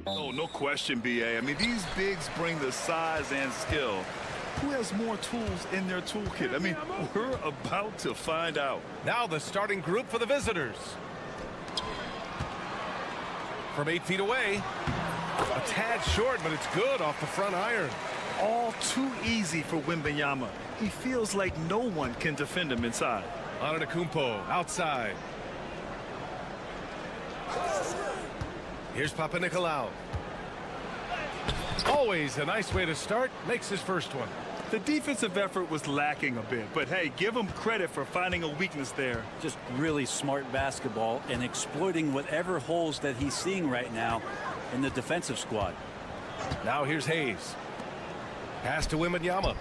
Oh, no question, BA. I mean, these bigs bring the size and skill. Who has more tools in their toolkit? I mean, we're about to find out. Now the starting group for the visitors. From 8 feet away. A tad short, but it's good off the front iron. All too easy for Wembanyama. He feels like no one can defend him inside. Antetokounmpo outside. Here's Papanikolaou. Always a nice way to start. Makes his first one. The defensive effort was lacking a bit, but hey, give him credit for finding a weakness there. Just really smart basketball and exploiting whatever holes that he's seeing right now in the defensive squad. Now here's Hayes. Pass to Wembanyama.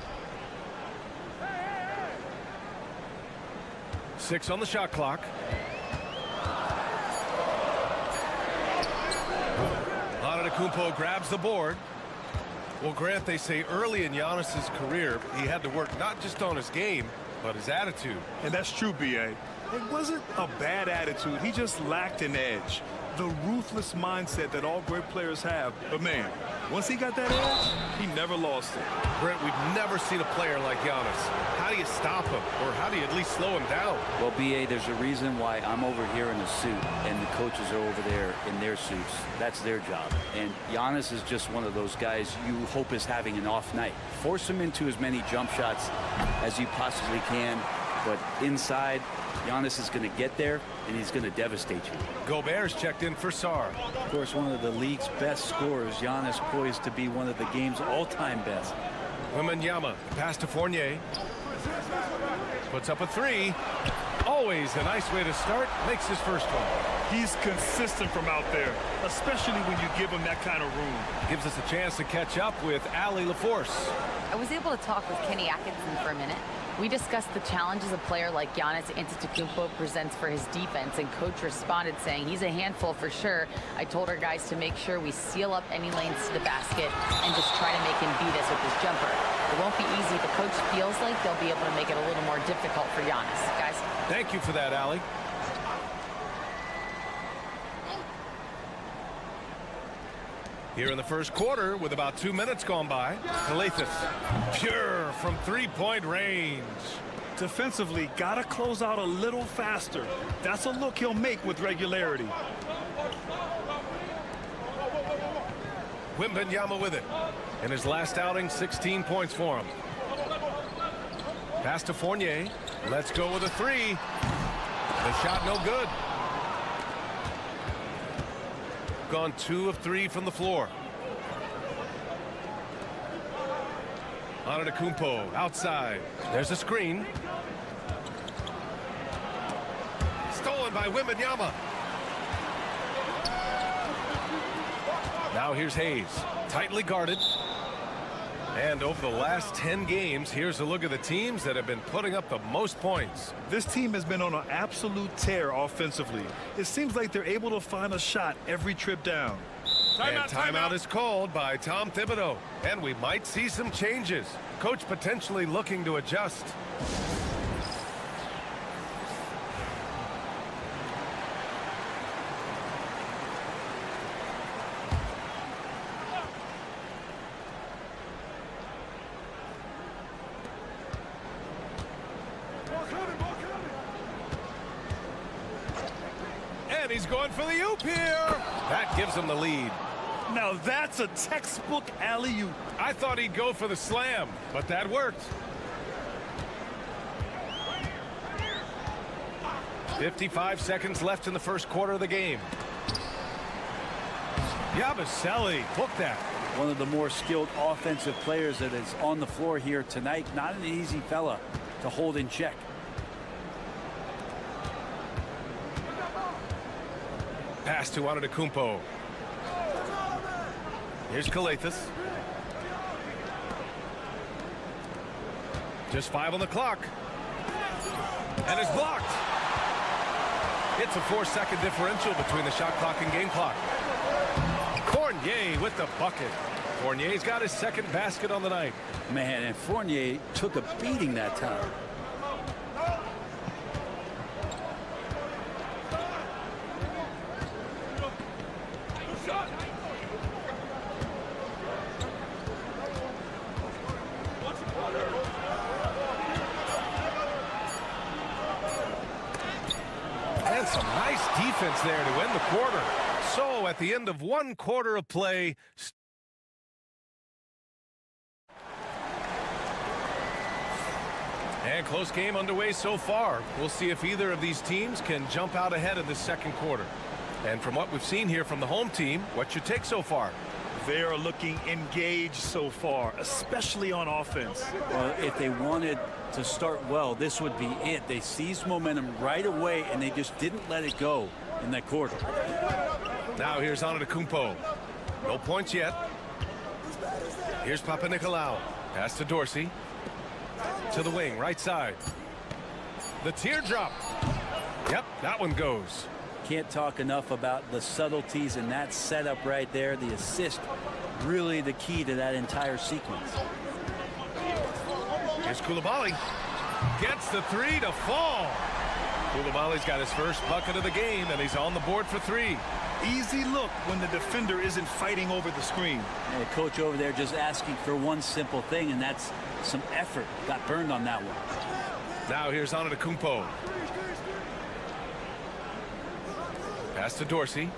6 on the shot clock. Antetokounmpo grabs the board. Well, Grant, they say early in Giannis's career, he had to work not just on his game, but his attitude. And that's true, BA. It wasn't a bad attitude. He just lacked an edge. The ruthless mindset that all great players have. But, man, once he got that edge, he never lost it. Brent, we've never seen a player like Giannis. How do you stop him? Or how do you at least slow him down? Well, BA, there's a reason why I'm over here in a suit and the coaches are over there in their suits. That's their job. And Giannis is just one of those guys you hope is having an off night. Force him into as many jump shots as you possibly can. But inside, Giannis is going to get there, and he's going to devastate you. Gobert's checked in for Sarr. Of course, one of the league's best scorers. Giannis poised to be one of the game's all-time best. Wembanyama, pass to Fournier. Puts up a 3. Always a nice way to start. Makes his first one. He's consistent from out there, especially when you give him that kind of room. Gives us a chance to catch up with Allie LaForce. I was able to talk with Kenny Atkinson for a minute. We discussed the challenges a player like Giannis Antetokounmpo presents for his defense, and coach responded saying he's a handful for sure. I told our guys to make sure we seal up any lanes to the basket and just try to make him beat us with his jumper. It won't be easy, but coach feels like they'll be able to make it a little more difficult for Giannis. Guys? Thank you for that, Allie. Here in the first quarter, with about 2 minutes gone by, Calathes, pure from three-point range. Defensively, gotta close out a little faster. That's a look he'll make with regularity. Wembanyama with it. In his last outing, 16 points for him. Pass to Fournier. Let's go with a 3. The shot no good. Gone 2 of 3 from the floor. Antetokounmpo outside. There's a screen. Stolen by Wembanyama. Now here's Hayes. Tightly guarded. And over the last 10 games, here's a look at the teams that have been putting up the most points. This team has been on an absolute tear offensively. It seems like they're able to find a shot every trip down. Timeout is called by Tom Thibodeau. And we might see some changes. Coach potentially looking to adjust. And he's going for the oop here. That gives him the lead. Now that's a textbook alley-oop. I thought he'd go for the slam, but that worked. 55 seconds left in the first quarter of the game. Yabusele, hook that. One of the more skilled offensive players that is on the floor here tonight. Not an easy fella to hold in check. Pass to Antetokounmpo. Here's Kalathis. Just 5 on the clock. And it's blocked. It's a 4-second differential between the shot clock and game clock. Fournier with the bucket. Fournier's got his second basket on the night. Man, and Fournier took a beating that time. And some nice defense there to end the quarter. So at the end of one quarter of play, and close game underway so far. We'll see if either of these teams can jump out ahead in the second quarter. And from what we've seen here from the home team, what's your take so far? They are looking engaged so far, especially on offense. Well, if they wanted to start well, this would be it. They seized momentum right away, and they just didn't let it go in that quarter. Now here's Antetokounmpo. No points yet. Here's Papanikolaou. Pass to Dorsey. To the wing, right side. The teardrop. Yep, that one goes. Can't talk enough about the subtleties in that setup right there. The assist, really the key to that entire sequence. Here's Coulibaly. Gets the three to fall. Coulibaly's got his first bucket of the game, and he's on the board for 3. Easy look when the defender isn't fighting over the screen. And the coach over there just asking for one simple thing, and that's some effort. Got burned on that one. Now here's Antetokounmpo. Pass to Dorsey.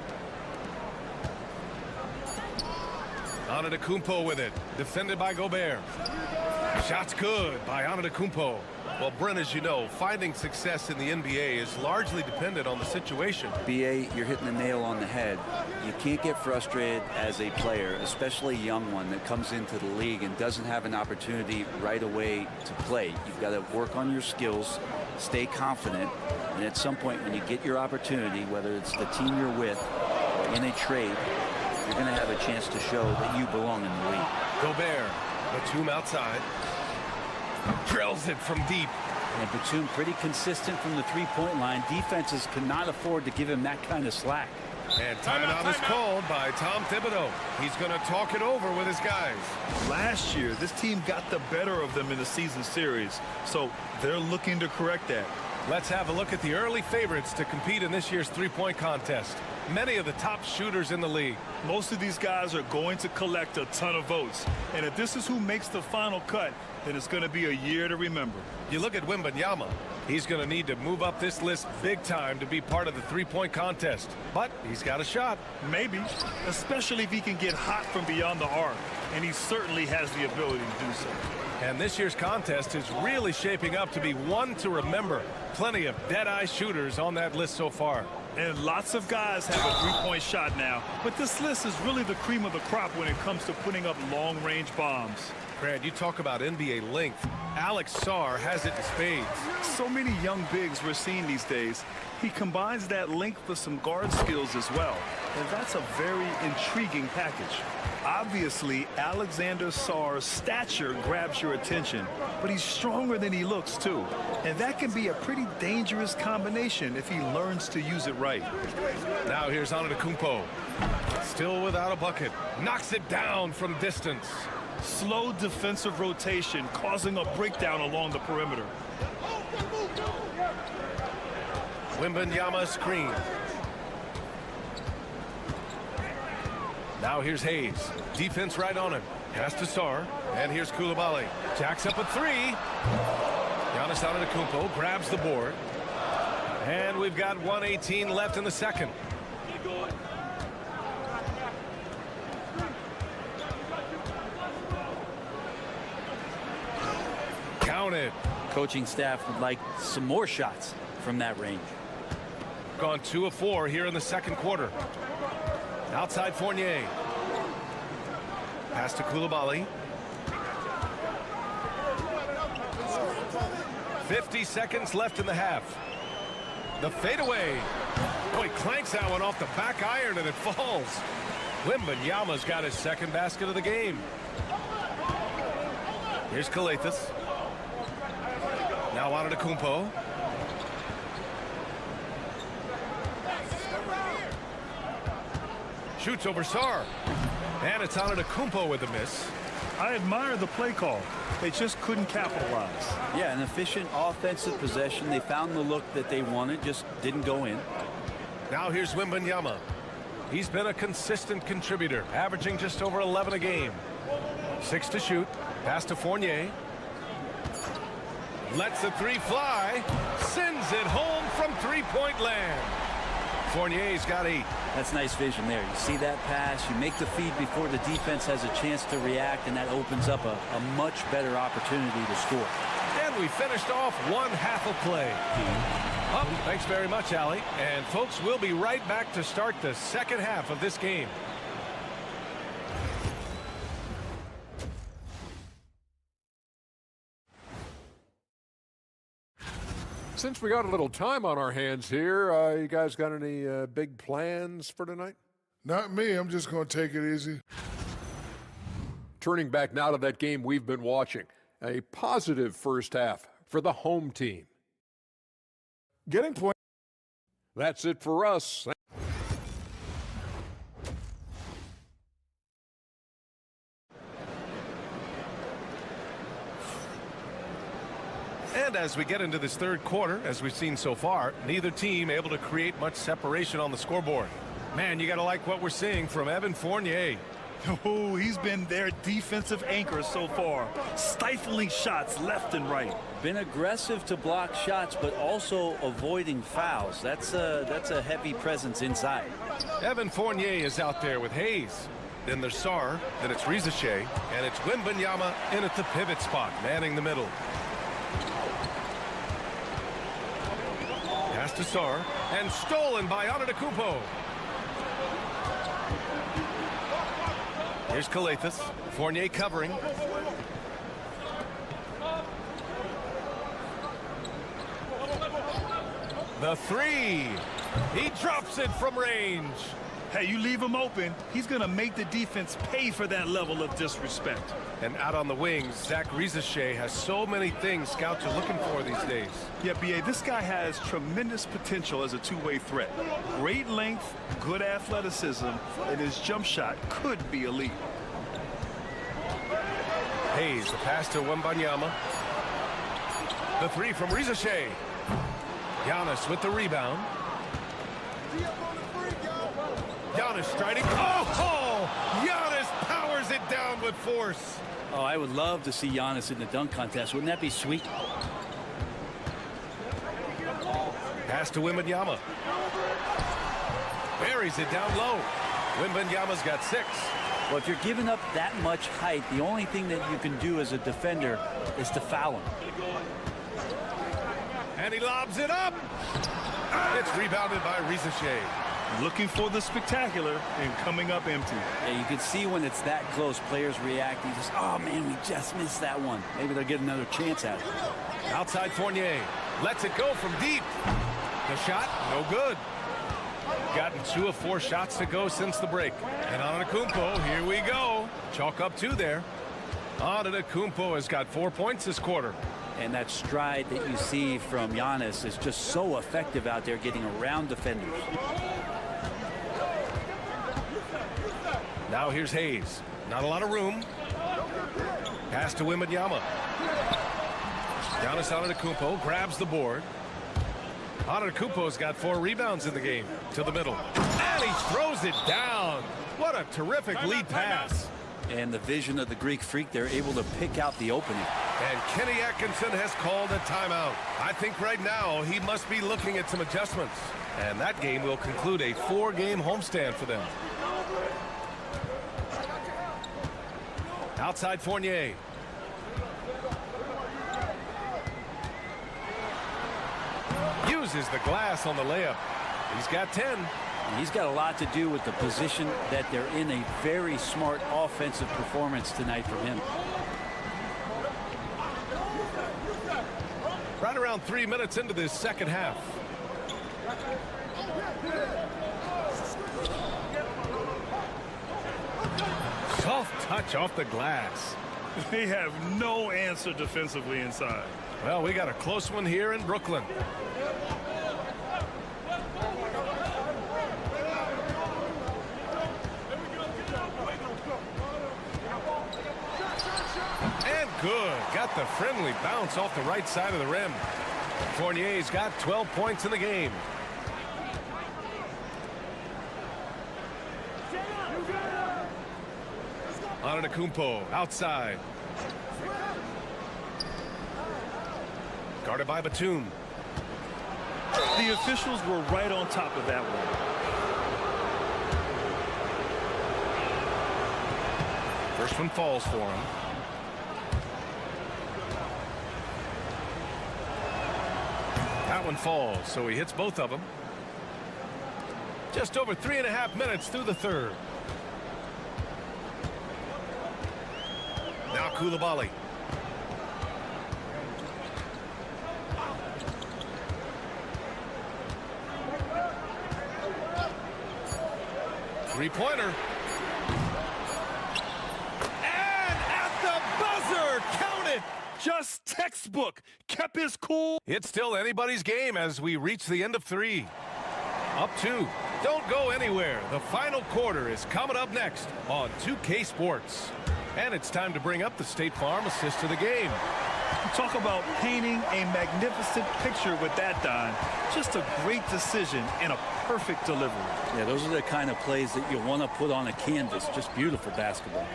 Antetokounmpo with it. Defended by Gobert. Shot's good by Antetokounmpo. Well, Brent, as you know, finding success in the NBA is largely dependent on the situation. BA, you're hitting the nail on the head. You can't get frustrated as a player, especially a young one that comes into the league and doesn't have an opportunity right away to play. You've got to work on your skills, stay confident, and at some point when you get your opportunity, whether it's the team you're with or in a trade, you're going to have a chance to show that you belong in the league. Gobert, Batum outside. Drills it from deep. And Batum pretty consistent from the three-point line. Defenses cannot afford to give him that kind of slack. And timeout is called by Tom Thibodeau. He's going to talk it over with his guys. Last year, this team got the better of them in the season series, so they're looking to correct that. Let's have a look at the early favorites to compete in this year's three-point contest. Many of the top shooters in the league. Most of these guys are going to collect a ton of votes. And if this is who makes the final cut, then it's going to be a year to remember. You look at Wembanyama. He's going to need to move up this list big time to be part of the three-point contest. But he's got a shot. Maybe, especially if he can get hot from beyond the arc. And he certainly has the ability to do so. And this year's contest is really shaping up to be one to remember. Plenty of dead-eye shooters on that list so far. And lots of guys have a three-point shot now. But this list is really the cream of the crop when it comes to putting up long-range bombs. Grant, you talk about NBA length. Alex Sarr has it in spades. So many young bigs we're seeing these days. He combines that length with some guard skills as well. And that's a very intriguing package. Obviously, Alexander Sarr's stature grabs your attention, but he's stronger than he looks too. And that can be a pretty dangerous combination if he learns to use it right. Now here's Antetokounmpo. Still without a bucket. Knocks it down from distance. Slow defensive rotation causing a breakdown along the perimeter. Wembanyama screen. Now here's Hayes. Defense right on him. Pass to Sarr. And here's Coulibaly. Jacks up a three. Giannis Antetokounmpo grabs the board. And we've got 1:18 left in the second. Counted. Coaching staff would like some more shots from that range. Gone 2 of 4 here in the second quarter. Outside Fournier. Pass to Koulibaly. 50 seconds left in the half. The fadeaway. Oh, he clanks that one off the back iron and it falls. Wembanyama's got his second basket of the game. Here's Kalathis. Now Antetokounmpo. Shoots over Sarr. And it's Antetokounmpo with a miss. I admire the play call. They just couldn't capitalize. Yeah, an efficient offensive possession. They found the look that they wanted, just didn't go in. Now here's Wembanyama. He's been a consistent contributor, averaging just over 11 a game. 6 to shoot. Pass to Fournier. Lets the three fly. Sends it home from three-point land. Fournier's got 8. That's nice vision there. You see that pass, you make the feed before the defense has a chance to react, and that opens up a much better opportunity to score. And we finished off one half of play. Thanks very much, Allie. And folks, we'll be right back to start the second half of this game. Since we got a little time on our hands here, you guys got any big plans for tonight? Not me. I'm just going to take it easy. Turning back now to that game we've been watching. A positive first half for the home team. Getting points. That's it for us. And as we get into this third quarter, as we've seen so far, neither team able to create much separation on the scoreboard. Man, you got to like what we're seeing from Evan Fournier. Oh, he's been their defensive anchor so far. Stifling shots left and right. Been aggressive to block shots, but also avoiding fouls. That's a heavy presence inside. Evan Fournier is out there with Hayes. Then there's Sarr. Then it's Rizichet. And it's Wembanyama in at the pivot spot, manning the middle. Pass to Sarr. And stolen by Antetokounmpo. Here's Kalathis. Fournier covering. The three. He drops it from range. Hey, you leave him open, he's going to make the defense pay for that level of disrespect. And out on the wings, Zach Rizichet has so many things scouts are looking for these days. Yeah, B.A., this guy has tremendous potential as a two-way threat. Great length, good athleticism, and his jump shot could be elite. Hayes, the pass to Wembanyama. The three from Rizichet. Giannis with the rebound. Giannis striding. Oh! Giannis powers it down with force. Oh, I would love to see Giannis in the dunk contest. Wouldn't that be sweet? Pass to Wembanyama. Buries it down low. Wembanyama's got 6. Well, if you're giving up that much height, the only thing that you can do as a defender is to foul him. And he lobs it up. It's rebounded by Rizichet. Looking for the spectacular and coming up empty. Yeah, you can see when it's that close, players react. You just, oh man, we just missed that one. Maybe they'll get another chance at it. Outside Fournier. Lets it go from deep. The shot, no good. Gotten 2 of 4 shots to go since the break. And Antetokounmpo, here we go. Chalk up 2 there. Antetokounmpo has got 4 points this quarter. And that stride that you see from Giannis is just so effective out there getting around defenders. Now here's Hayes. Not a lot of room. Pass to Wembanyama. Giannis Antetokounmpo grabs the board. Antetokounmpo's got 4 rebounds in the game. To the middle. And he throws it down. What a terrific lead pass. And the vision of the Greek freak, they're able to pick out the opening. And Kenny Atkinson has called a timeout. I think right now he must be looking at some adjustments. And that game will conclude a 4-game homestand for them. Outside Fournier. Uses the glass on the layup. He's got 10. He's got a lot to do with the position that they're in. A very smart offensive performance tonight from him. Right around 3 minutes into this second half. Soft touch off the glass. They have no answer defensively inside. Well, we got a close one here in Brooklyn. And good. Got the friendly bounce off the right side of the rim. Fournier's got 12 points in the game. Antetokounmpo outside. Guarded by Batum. The officials were right on top of that one. First one falls for him. That one falls, so he hits both of them. Just over 3.5 minutes through the third. Now Koulibaly. Three-pointer. And at the buzzer, count it. Just textbook. Kept his cool. It's still anybody's game as we reach the end of 3. Up 2. Don't go anywhere. The final quarter is coming up next on 2K Sports. And it's time to bring up the State Farm assist to the game. Talk about painting a magnificent picture with that, Don. Just a great decision and a perfect delivery. Yeah, those are the kind of plays that you want to put on a canvas. Just beautiful basketball.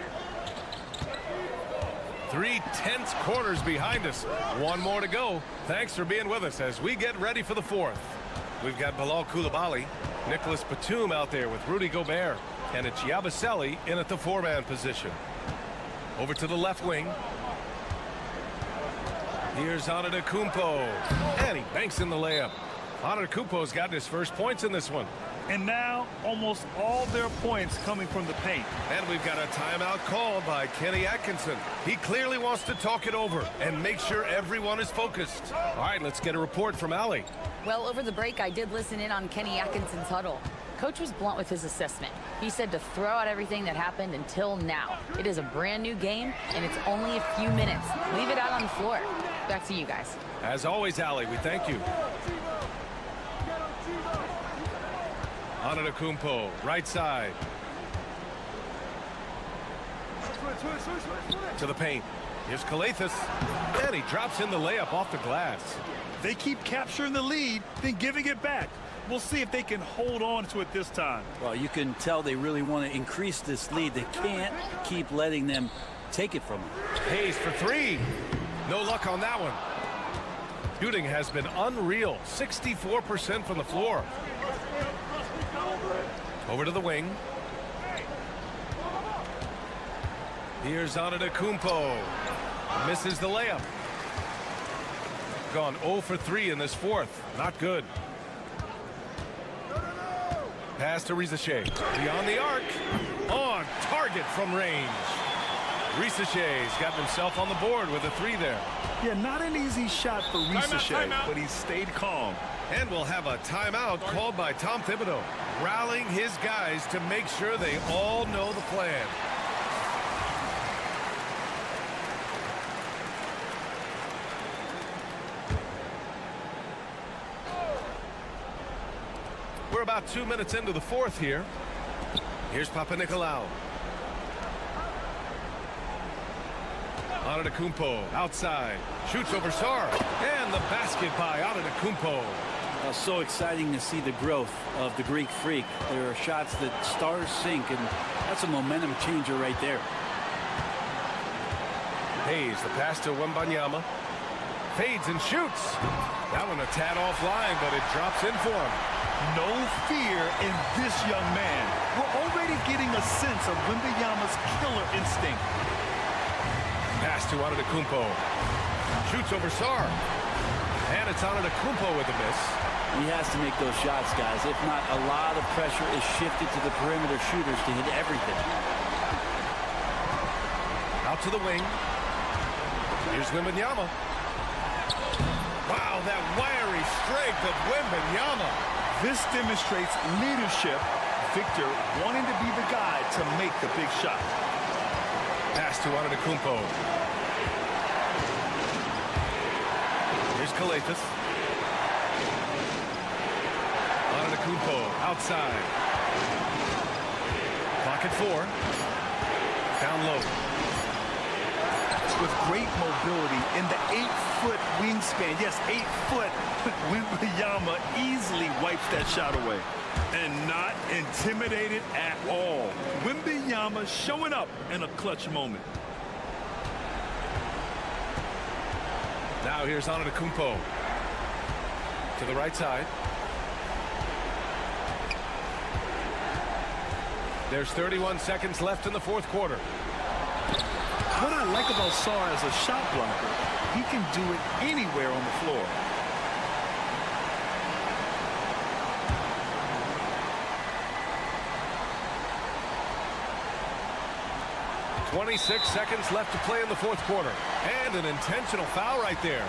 3 tense quarters behind us. One more to go. Thanks for being with us as we get ready for the fourth. We've got Bilal Koulibaly, Nicholas Batum out there with Rudy Gobert, and it's Yabusele in at the 4-man position. Over to the left wing. Here's Antetokounmpo, and he banks in the layup. Antetokounmpo's gotten his first points in this one. And now almost all their points coming from the paint. And we've got a timeout called by Kenny Atkinson. He clearly wants to talk it over and make sure everyone is focused. All right, let's get a report from Allie. Well, over the break, I did listen in on Kenny Atkinson's huddle. Coach was blunt with his assessment. He said to throw out everything that happened until now. It is a brand new game, and it's only a few minutes. Leave it out on the floor. Back to you guys. As always, Allie, we thank you. Antetokounmpo, right side. To the paint. Here's Kalathis. And he drops in the layup off the glass. They keep capturing the lead, then giving it back. We'll see if they can hold on to it this time. Well, you can tell they really want to increase this lead. They can't keep letting them take it from them. Hayes for 3. No luck on that one. Shooting has been unreal. 64% from the floor. Over to the wing. Here's Antetokounmpo. Misses the layup. Gone 0 for 3 in this fourth. Not good. Pass to Risache. Beyond the arc. On target from range. Risaché's got himself on the board with a 3 there. Yeah, not an easy shot for Risache, but he stayed calm. And we'll have a timeout called by Tom Thibodeau, rallying his guys to make sure they all know the plan. We're about 2 minutes into the fourth here. Here's Papanikolaou. Antetokounmpo outside. Shoots over Sarr. And the basket by Antetokounmpo. So exciting to see the growth of the Greek Freak. There are shots that stars sink, and that's a momentum changer right there. Hayes, the pass to Wembanyama. Fades and shoots. That one a tad offline, but it drops in for him. No fear in this young man. We're already getting a sense of Wembanyama's killer instinct. Pass to Antetokounmpo. Shoots over Sarr. And it's on Kumpo with a miss. He has to make those shots, guys. If not, a lot of pressure is shifted to the perimeter shooters to hit everything. Out to the wing. Here's Wembanyama. Wow, that wiry strength of Wembanyama. This demonstrates leadership. Victor wanting to be the guy to make the big shot. Pass to Kumpo. Here's Kalafis. Kumpo outside. Clock at 4. Down low. With great mobility in the 8-foot wingspan. Yes, 8 foot. Wembanyama easily wipes that shot away. And not intimidated at all. Wembanyama showing up in a clutch moment. Now here's Kumpo. To the right side. There's 31 seconds left in the fourth quarter. What I like about Sarr as a shot blocker, he can do it anywhere on the floor. .26 seconds left to play in the fourth quarter. And an intentional foul right there.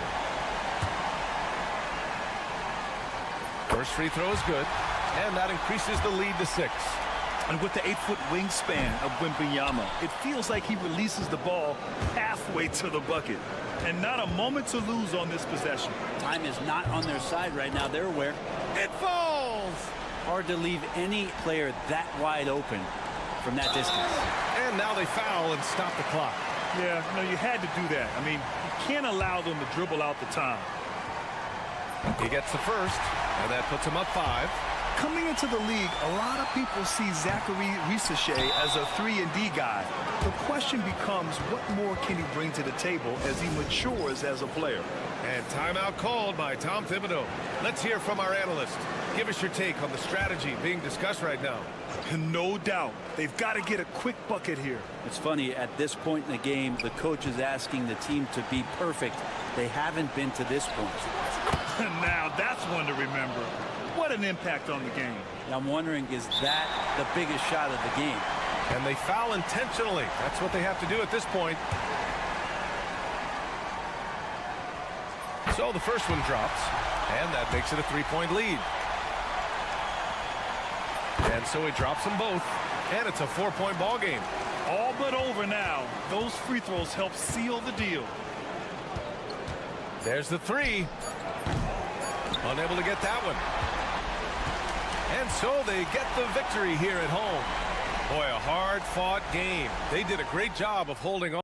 First free throw is good. And that increases the lead to 6. And with the 8-foot wingspan of Wembanyama, it feels like he releases the ball halfway to the bucket. And not a moment to lose on this possession. Time is not on their side right now. They're aware. It falls! Hard to leave any player that wide open from that distance. And now they foul and stop the clock. Yeah, no, you had to do that. I mean, you can't allow them to dribble out the time. He gets the first, and that puts him up 5. Coming into the league, a lot of people see Zachary Risachet as a 3-and-D guy. The question becomes, what more can he bring to the table as he matures as a player? And timeout called by Tom Thibodeau. Let's hear from our analyst. Give us your take on the strategy being discussed right now. No doubt. They've got to get a quick bucket here. It's funny, at this point in the game, the coach is asking the team to be perfect. They haven't been to this point. Now that's one to remember. What an impact on the game. I'm wondering, is that the biggest shot of the game? And they foul intentionally. That's what they have to do at this point. So the first one drops, and that makes it a 3-point lead. And so he drops them both, and it's a 4-point ball game. All but over now. Those free throws help seal the deal. There's the 3. Unable to get that one. And so they get the victory here at home. Boy, a hard-fought game. They did a great job of holding on.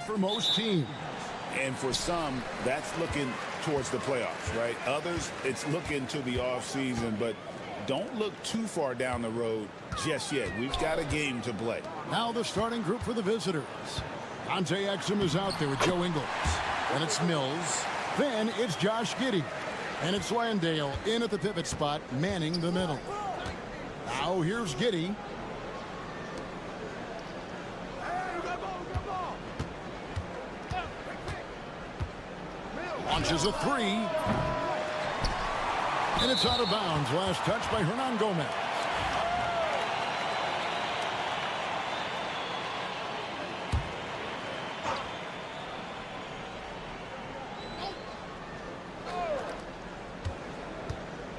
For most teams. And for some, that's looking towards the playoffs, right? Others, it's looking to the offseason, but don't look too far down the road just yet. We've got a game to play. Now the starting group for the visitors. Dante Exum is out there with Joe Ingles. Then it's Mills. Then it's Josh Giddey. And it's Landale in at the pivot spot, manning the middle. Now here's Giddey. Launches a three. And it's out of bounds. Last touch by Hernan Gomez.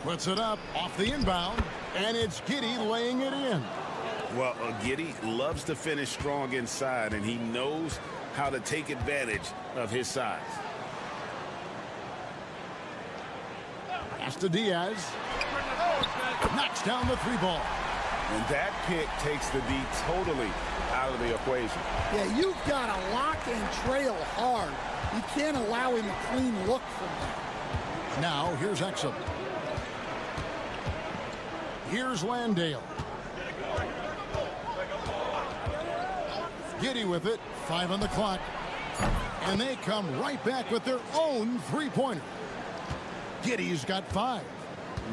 Puts it up off the inbound, and it's Giddey laying it in. Well, Giddey loves to finish strong inside, and he knows how to take advantage of his size. Pass to Diaz. Knocks down the three ball. And that pick takes the D totally out of the equation. Yeah, you've got to lock and trail hard. You can't allow him a clean look from that. Now here's Exum. Here's Landale. Giddey with it. 5 on the clock. And they come right back with their own three-pointer. Giddey's got 5.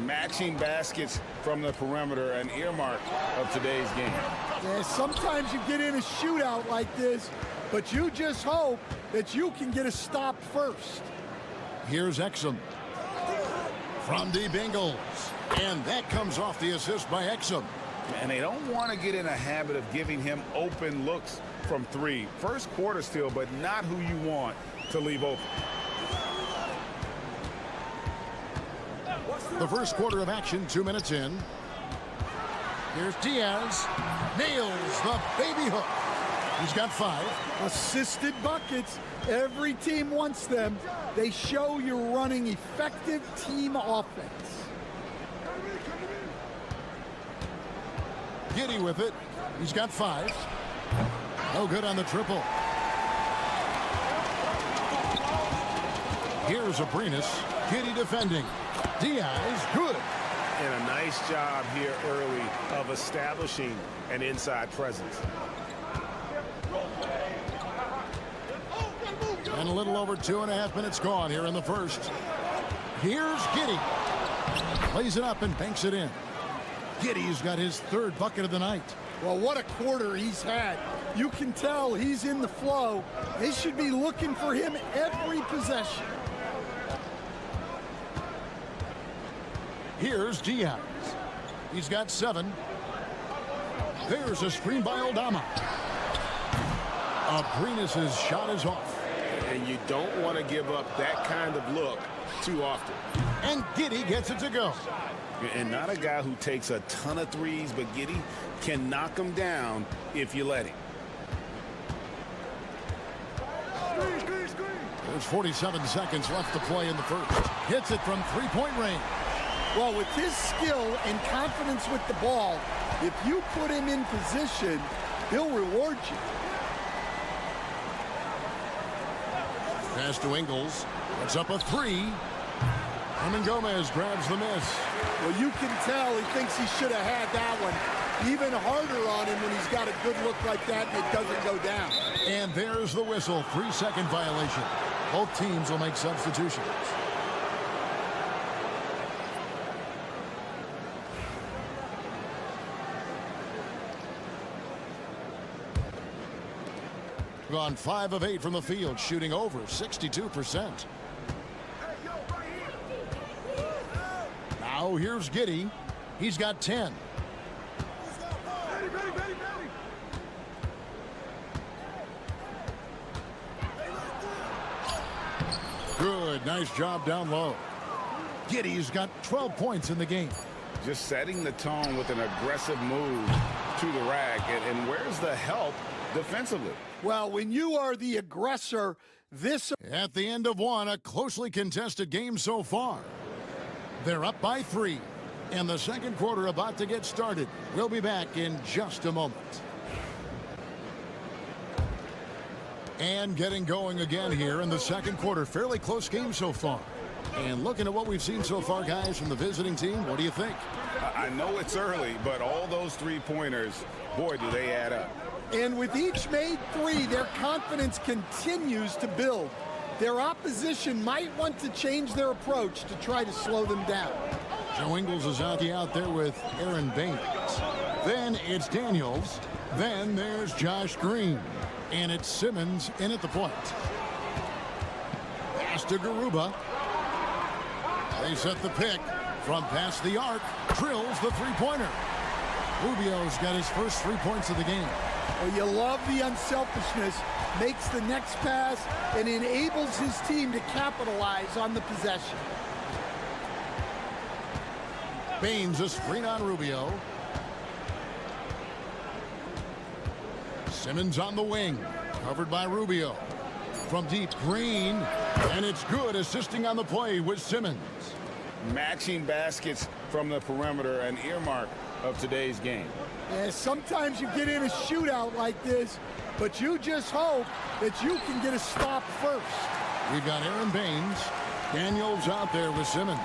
Matching baskets from the perimeter, an earmark of today's game. Yeah, sometimes you get in a shootout like this, but you just hope that you can get a stop first. Here's Exum. From the Bengals. And that comes off the assist by Exum. And they don't want to get in a habit of giving him open looks from 3. First quarter still, but not who you want to leave open. The first quarter of action, 2 minutes in. Here's Diaz. Nails the baby hook. He's got 5. Assisted buckets. Every team wants them. They show you're running effective team offense. Giddey with it. He's got 5. No good on the triple. Here's Abrinas. Giddey defending. Diaz, good. And a nice job here early of establishing an inside presence. And a little over 2.5 minutes gone here in the first. Here's Giddey. Plays it up and banks it in. Giddey's got his 3rd bucket of the night. Well, what a quarter he's had. You can tell he's in the flow. They should be looking for him every possession. Here's Diaz. He's got 7. There's a screen by Aldama. Abrinas' shot is off. And you don't want to give up that kind of look too often. And Giddey gets it to go. And not a guy who takes a ton of threes, but Giddey can knock them down if you let him. There's 47 seconds left to play in the first. Hits it from three-point range. Well, with his skill and confidence with the ball, if you put him in position, he'll reward you. Pass to Ingles. It's up a 3. Hernan Gomez grabs the miss. Well, you can tell he thinks he should have had that one. Even harder on him when he's got a good look like that and it doesn't go down. And there's the whistle. 3-second violation. Both teams will make substitutions. Gone 5 of 8 from the field, shooting over 62%. Now here's Giddey. He's got 10. Good, nice job down low. Giddey's got 12 points in the game. Just setting the tone with an aggressive move to the rack. And where's the help defensively? Well, when you are the aggressor, this... At the end of one, a closely contested game so far. They're up by 3. And the second quarter about to get started. We'll be back in just a moment. And getting going again here in the second quarter. Fairly close game so far. And looking at what we've seen so far, guys, from the visiting team, what do you think? I know it's early, but all those three-pointers, boy, do they add up. And with each made 3, their confidence continues to build. their opposition might want to change their approach to try to slow them down. Joe Ingles is out there with Aaron Baines. Then it's Daniels. Then there's Josh Green. And it's Simmons in at the point. Pass to Garuba. They set the pick from past the arc. Drills the three-pointer. Rubio's got his first 3 points of the game. Well, you love the unselfishness. Makes the next pass and enables his team to capitalize on the possession. Baines a screen on Rubio. Simmons on the wing. Covered by Rubio. From deep, Green. And it's good, assisting on the play with Simmons. Matching baskets from the perimeter, an earmark of today's game. Yeah, sometimes you get in a shootout like this, but you just hope that you can get a stop first. We've got Aaron Baines. Daniels out there with Simmons.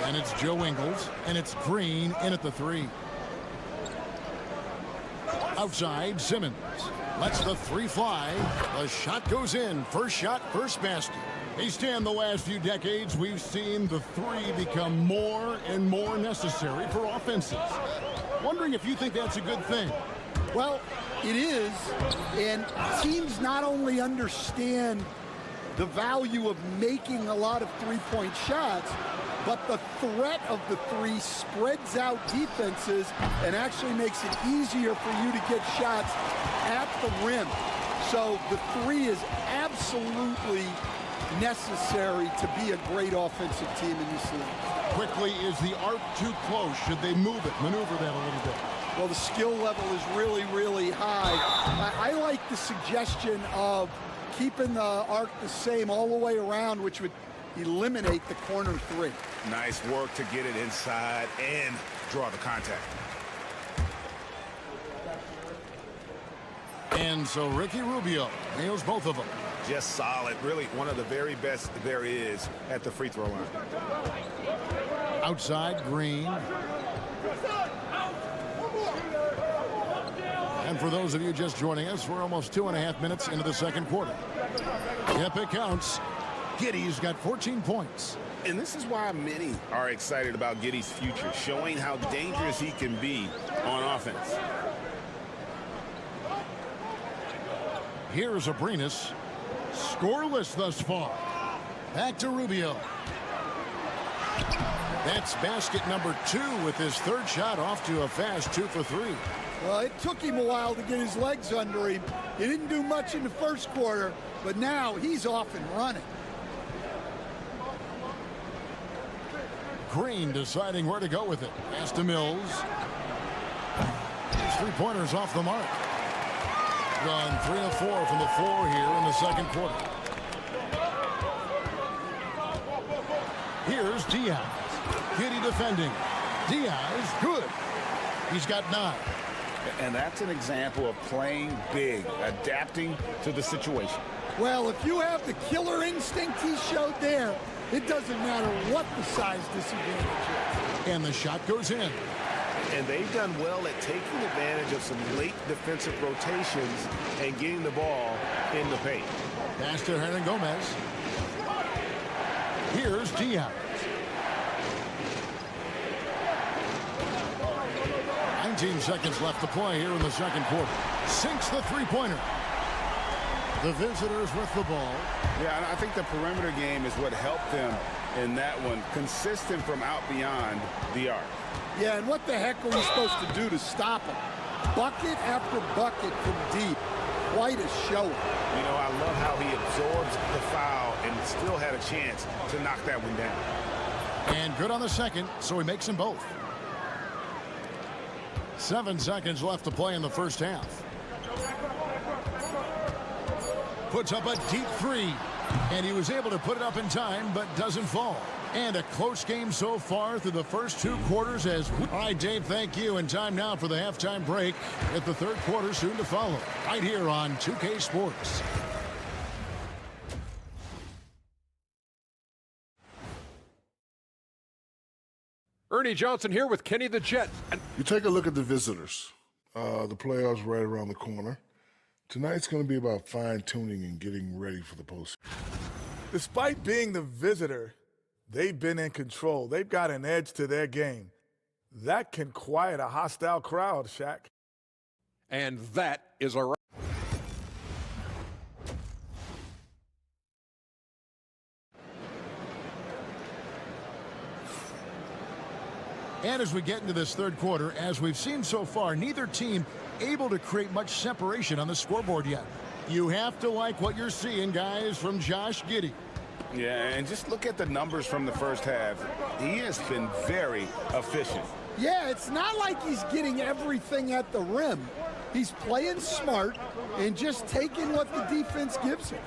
And it's Joe Ingles. And it's Green in at the three. Outside, Simmons lets the three fly. The shot goes in. First shot, first basket. Hey, Stan, the last few decades, we've seen the three become more and more necessary for offenses. Wondering if you think that's a good thing. Well, it is, and teams not only understand the value of making a lot of three-point shots, but the threat of the three spreads out defenses and actually makes it easier for you to get shots at the rim. So the three is absolutely necessary to be a great offensive team in this league. Quickly, is the arc too close? Should they move it, maneuver that a little bit? Well, the skill level is really, really high. I like the suggestion of keeping the arc the same all the way around, which would eliminate the corner three. Nice work to get it inside and draw the contact. And so Ricky Rubio nails both of them. Just solid. Really one of the very best there is at the free throw line. Outside, Green. And for those of you just joining us, we're almost 2.5 minutes into the second quarter. Yep, it counts. Giddey's got 14 points. And this is why many are excited about Giddey's future, showing how dangerous he can be on offense. Here's Abrinas. Scoreless thus far. Back to Rubio. That's basket number 2 with his third shot off to a fast 2 for 3. Well, it took him a while to get his legs under him. He didn't do much in the first quarter, but now he's off and running. Green deciding where to go with it. Pass to Mills. His three-pointers off the mark. Gone 3 of 4 from the floor here in the second quarter. Here's Diaz. Giddey defending. Diaz, good. He's got 9. And that's an example of playing big, adapting to the situation. Well, if you have the killer instinct he showed there, it doesn't matter what the size disadvantage is. And the shot goes in. And they've done well at taking advantage of some late defensive rotations and getting the ball in the paint. Pass to Hernan Gomez. Here's Diaz. 19 seconds left to play here in the second quarter. Sinks the three-pointer. The visitors with the ball. Yeah, I think the perimeter game is what helped them in that one. Consistent from out beyond the arc. Yeah, and what the heck are we supposed to do to stop him? Bucket after bucket from deep. Quite a show. You know, I love how he absorbs the foul and still had a chance to knock that one down. And good on the second, so he makes them both. 7 seconds left to play in the first half. Puts up a deep three, and he was able to put it up in time, but doesn't fall. And a close game so far through the first 2 quarters. All right, Dave, thank you. And time now for the halftime break at the third quarter soon to follow. Right here on 2K Sports. Ernie Johnson here with Kenny the Jet. You take a look at the visitors. The playoffs right around the corner. Tonight's going to be about fine-tuning and getting ready for the postseason. Despite being the visitor, they've been in control. They've got an edge to their game. That can quiet a hostile crowd, Shaq. And that is a And as we get into this third quarter, as we've seen so far, neither team able to create much separation on the scoreboard yet. You have to like what you're seeing, guys, from Josh Giddey. Yeah, and just look at the numbers from the first half. He has been very efficient. Yeah, it's not like he's getting everything at the rim. He's playing smart and just taking what the defense gives him.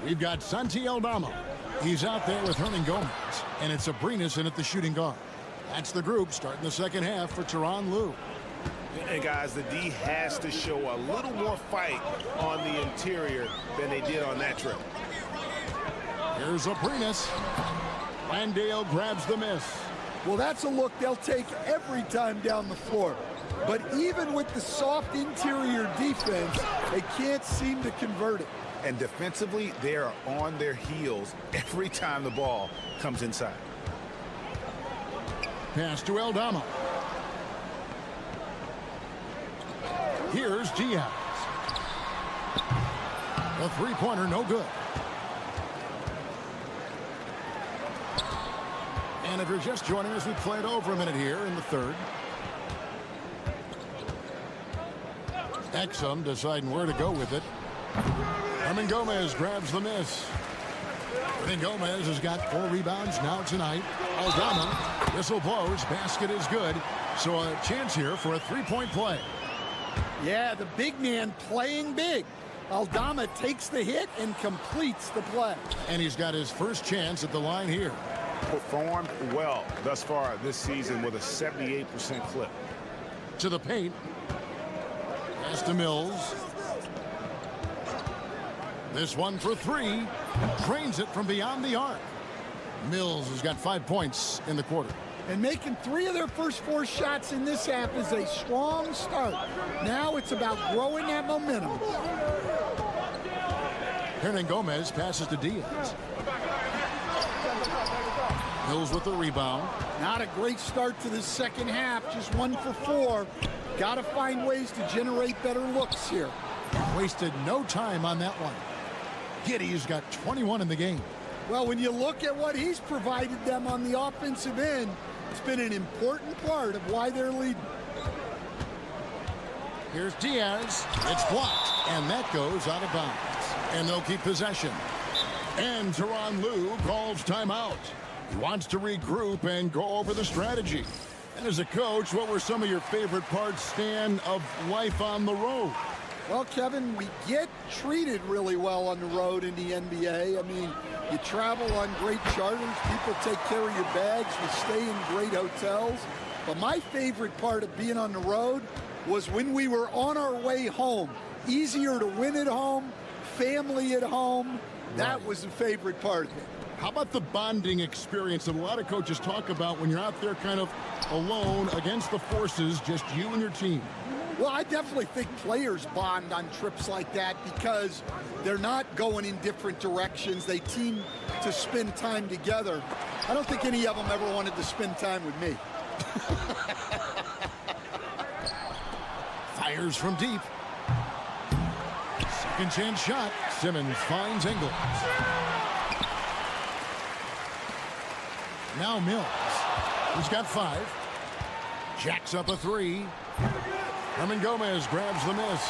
We've got Santi Aldama. He's out there with Hernan Gomez, and it's Abrinas in at the shooting guard. That's the group starting the second half for Tyronn Lue. And guys, the D has to show a little more fight on the interior than they did on that trip. Here's Abrinas. Landale grabs the miss. Well, that's a look they'll take every time down the floor. But even with the soft interior defense, they can't seem to convert it. And defensively, they are on their heels every time the ball comes inside. Pass to Aldama. Here's Diaz. The three-pointer, no good. And if you're just joining us, we played over a minute here in the third. Exum deciding where to go with it. Hernan Gomez grabs the miss. Hernan Gomez has got 4 rebounds now tonight. Aldama, whistle blows, basket is good. So a chance here for a three-point play. Yeah, the big man playing big. Aldama takes the hit and completes the play. And he's got his first chance at the line here. Performed well thus far this season with a 78% clip. To the paint. Pass to Mills. This one for 3. Drains it from beyond the arc. Mills has got 5 points in the quarter. And making 3 of their first 4 shots in this half is a strong start. Now it's about growing that momentum. Hernan Gomez passes to Diaz. Mills with the rebound. Not a great start to the second half. Just 1 for 4. Got to find ways to generate better looks here. Wasted no time on that one. Giddey's got 21 in the game. Well, when you look at what he's provided them on the offensive end, it's been an important part of why they're leading. Here's Diaz. It's blocked, and that goes out of bounds. And they'll keep possession. And Tyronn Lue calls timeout. He wants to regroup and go over the strategy. And as a coach, what were some of your favorite parts, Stan, of life on the road? Well, Kevin, we get treated really well on the road in the NBA. I mean, you travel on great charters. People take care of your bags. We stay in great hotels. But my favorite part of being on the road was when we were on our way home. Easier to win at home, family at home. That was the favorite part of it. How about the bonding experience that a lot of coaches talk about when you're out there kind of alone against the forces, just you and your team? Well, I definitely think players bond on trips like that because they're not going in different directions. They team to spend time together. I don't think any of them ever wanted to spend time with me. Fires from deep. Second chance shot. Simmons finds Ingles. Now Mills. He's got 5. Jacks up a 3. Hernan Gomez grabs the miss.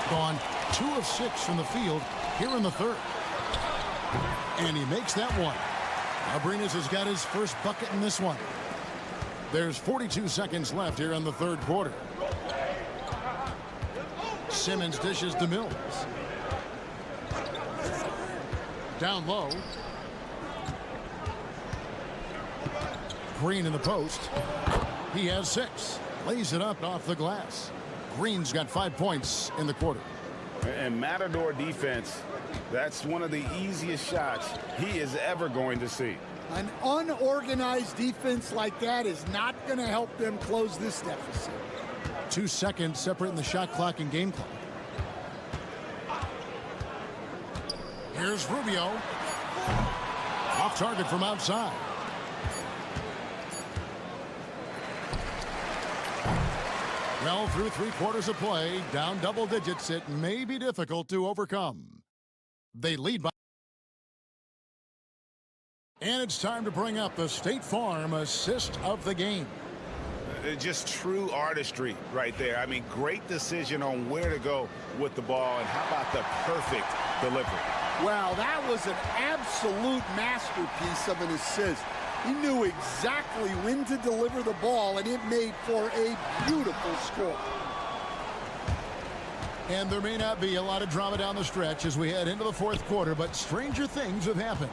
Gone 2 of 6 from the field here in the third. And he makes that one. Abrinas has got his first bucket in this one. There's 42 seconds left here in the third quarter. Simmons dishes to Mills. Down low. Green in the post. He has 6. Lays it up off the glass. Green's got 5 points in the quarter. And Matador defense, that's one of the easiest shots he is ever going to see. An unorganized defense like that is not going to help them close this deficit. 2 seconds separating the shot clock and game clock. Here's Rubio. target from outside. Well, through 3/4 of play, down double digits, it may be difficult to overcome. They lead by. And it's time to bring up the State Farm assist of the game. Just true artistry right there. I mean, great decision on where to go with the ball, and how about the perfect delivery? Wow, that was an absolute masterpiece of an assist. He knew exactly when to deliver the ball, and it made for a beautiful score. And there may not be a lot of drama down the stretch as we head into the 4th quarter, but stranger things have happened.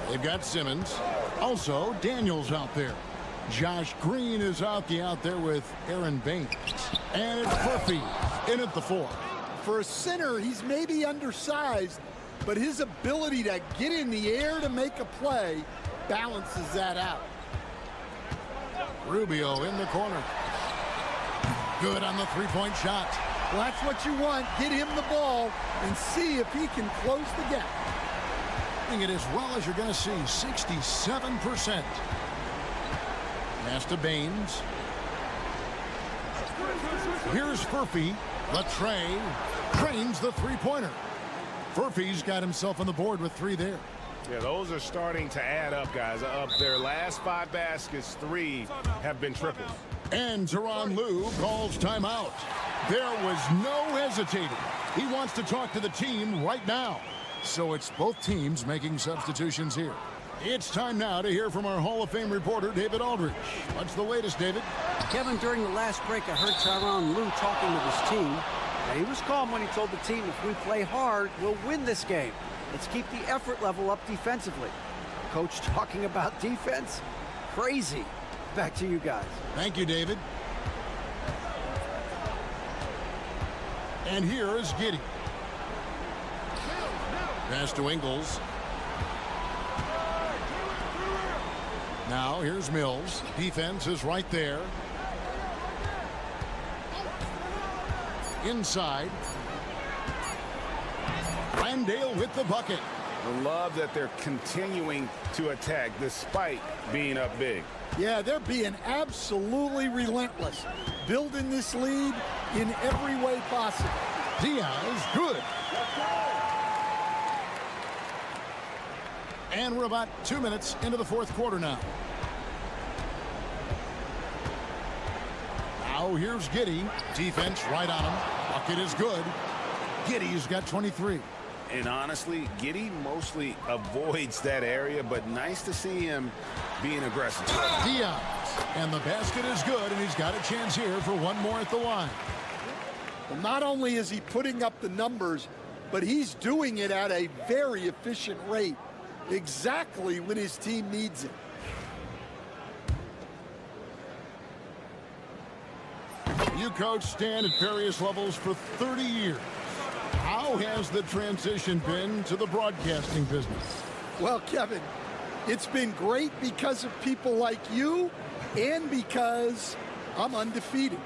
They've got Simmons. Also, Daniels out there. Josh Green is out there with Aaron Baines. And it's Murphy in at the 4. For a center, he's maybe undersized, but his ability to get in the air to make a play balances that out. Rubio in the corner. Good on the 3-point shot. Well, that's what you want. Get him the ball and see if he can close the gap. It as well as you're going to see, 67%. Pass to Baines. Here's Murphy. Latre trains the 3-pointer. Murphy's got himself on the board with 3 there. Yeah, those are starting to add up, guys. Of their last 5 baskets, 3 have been triples. And Tyronn Lue calls timeout. There was no hesitating. He wants to talk to the team right now. So it's both teams making substitutions here. It's time now to hear from our Hall of Fame reporter, David Aldridge. What's the latest, David? Kevin, during the last break, I heard Tyronn Lue talking with his team. Now, he was calm when he told the team, if we play hard, we'll win this game. Let's keep the effort level up defensively. Coach talking about defense? Crazy. Back to you guys. Thank you, David. And here is Giddey. Pass to Ingles. Now here's Mills. Defense is right there. Inside. Landale with the bucket. I love that they're continuing to attack despite being up big. Yeah, they're being absolutely relentless, building this lead in every way possible. Diaz, good. And we're about 2 minutes into the 4th quarter now. Now here's Giddey. Defense right on him. Bucket is good. Giddey's got 23. And honestly, Giddey mostly avoids that area, but nice to see him being aggressive. Diaz. And the basket is good, and he's got a chance here for one more at the line. Well, not only is he putting up the numbers, but he's doing it at a very efficient rate. Exactly when his team needs it. You coach Stan at various levels for 30 years. How has the transition been to the broadcasting business? Well, Kevin, it's been great because of people like you and because I'm undefeated.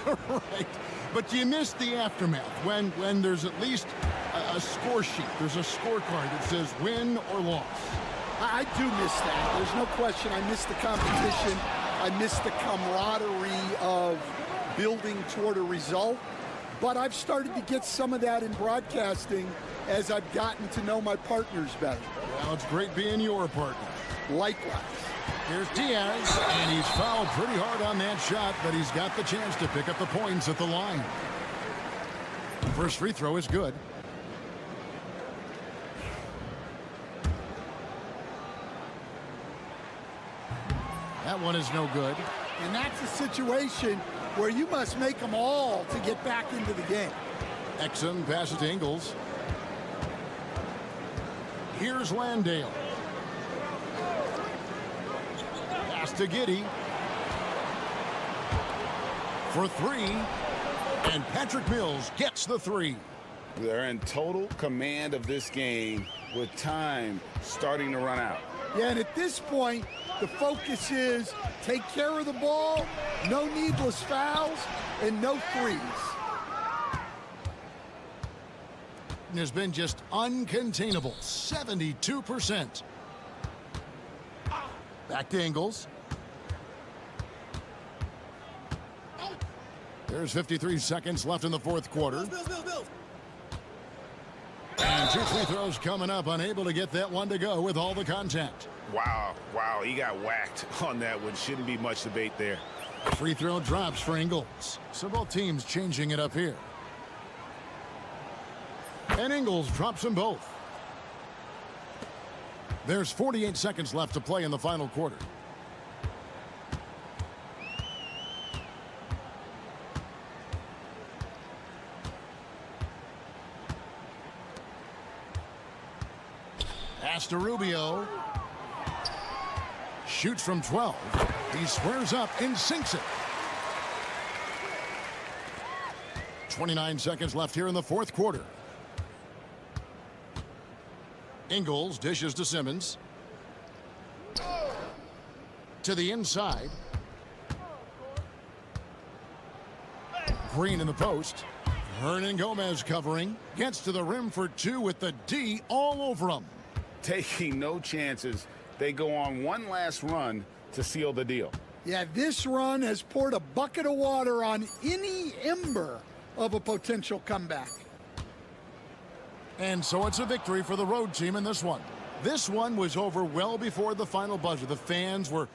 Right. But you missed the aftermath when there's at least a score sheet. There's a scorecard that says win or loss. I do miss that. There's no question. I miss the competition. I miss the camaraderie of building toward a result. But I've started to get some of that in broadcasting as I've gotten to know my partners better. Well, it's great being your partner. Likewise. Here's Diaz, and he's fouled pretty hard on that shot, but he's got the chance to pick up the points at the line. First free throw is good. That one is no good. And that's a situation where you must make them all to get back into the game. Exum passes to Ingles. Here's Landale. Pass to Giddey. For 3. And Patrick Mills gets the 3. They're in total command of this game with time starting to run out. Yeah, and at this point, the focus is take care of the ball, no needless fouls, and no threes. Has been just uncontainable, 72%. Back to Ingles. There's 53 seconds left in the fourth quarter. And 2 free throws coming up, unable to get that one to go with all the contact. Wow, he got whacked on that one. Shouldn't be much debate there. Free throw drops for Ingles. So both teams changing it up here. And Ingles drops them both. There's 48 seconds left to play in the final quarter. Pass to Rubio. Shoots from 12. He squares up and sinks it. 29 seconds left here in the fourth quarter. Ingles dishes to Simmons. To the inside. Green in the post. Hernan Gomez covering. Gets to the rim for 2 with the D all over him. Taking no chances. They go on one last run to seal the deal. Yeah, this run has poured a bucket of water on any ember of a potential comeback. And so it's a victory for the road team in this one. This one was over well before the final buzzer. The fans were...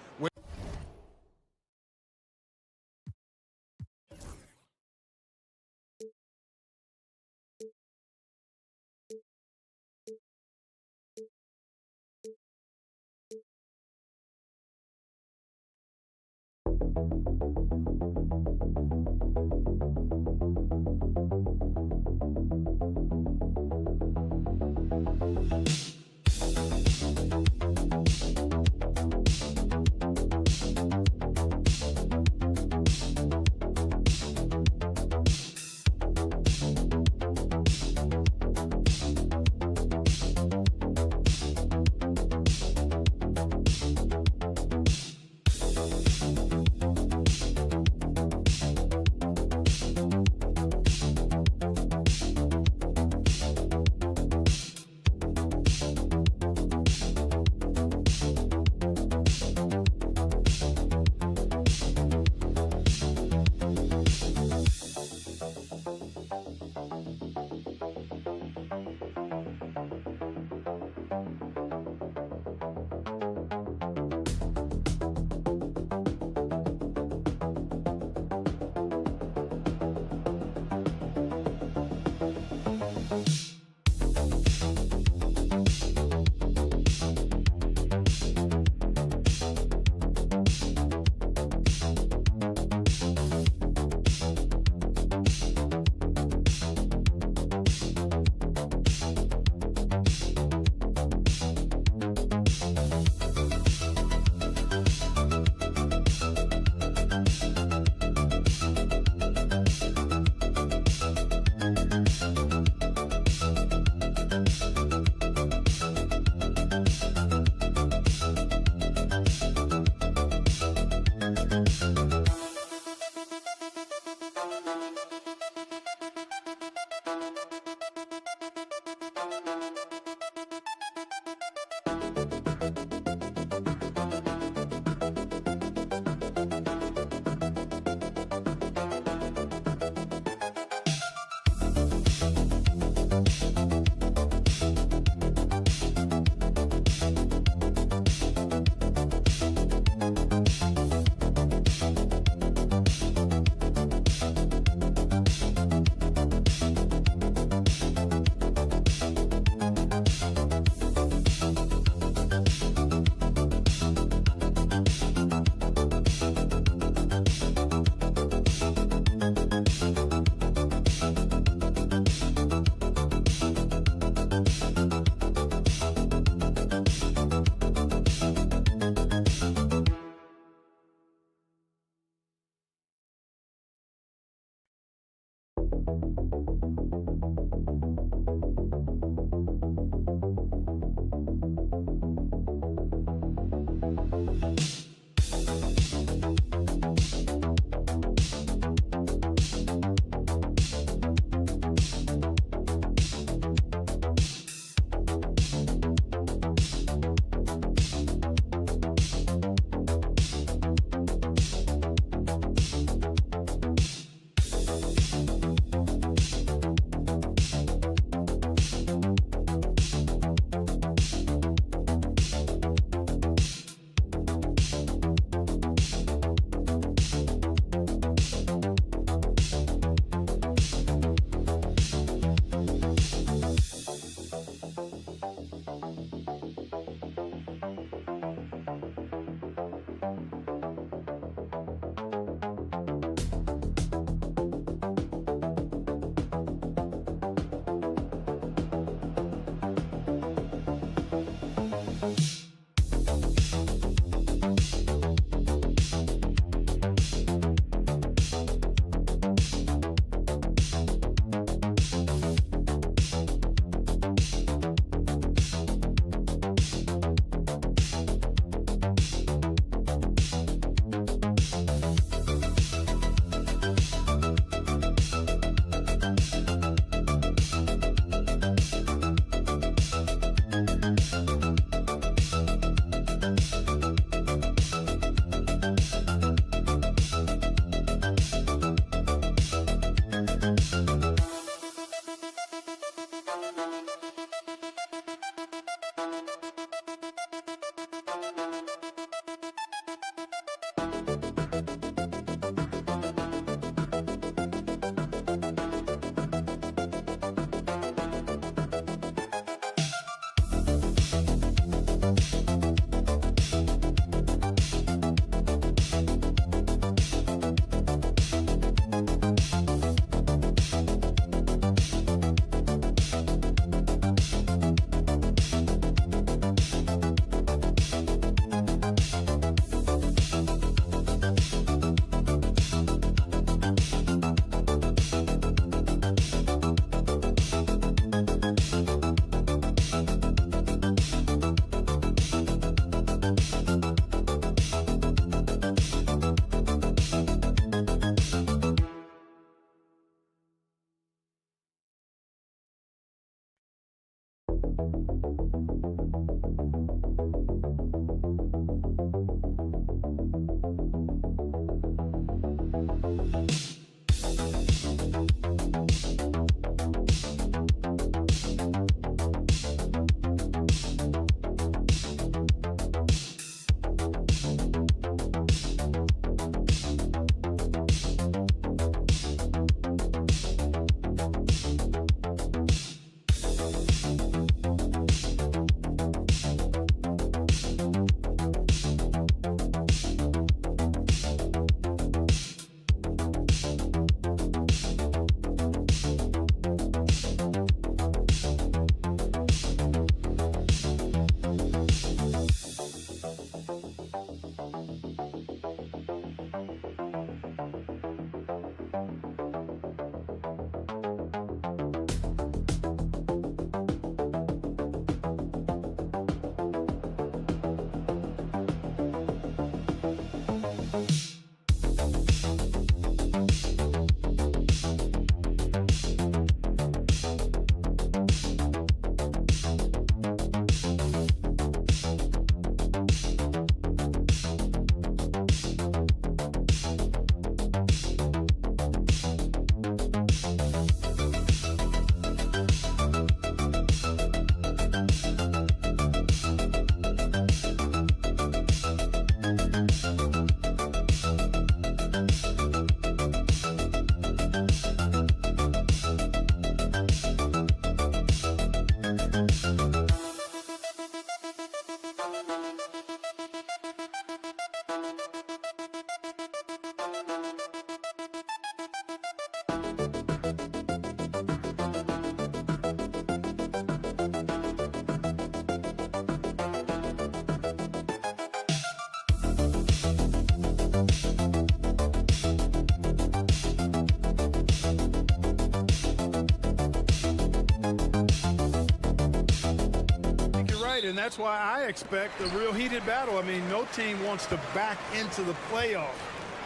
And that's why I expect a real heated battle. I mean, no team wants to back into the playoff.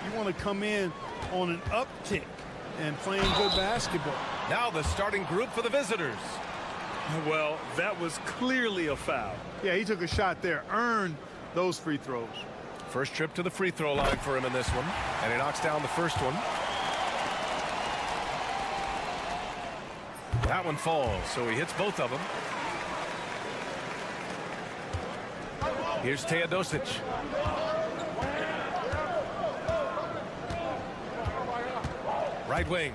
You want to come in on an uptick and playing good basketball. Now the starting group for the visitors. Well, that was clearly a foul. Yeah, he took a shot there, earned those free throws. First trip to the free throw line for him in this one, and he knocks down the first one. That one falls, so he hits both of them. Here's Teodosic. Right wing.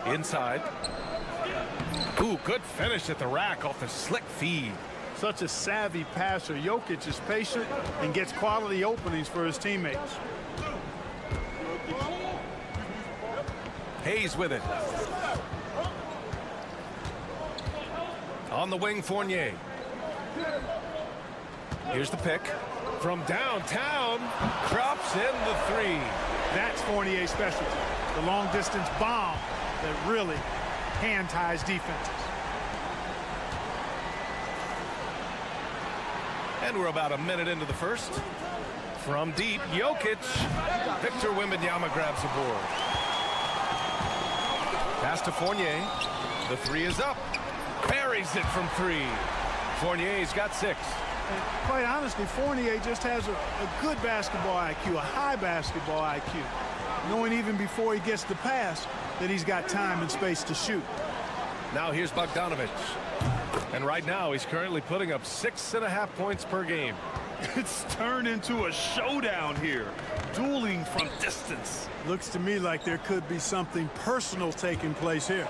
Inside. Ooh, good finish at the rack off the slick feed. Such a savvy passer. Jokic is patient and gets quality openings for his teammates. Hayes with it. On the wing, Fournier. Here's the pick. From downtown, drops in the three. That's Fournier's specialty. The long-distance bomb that really hand-ties defenses. And we're about a minute into the first. From deep, Jokic. Victor Wembanyama grabs the board. Pass to Fournier. The three is up. Buries it from three. Fournier's got 6. And quite honestly, Fournier just has a good basketball IQ, a high basketball IQ. Knowing even before he gets the pass that he's got time and space to shoot. Now here's Bogdanovic. And right now he's currently putting up 6.5 points per game. It's turned into a showdown here. Dueling from distance. Looks to me like there could be something personal taking place here.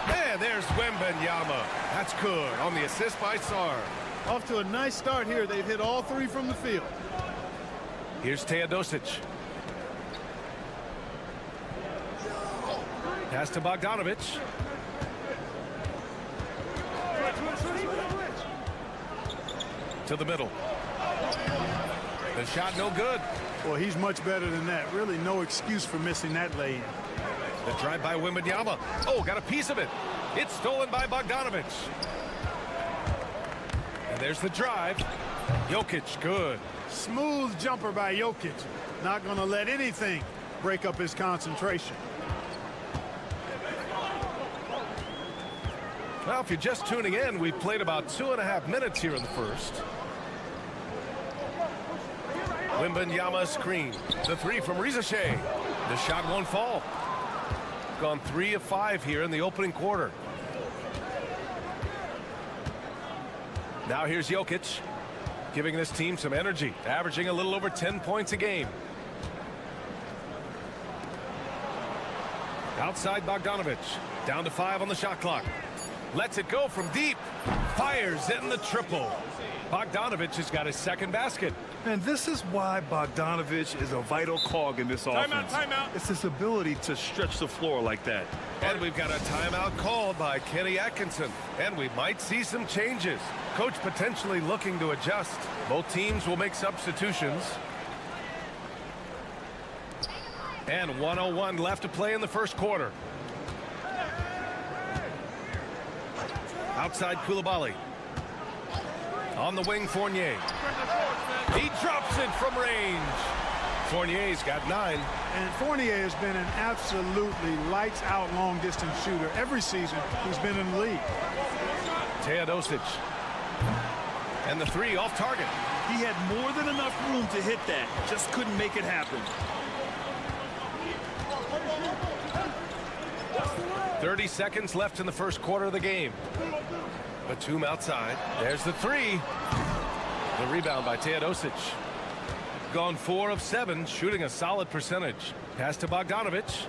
And there's Wembanyama. That's good on the assist by Sarr. Off to a nice start here. They've hit all 3 from the field. Here's Teodosic. Pass to Bogdanovic. To the middle. The shot no good. Well, he's much better than that. Really no excuse for missing that lay-in. The drive by Wembanyama. Oh, got a piece of it. It's stolen by Bogdanovic. And there's the drive. Jokic, good. Smooth jumper by Jokic. Not going to let anything break up his concentration. Well, if you're just tuning in, we've played about 2.5 minutes here in the first. Wembanyama screen. The three from Rizashe. The shot won't fall. Gone 3 of 5 here in the opening quarter. Now here's Jokic, giving this team some energy, averaging a little over 10 points a game. Outside Bogdanovic, down to 5 on the shot clock. Lets it go from deep. Fires in the triple. Bogdanovic has got his second basket. And this is why Bogdanovic is a vital cog in this offense. Timeout. It's his ability to stretch the floor like that. And we've got a timeout called by Kenny Atkinson. And we might see some changes. Coach potentially looking to adjust. Both teams will make substitutions. And 1:01 left to play in the first quarter. Outside Koulibaly. On the wing, Fournier. He drops it from range. Fournier's got 9. And Fournier has been an absolutely lights-out long-distance shooter every season he's been in the league. Teodosic. And the 3 off target. He had more than enough room to hit that. Just couldn't make it happen. 30 seconds left in the first quarter of the game. Batum outside. There's the 3. The rebound by Teodosic. Gone 4 of 7, shooting a solid percentage. Pass to Bogdanovic.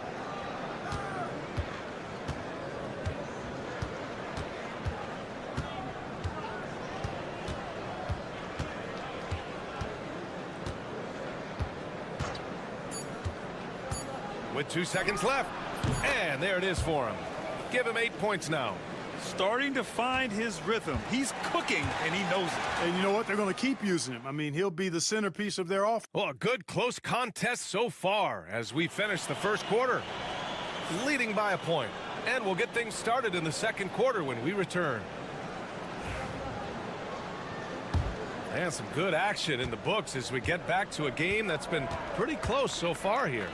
With 2 seconds left. And there it is for him. Give him 8 points now. Starting to find his rhythm. He's cooking, and he knows it. And you know what? They're going to keep using him. I mean, he'll be the centerpiece of their offense. Well, a good close contest so far as we finish the first quarter. Leading by a point. And we'll get things started in the second quarter when we return. And some good action in the books as we get back to a game that's been pretty close so far here.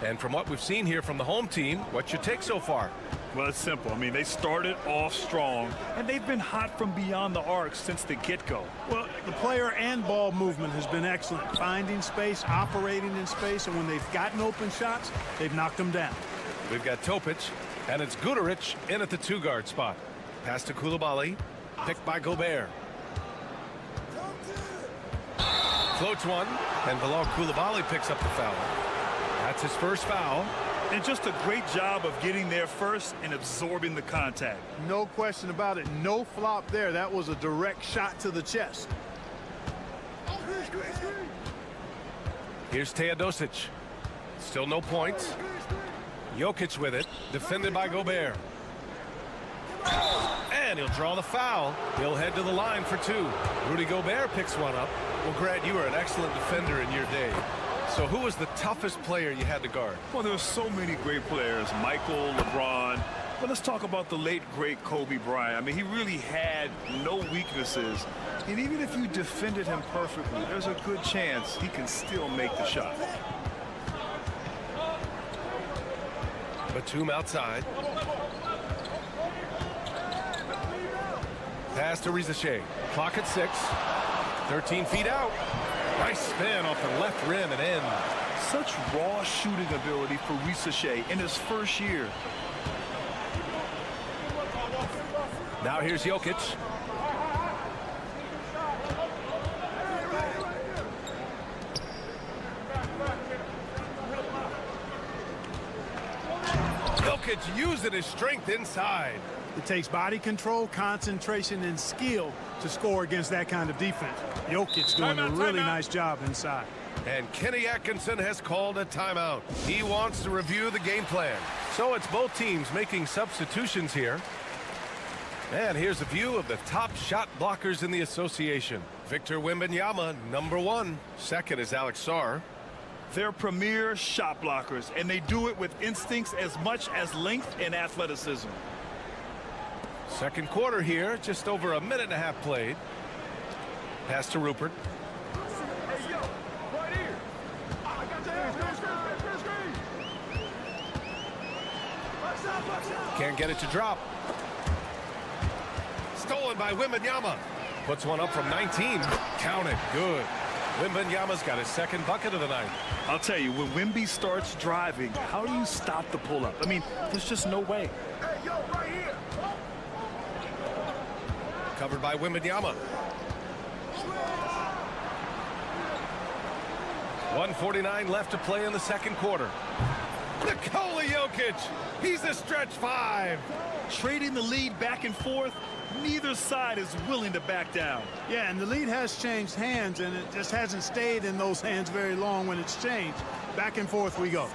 And from what we've seen here from the home team, what's your take so far? Well, it's simple. I mean, they started off strong, and they've been hot from beyond the arc since the get-go. Well, the player and ball movement has been excellent. Finding space, operating in space, and when they've gotten open shots, they've knocked them down. We've got Topic, and it's Guduric in at the 2-guard spot. Pass to Koulibaly, picked by Gobert. Floats one, and Bilal Koulibaly picks up the foul. That's his first foul. And just a great job of getting there first and absorbing the contact. No question about it. No flop there. That was a direct shot to the chest. Here's Teodosic. Still no points. Jokic with it. Defended by Gobert. And he'll draw the foul. He'll head to the line for 2. Rudy Gobert picks one up. Well, Grant, you were an excellent defender in your day. So who was the toughest player you had to guard? Well, there were so many great players. Michael, LeBron. But let's talk about the late, great Kobe Bryant. I mean, he really had no weaknesses. And even if you defended him perfectly, there's a good chance he can still make the shot. Batum outside. Pass to Rizashe. Clock at 6. 13 feet out. Nice spin off the left rim and in. Such raw shooting ability for Rizashe in his first year. Now here's Jokic. Jokic using his strength inside. It takes body control, concentration, and skill to score against that kind of defense. Jokic doing a really nice job inside. And Kenny Atkinson has called a timeout. He wants to review the game plan. So it's both teams making substitutions here. And here's a view of the top shot blockers in the association. Victor Wembanyama, number 1. Second is Alex Sarr. They're premier shot blockers, and they do it with instincts as much as length and athleticism. Second quarter here, just over a minute and a half played. Pass to Rupert. Can't get it to drop. Stolen by Wembanyama. Puts one up from 19. Count it. Good. Wembanyama's got his second bucket of the night. I'll tell you, when Wemby starts driving, how do you stop the pull-up? I mean, there's just no way. Hey, yo, right here. Covered by Wembanyama. 1:49 left to play in the second quarter. Nikola Jokic. He's a stretch 5. Trading the lead back and forth, neither side is willing to back down. Yeah, and the lead has changed hands, and it just hasn't stayed in those hands very long when it's changed. Back and forth we go.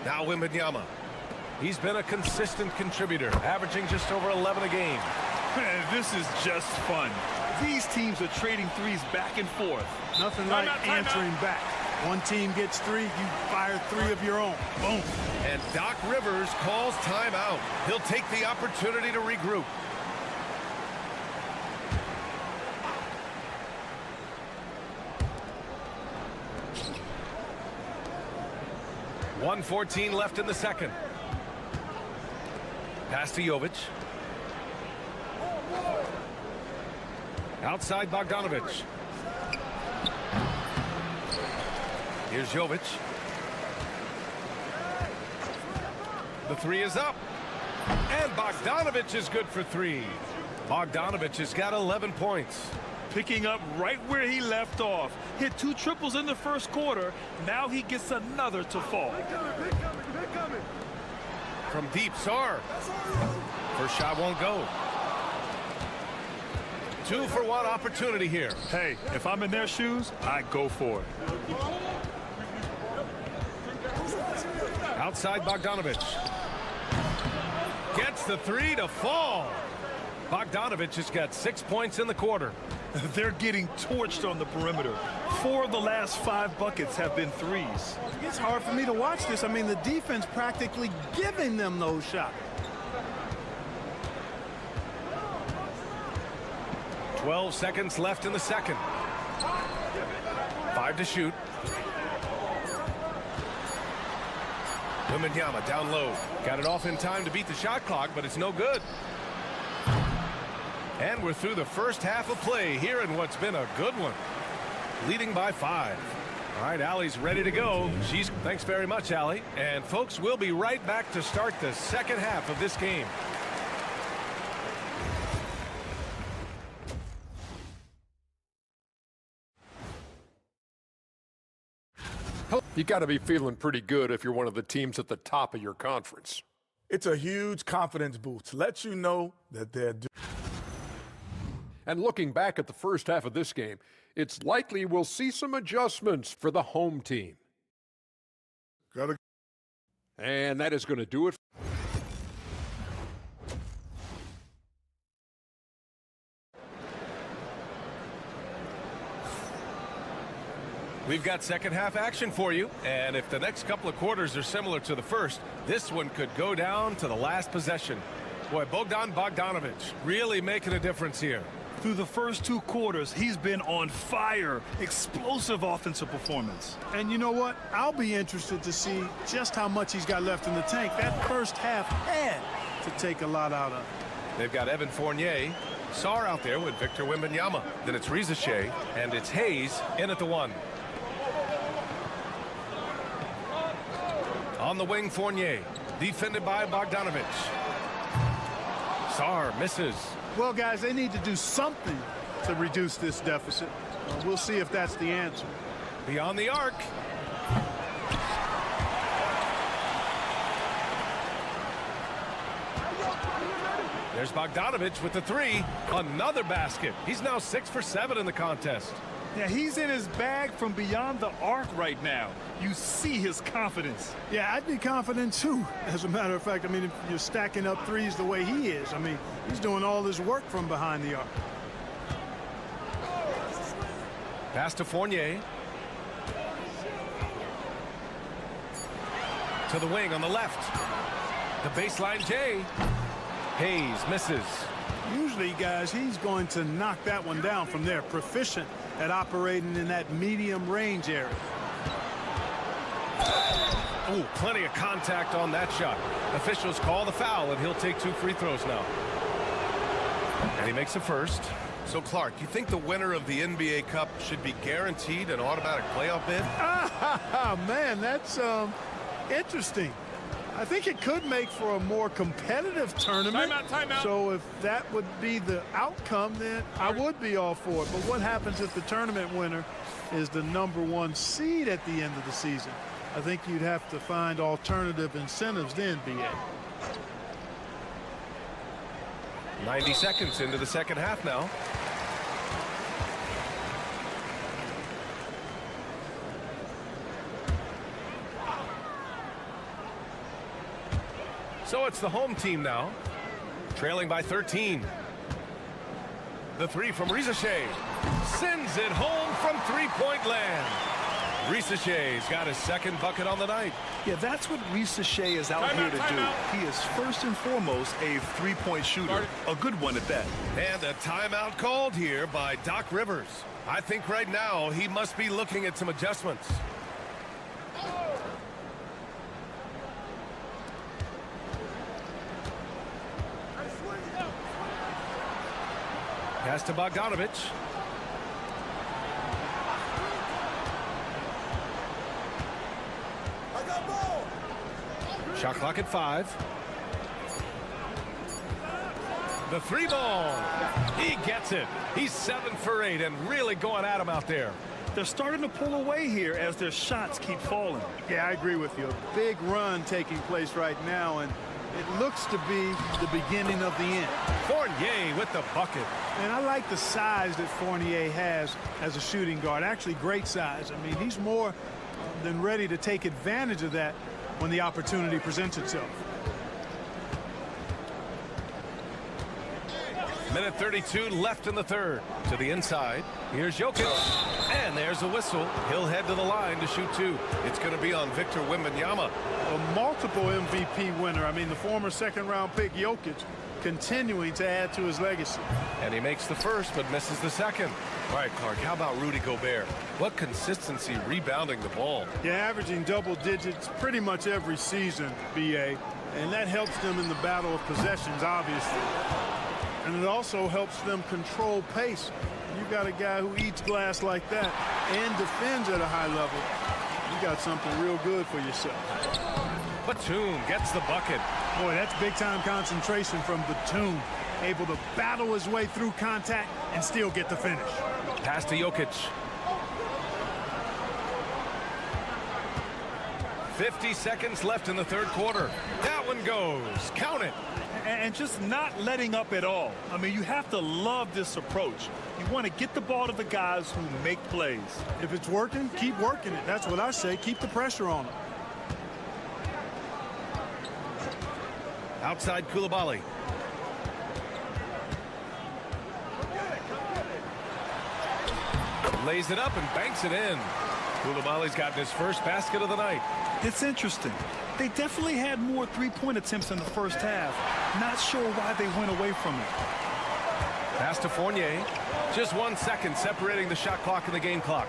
Now Wembanyama. He's been a consistent contributor, averaging just over 11 a game. This is just fun. These teams are trading threes back and forth. Nothing like answering back. One team gets 3, you fire 3 of your own. Boom. And Doc Rivers calls timeout. He'll take the opportunity to regroup. .114 left in the second. Pass to Jovic. Outside Bogdanovic. Here's Jovic. The 3 is up. And Bogdanovic is good for 3. Bogdanovic has got 11 points. Picking up right where he left off. Hit 2 triples in the first quarter. Now he gets another to fall. From deep, Sar. First shot won't go. 2-for-1 opportunity here. Hey, if I'm in their shoes, I go for it. Outside Bogdanovic. Gets the 3 to fall. Bogdanovic has got 6 points in the quarter. They're getting torched on the perimeter. 4 of the last 5 buckets have been threes. It's hard for me to watch this. I mean, the defense practically giving them those shots. 12 seconds left in the second. 5 to shoot. Wembanyama down low. Got it off in time to beat the shot clock, but it's no good. And we're through the first half of play here in what's been a good one. Leading by 5. All right, Allie's ready to go. Thanks very much, Allie. And folks, we'll be right back to start the second half of this game. You got to be feeling pretty good if you're one of the teams at the top of your conference. It's a huge confidence boost. Lets you know that they're doing. And looking back at the first half of this game, it's likely we'll see some adjustments for the home team. And that is going to do it. We've got second half action for you, and if the next couple of quarters are similar to the first, this one could go down to the last possession. Boy, Bogdanovic really making a difference here. Through the first 2 quarters, he's been on fire. Explosive offensive performance. And you know what? I'll be interested to see just how much he's got left in the tank. That first half had to take a lot out of. They've got Evan Fournier, Sar out there with Victor Wembanyama. Then it's Rizachet, and it's Hayes in at the 1. On the wing, Fournier, defended by Bogdanovic. Sar misses. Well, guys, they need to do something to reduce this deficit. We'll see if that's the answer. Beyond the arc. There's Bogdanovic with the 3. Another basket. He's now 6 for 7 in the contest. Yeah, he's in his bag from beyond the arc right now. You see his confidence. Yeah, I'd be confident too. As a matter of fact, I mean, if you're stacking up threes the way he is, I mean, he's doing all his work from behind the arc. Pass to Fournier. To the wing on the left. The baseline J. Hayes misses. Usually, guys, he's going to knock that one down from there. Proficient at operating in that medium range area. Oh, plenty of contact on that shot. Officials call the foul, and he'll take 2 free throws now. And he makes the first. So, Clark, you think the winner of the NBA Cup should be guaranteed an automatic playoff bid? Man, that's interesting. I think it could make for a more competitive tournament. Timeout. So if that would be the outcome, then I would be all for it. But what happens if the tournament winner is the #1 seed at the end of the season? I think you'd have to find alternative incentives then, BA. 90 seconds into the second half now. So it's the home team now, trailing by 13. The 3 from Risache sends it home from three-point land. Risache's got his second bucket on the night. Yeah, that's what Risache is out here to do. He is first and foremost a three-point shooter, a good one at that. And a timeout called here by Doc Rivers. I think right now he must be looking at some adjustments. Pass to Bogdanovich. Shot clock at 5. The 3 ball. He gets it. He's 7 for 8 and really going at him out there. They're starting to pull away here as their shots keep falling. Yeah, I agree with you. A big run taking place right now, and it looks to be the beginning of the end. Fournier with the bucket. And I like the size that Fournier has as a shooting guard. Actually, great size. I mean, he's more than ready to take advantage of that when the opportunity presents itself. Minute 32 left in the third. To the inside. Here's Jokic. And there's a whistle. He'll head to the line to shoot 2. It's going to be on Victor Wembanyama. A multiple MVP winner. I mean, the former second-round pick Jokic continuing to add to his legacy. And he makes the first but misses the second. All right, Clark, how about Rudy Gobert? What consistency rebounding the ball. Yeah, averaging double digits pretty much every season, BA. And that helps them in the battle of possessions, obviously. And it also helps them control pace. You got a guy who eats glass like that and defends at a high level. You got something real good for yourself. Batum gets the bucket. Boy, that's big-time concentration from Batum. Able to battle his way through contact and still get the finish. Pass to Jokic. 50 seconds left in the third quarter. That one goes. Count it. And just not letting up at all. I mean, you have to love this approach. You want to get the ball to the guys who make plays. If it's working, keep working it. That's what I say. Keep the pressure on them. Outside Koulibaly. Lays it up and banks it in. Koulibaly's gotten his first basket of the night. It's interesting. They definitely had more three-point attempts in the first half. Not sure why they went away from it. Pass to Fournier. Just 1 second separating the shot clock and the game clock.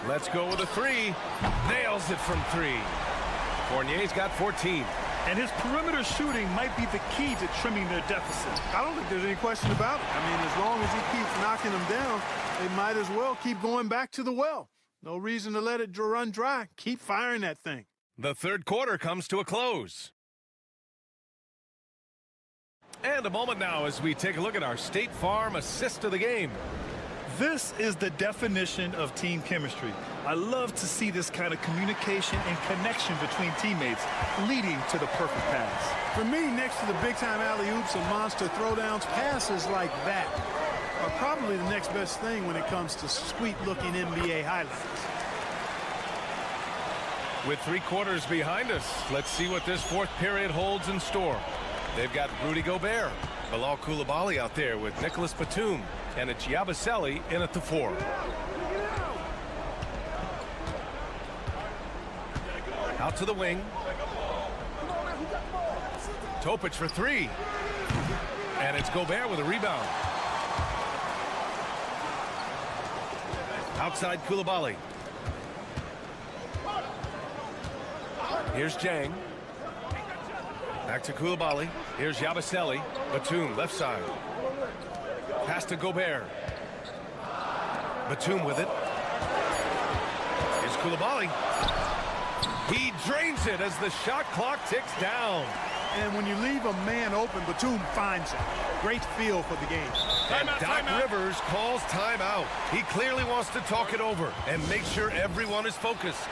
Let's go with a 3. Nails it from 3. Fournier's got 14. And his perimeter shooting might be the key to trimming their deficit. I don't think there's any question about it. I mean, as long as he keeps knocking them down, they might as well keep going back to the well. No reason to let it run dry. Keep firing that thing. The third quarter comes to a close. And a moment now as we take a look at our State Farm assist of the game. This is the definition of team chemistry. I love to see this kind of communication and connection between teammates leading to the perfect pass. For me, next to the big-time alley-oops and monster throwdowns, passes like that are probably the next best thing when it comes to sweet-looking NBA highlights. With 3 quarters behind us, let's see what this fourth period holds in store. They've got Rudy Gobert, Bilal Koulibaly out there with Nicholas Batum, and it's Yabusele in at the 4. Out to the wing. Topic for 3. And it's Gobert with a rebound. Outside Koulibaly. Here's Jang. Back to Koulibaly. Here's Yabusele. Batum, left side. Pass to Gobert. Batum with it. Here's Koulibaly. He drains it as the shot clock ticks down. And when you leave a man open, Batum finds it. Great feel for the game. And Doc Rivers calls timeout. He clearly wants to talk it over and make sure everyone is focused.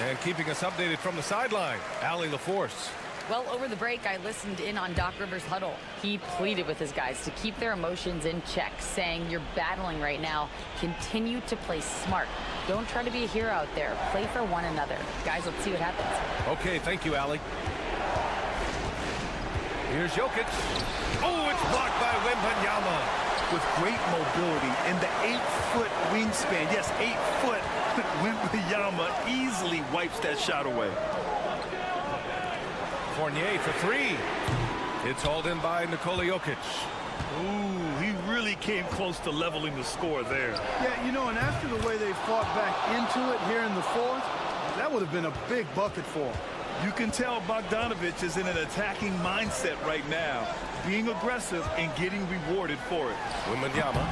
And keeping us updated from the sideline, Allie LaForce. Well, over the break, I listened in on Doc Rivers' huddle. He pleaded with his guys to keep their emotions in check, saying, you're battling right now. Continue to play smart. Don't try to be a hero out there. Play for one another. Guys, let's see what happens. Okay, thank you, Allie. Here's Jokic. Oh, it's blocked by Wembanyama. With great mobility and the 8-foot wingspan. Yes, 8 foot. Wembanyama easily wipes that shot away. Fournier for three. It's hauled in by Nikola Jokic. Ooh, he really came close to leveling the score there. Yeah, you know, and after the way they fought back into it here in the fourth, that would have been a big bucket for him. You can tell Bogdanovich is in an attacking mindset right now, being aggressive and getting rewarded for it. Wembanyama,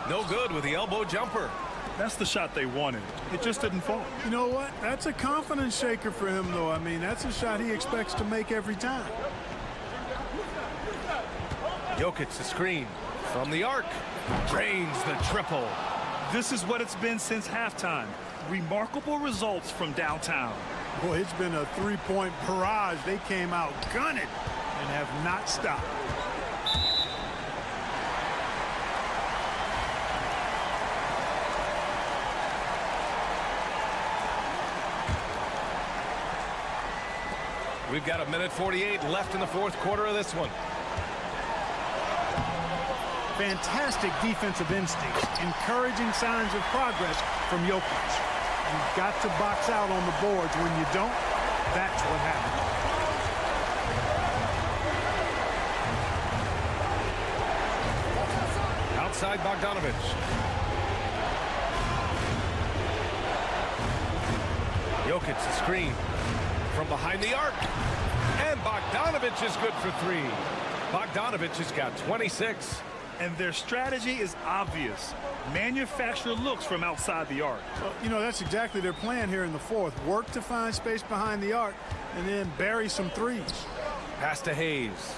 no good with the elbow jumper. That's the shot they wanted. It just didn't fall. You know what? That's a confidence shaker for him, though. I mean, that's a shot he expects to make every time. Jokic, the screen from the arc. Drains the triple. This is what it's been since halftime. Remarkable results from downtown. Boy, it's been a three-point barrage. They came out gunning and have not stopped. We've got 1:48 left in the fourth quarter of this one. Fantastic defensive instincts, encouraging signs of progress from Jokic. You've got to box out on the boards. When you don't, that's what happens. Outside Bogdanovich. Jokic, the screen from behind the arc. And Bogdanovich is good for three. Bogdanovich has got 26. And their strategy is obvious. Manufacture looks from outside the arc. Well, you know, that's exactly their plan here in the fourth. Work to find space behind the arc and then bury some threes. Pass to Hayes.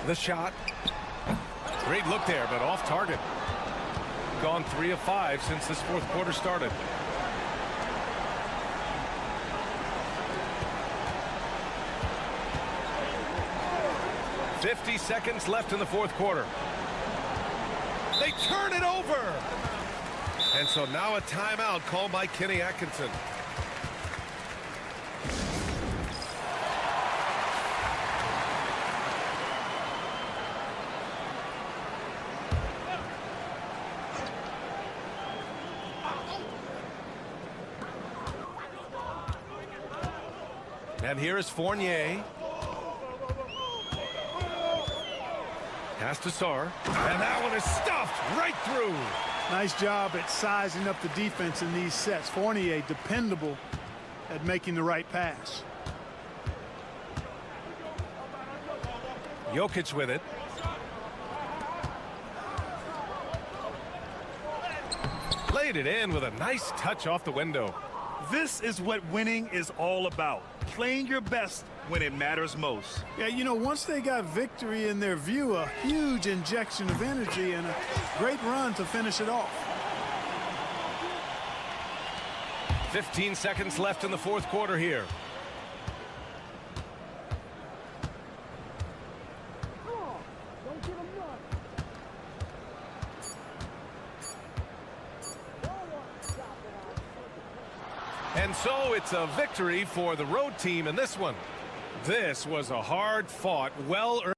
The shot. Great look there, but off target. Gone 3 of 5 since this fourth quarter started. .50 seconds left in the fourth quarter. They turn it over. And so now a timeout called by Kenny Atkinson. And here is Fournier. Pass to Sarr. And that one is stuffed right through. Nice job at sizing up the defense in these sets. Fournier, dependable at making the right pass. Jokic with it. Laid it in with a nice touch off the window. This is what winning is all about. Playing your best when it matters most. Yeah, you know, once they got victory in their view, a huge injection of energy and a great run to finish it off. 15 seconds left in the fourth quarter here. And so it's a victory for the road team in this one. This was a hard-fought, well-earned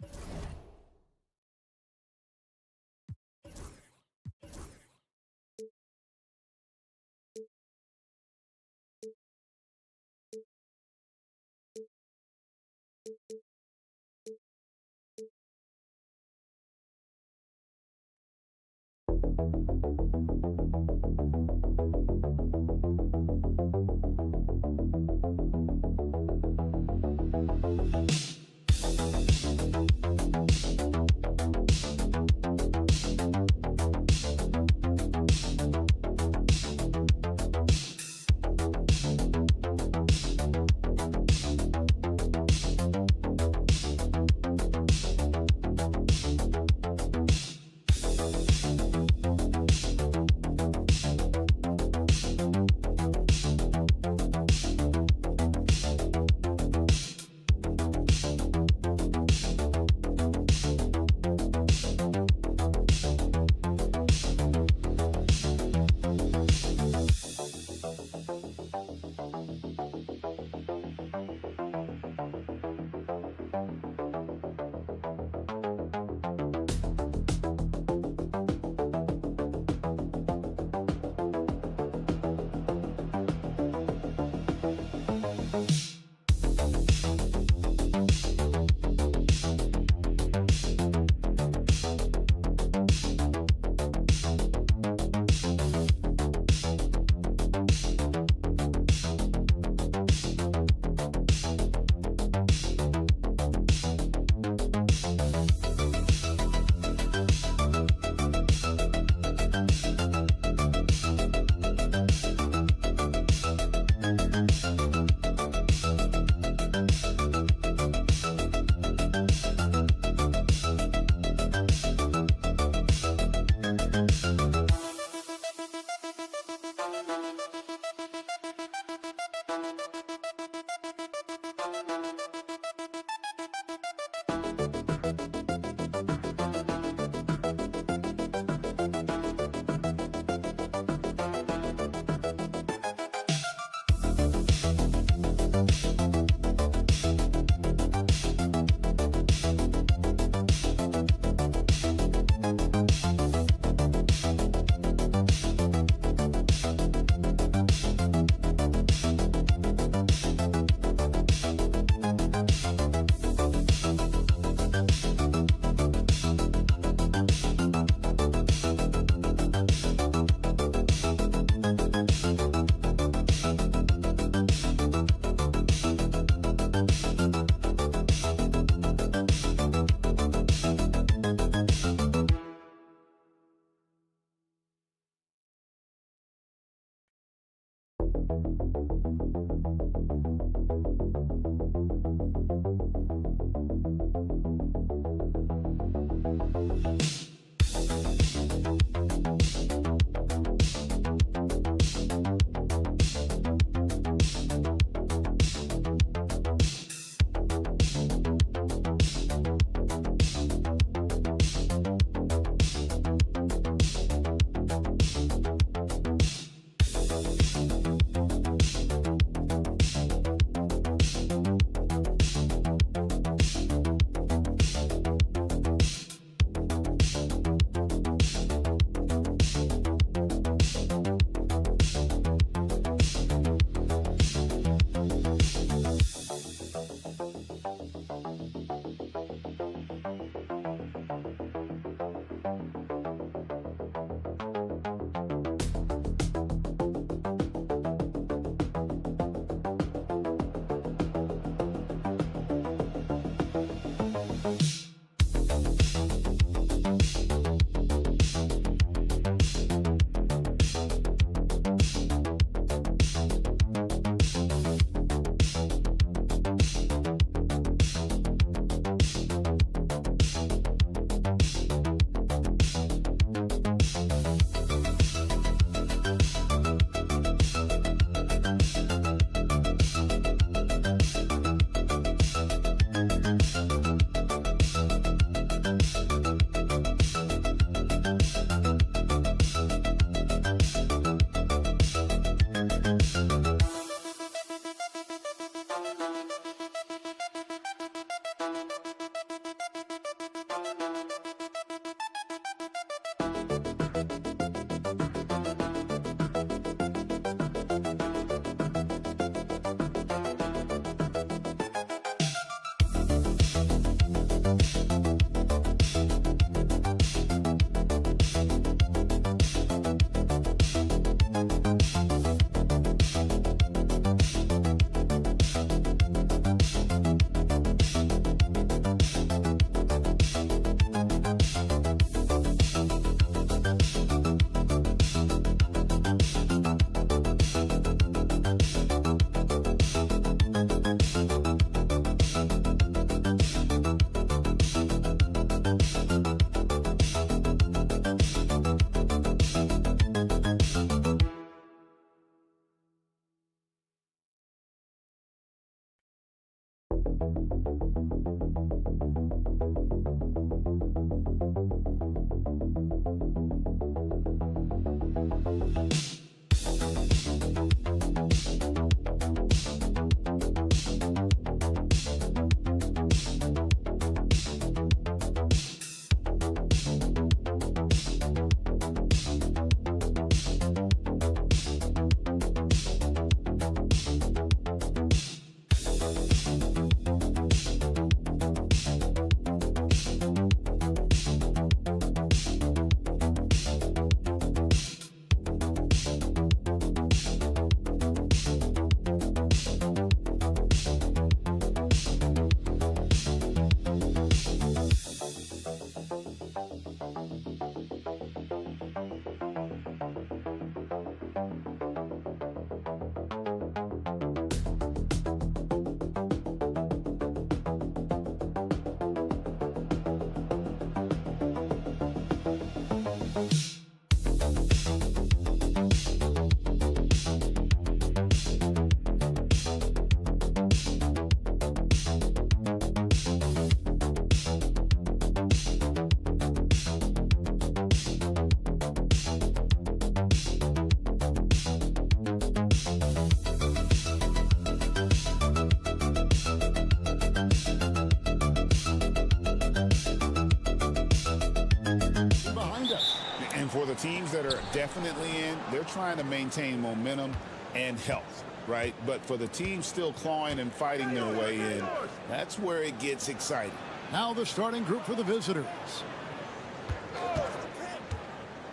For the teams that are definitely in, they're trying to maintain momentum and health, right? But for the teams still clawing and fighting their way in, that's where it gets exciting. Now the starting group for the visitors.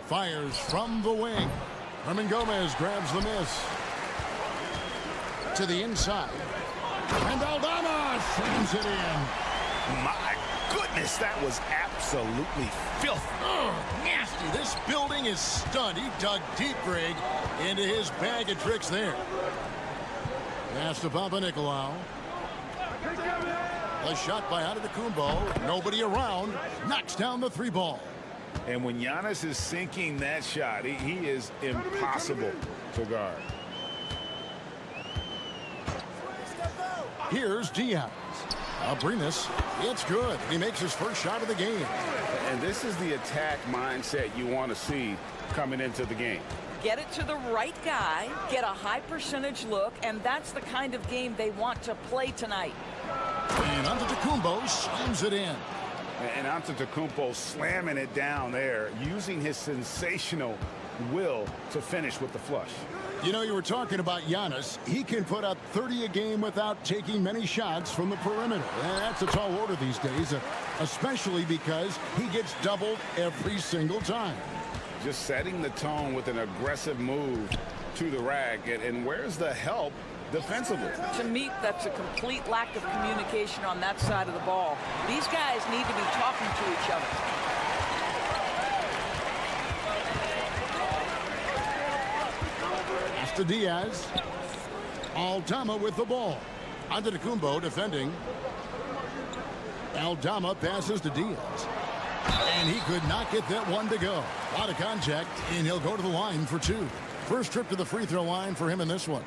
Fires from the wing. Herman Gomez grabs the miss. To the inside. And Aldama slams it in. My goodness, that was absolutely filthy. Oh, nasty. This building is stunned. He dug deep, Greg, into his bag of tricks there. Pass to Papanikolaou. A shot by Antetokounmpo. Nobody around. Knocks down the three ball. And when Giannis is sinking that shot, he is impossible to guard. Here's Diaz. Abrinas, it's good. He makes his first shot of the game. And this is the attack mindset you want to see coming into the game. Get it to the right guy, get a high percentage look, and that's the kind of game they want to play tonight. And Antetokounmpo slams it in. And Antetokounmpo slamming it down there, using his sensational will to finish with the flush. You know, you were talking about Giannis. He can put up 30 a game without taking many shots from the perimeter. And that's a tall order these days, especially because he gets doubled every single time. Just setting the tone with an aggressive move to the rack. And where's the help defensively? To me, that's a complete lack of communication on that side of the ball. These guys need to be talking to each other. To Diaz. Aldama with the ball. Antetokounmpo defending. Aldama passes to Diaz. And he could not get that one to go. Out of contact, and he'll go to the line for two. First trip to the free throw line for him in this one.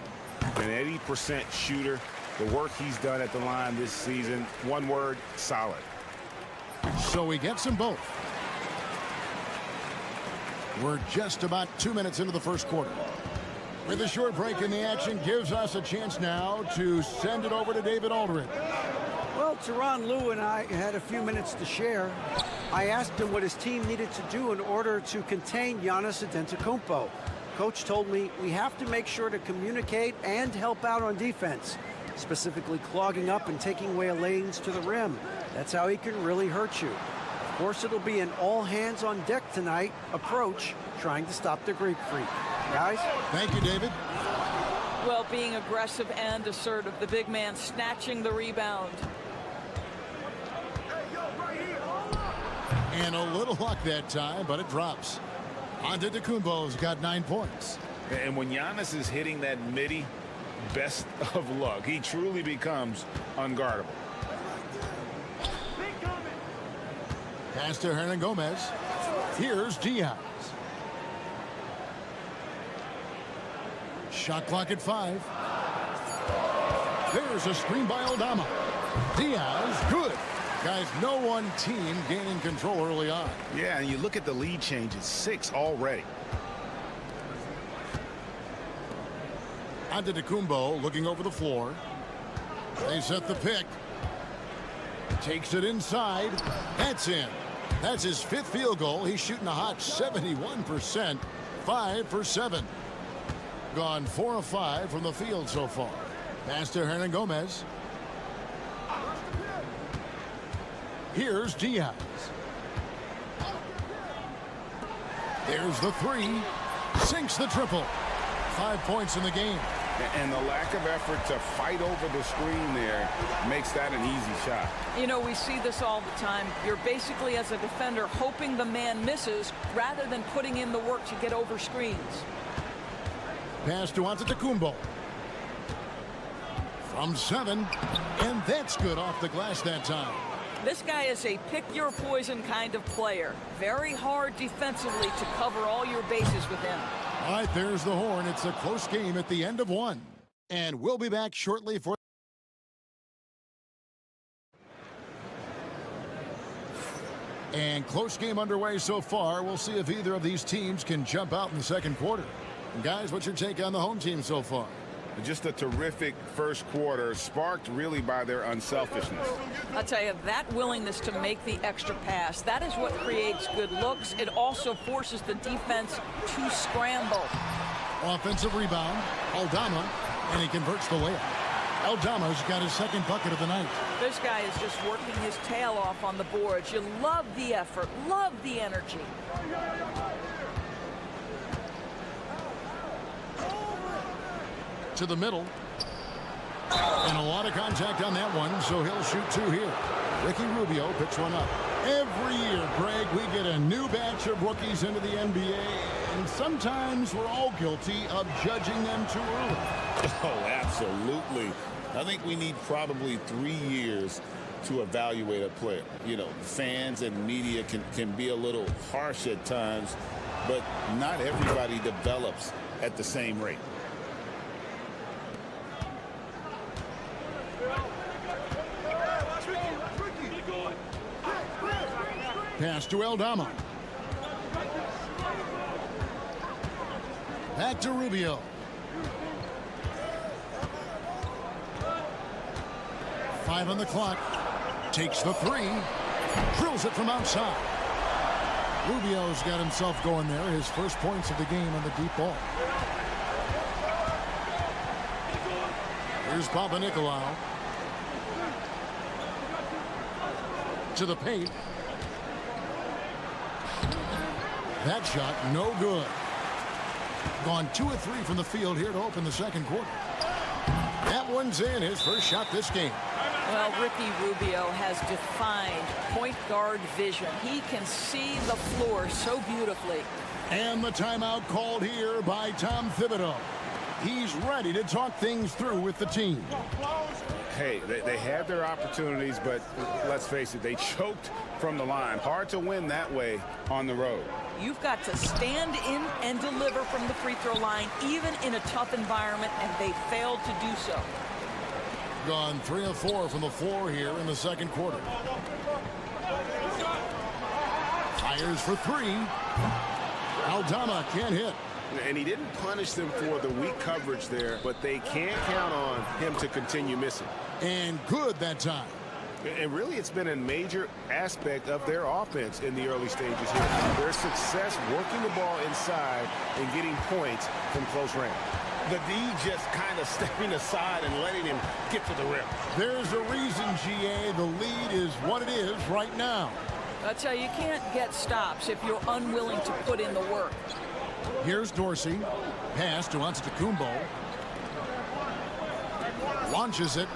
An 80% shooter. The work he's done at the line this season, one word, solid. So he gets them both. We're just about 2 minutes into the first quarter. With a short break in the action, gives us a chance now to send it over to David Aldridge. Well, Tyronn Lue and I had a few minutes to share. I asked him what his team needed to do in order to contain Giannis Antetokounmpo. Coach told me we have to make sure to communicate and help out on defense, specifically clogging up and taking away lanes to the rim. That's how he can really hurt you. Of course, it'll be an all-hands-on-deck tonight approach, trying to stop the Greek Freak. Guys? Thank you, David. Well, being aggressive and assertive, the big man snatching the rebound. And a little luck that time, but it drops. Antetokounmpo's got 9 points. And when Giannis is hitting that midi, best of luck. He truly becomes unguardable. Pass to Hernan Gomez. Here's Diaz. Shot clock at 5. There's a screen by Aldama. Diaz, good. Guys, no one team gaining control early on. Yeah, and you look at the lead changes, 6 already. Antetokounmpo looking over the floor. They set the pick. Takes it inside. That's in. That's his 5th field goal. He's shooting a hot 71%. 5 for 7. Gone 4 of 5 from the field so far. Pass to Hernangomez. Here's Diaz. There's the 3. Sinks the triple. 5 points in the game. And the lack of effort to fight over the screen there makes that an easy shot. You know, we see this all the time. You're basically, as a defender, hoping the man misses rather than putting in the work to get over screens. Pass to Antetokounmpo. From 7. And that's good off the glass that time. This guy is a pick-your-poison kind of player. Very hard defensively to cover all your bases with him. All right, there's the horn. It's a close game at the end of 1. And we'll be back shortly for... And close game underway so far. We'll see if either of these teams can jump out in the second quarter. And guys, what's your take on the home team so far? Just a terrific first quarter, sparked really by their unselfishness. I'll tell you, that willingness to make the extra pass, that is what creates good looks. It also forces the defense to scramble. Offensive rebound, Aldama, and he converts the layup. Aldama's got his 2nd bucket of the night. This guy is just working his tail off on the boards. You love the effort, love the energy. To the middle. And a lot of contact on that one, so he'll shoot 2 here. Ricky Rubio picks one up. Every year, Greg, we get a new batch of rookies into the NBA, and sometimes we're all guilty of judging them too early. Oh, absolutely. I think we need probably 3 years to evaluate a player. You know, fans and media can be a little harsh at times, but not everybody develops at the same rate. Pass to Aldama. Back to Rubio. Five on the clock. Takes the 3. Drills it from outside. Rubio's got himself going there. His first points of the game on the deep ball. Here's Papanikolaou. To the paint. That shot, no good. Gone 2 of 3 from the field here to open the second quarter. That one's in, his first shot this game. Well, Ricky Rubio has defined point guard vision. He can see the floor so beautifully. And the timeout called here by Tom Thibodeau. He's ready to talk things through with the team. Hey, they had their opportunities, but let's face it, they choked from the line. Hard to win that way on the road. You've got to stand in and deliver from the free throw line, even in a tough environment, and they failed to do so. Gone 3 of 4 from the floor here in the second quarter. Fires for 3. Aldama can't hit. And he didn't punish them for the weak coverage there, but they can't count on him to continue missing. And good that time. And really, it's been a major aspect of their offense in the early stages here. Their success working the ball inside and getting points from close range. The D just kind of stepping aside and letting him get to the rim. There's a reason, GA, the lead is what it is right now. I tell you, you can't get stops if you're unwilling to put in the work. Here's Dorsey. Pass to Antetokounmpo. Launches it.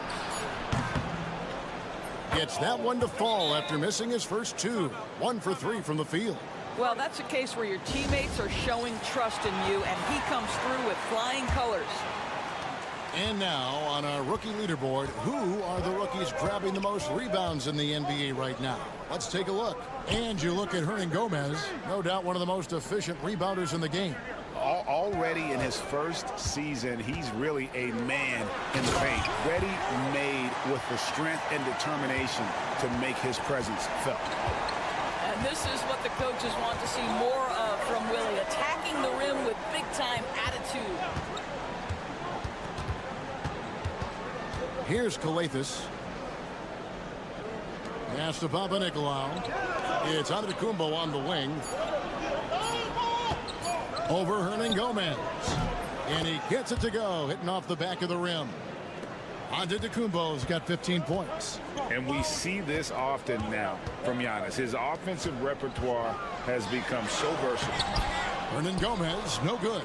Gets that one to fall after missing his first 2. 1 for 3 from the field. Well, that's a case where your teammates are showing trust in you, and he comes through with flying colors. And now on our rookie leaderboard, who are the rookies grabbing the most rebounds in the NBA right now? Let's take a look. And you look at Hernangomez, no doubt one of the most efficient rebounders in the game. Already in his first season, he's really a man in the paint, ready-made with the strength and determination to make his presence felt. And this is what the coaches want to see more of from Willie, attacking the rim with big-time attitude. Here's Kalathis. Pass to Papanikolaou. It's Antetokounmpo on the wing. Over Hernan Gomez. And he gets it to go, hitting off the back of the rim. Antetokounmpo's got 15 points. And we see this often now from Giannis. His offensive repertoire has become so versatile. Hernan Gomez, no good.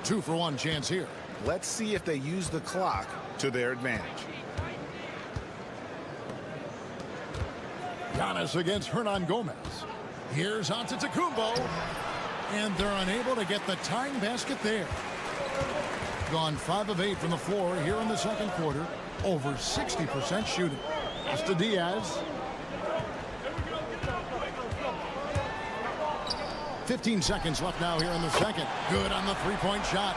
2-for-1 chance here. Let's see if they use the clock to their advantage. Giannis against Hernan Gomez. Here's Antetokounmpo. And they're unable to get the tying basket there. Gone 5 of 8 from the floor here in the second quarter. Over 60% shooting. Pass to Diaz. 15 seconds left now here in the second. Good on the three-point shot.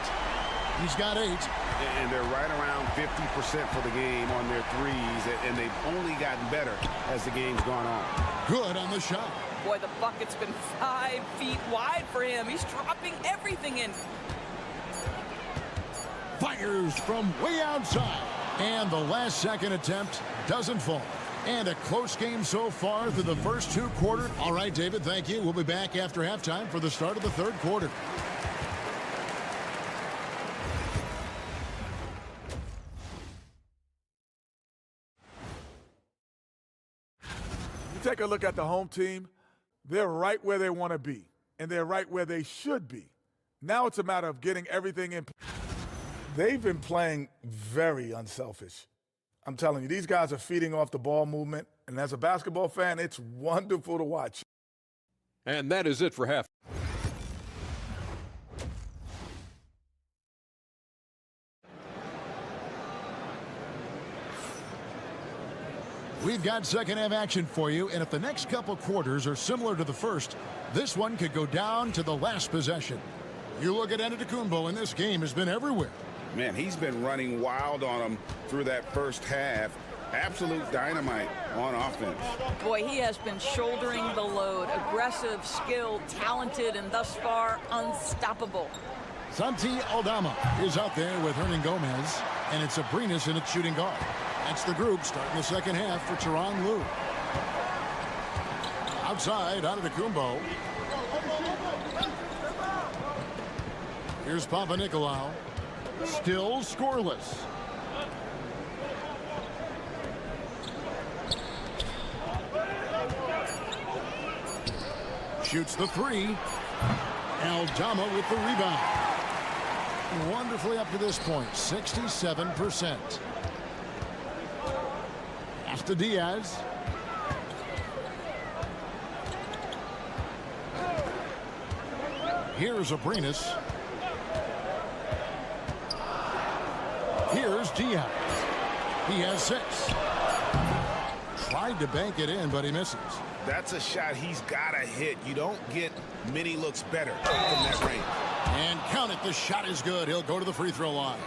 He's got 8. And they're right around 50% for the game on their threes, and they've only gotten better as the game's gone on. Good on the shot. Boy, the bucket's been 5 feet wide for him. He's dropping everything in. Fires from way outside. And the last second attempt doesn't fall. And a close game so far through the first 2 quarters. All right, David, thank you. We'll be back after halftime for the start of the third quarter. You take a look at the home team. They're right where they want to be, and they're right where they should be. Now it's a matter of getting everything in. They've been playing very unselfish. I'm telling you, these guys are feeding off the ball movement, and as a basketball fan, it's wonderful to watch. And that is it for half. We've got second half action for you, and if the next couple quarters are similar to the first, this one could go down to the last possession. You look at Antetokounmpo, and this game has been everywhere. Man, he's been running wild on them through that first half. Absolute dynamite on offense. Boy, he has been shouldering the load. Aggressive, skilled, talented, and thus far unstoppable. Santi Aldama is out there with Hernan Gomez, and it's Abrinas in its shooting guard. That's the group starting the second half for Tyronn Lue. Outside, Antetokounmpo. Here's Papanikolaou. Still scoreless. Shoots the 3. Aldama with the rebound. Wonderfully up to this point, 67%. Pass to Diaz. Here's Abrinas. Here's Diaz. He has 6. Tried to bank it in, but he misses. That's a shot he's got to hit. You don't get many looks better from that range. And count it, the shot is good. He'll go to the free throw line.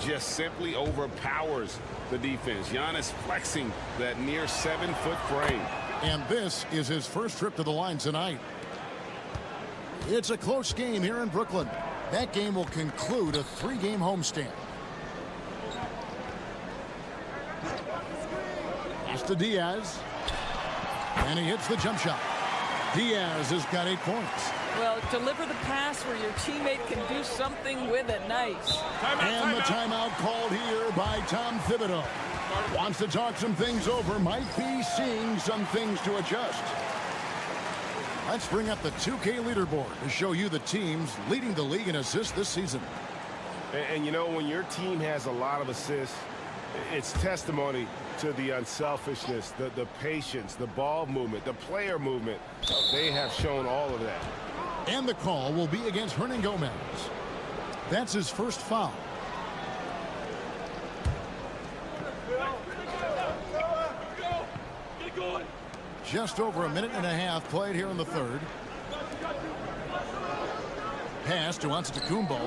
Just simply overpowers the defense. Giannis flexing that near 7-foot frame. And this is his first trip to the line tonight. It's a close game here in Brooklyn. That game will conclude a 3-game homestand. Pass to Diaz. And he hits the jump shot. Diaz has got 8 points. Well, deliver the pass where your teammate can do something with it. Nice. And the timeout called here by Tom Thibodeau. Wants to talk some things over. Might be seeing some things to adjust. Let's bring up the 2K leaderboard to show you the teams leading the league in assists this season. And you know, when your team has a lot of assists, it's testimony to the unselfishness, the patience, the ball movement, the player movement. They have shown all of that. And the call will be against Hernan Gomez. That's his first foul. Just over a minute and a half played here in the third. pass to Antetokounmpo.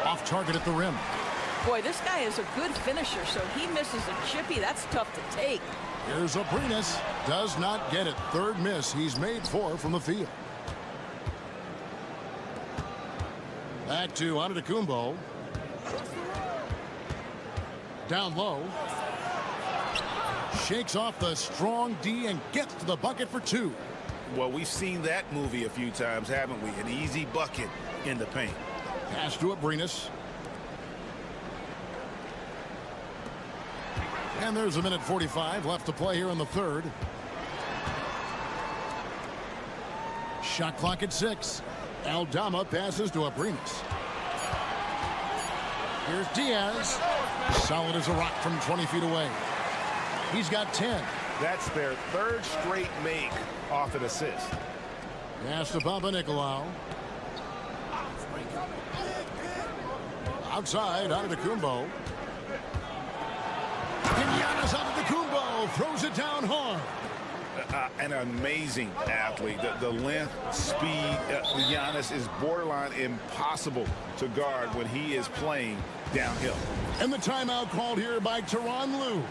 Off target at the rim. Boy, this guy is a good finisher, so he misses a chippy. That's tough to take. Here's Abrinas. Does not get it. Third miss. He's made 4 from the field. Back to Antetokounmpo. Down low. Shakes off the strong D and gets to the bucket for 2. Well, we've seen that movie a few times, haven't we? An easy bucket in the paint. Pass to Abrinas. And there's a minute 45 left to play here in the third. Shot clock at 6. Aldama passes to Abrinas. Here's Diaz. Solid as a rock from 20 feet away. He's got 10. That's their third straight make off an assist. Pass to Papanikolaou. Outside, Antetokounmpo. And Giannis Antetokounmpo throws it down hard. An amazing athlete. The length, speed. Giannis is borderline impossible to guard when he is playing downhill. And the timeout called here by Tyronn Lue.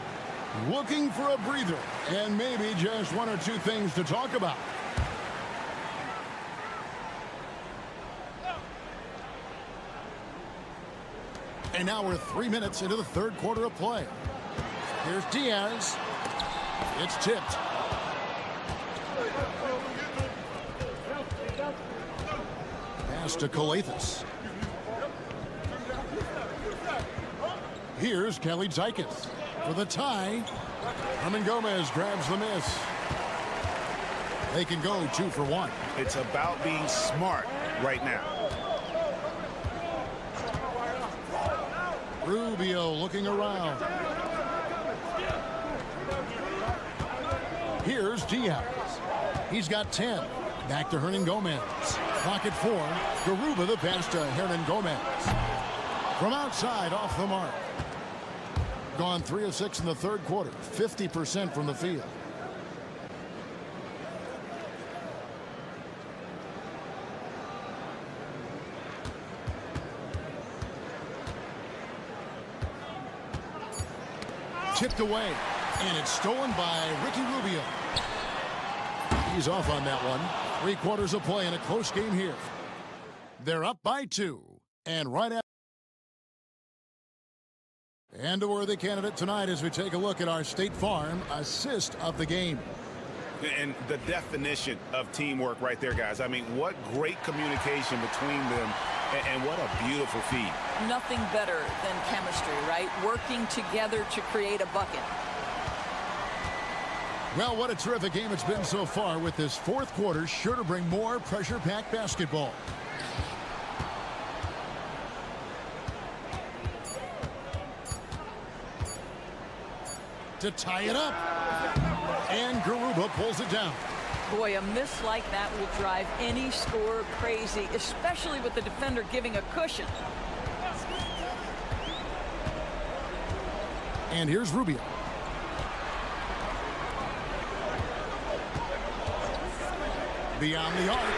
Looking for a breather and maybe just 1 or 2 things to talk about. And now we're 3 minutes into the third quarter of play. Here's Diaz. It's tipped. Pass to Calathes. Here's Kelly Tykes for the tie. Hernan Gomez grabs the miss. They can go 2 for 1. It's about being smart right now. Rubio looking around. Here's Diaz. He's got 10. Back to Hernan Gomez. Clock at 4. Garuba the pass to Hernan Gomez. From outside off the mark. Gone 3 of 6 in the third quarter. 50% from the field. Tipped away, and it's stolen by Ricky Rubio. He's off on that one. 3 quarters of play in a close game here. They're up by 2, and right after. And a worthy candidate tonight as we take a look at our State Farm assist of the game. And the definition of teamwork right there, guys. I mean, what great communication between them, and what a beautiful feed. Nothing better than chemistry, right? Working together to create a bucket. Well, what a terrific game it's been so far, with this fourth quarter sure to bring more pressure-packed basketball. To tie it up. And Garuba pulls it down. Boy, a miss like that will drive any scorer crazy, especially with the defender giving a cushion. And here's Rubio. Beyond the arc.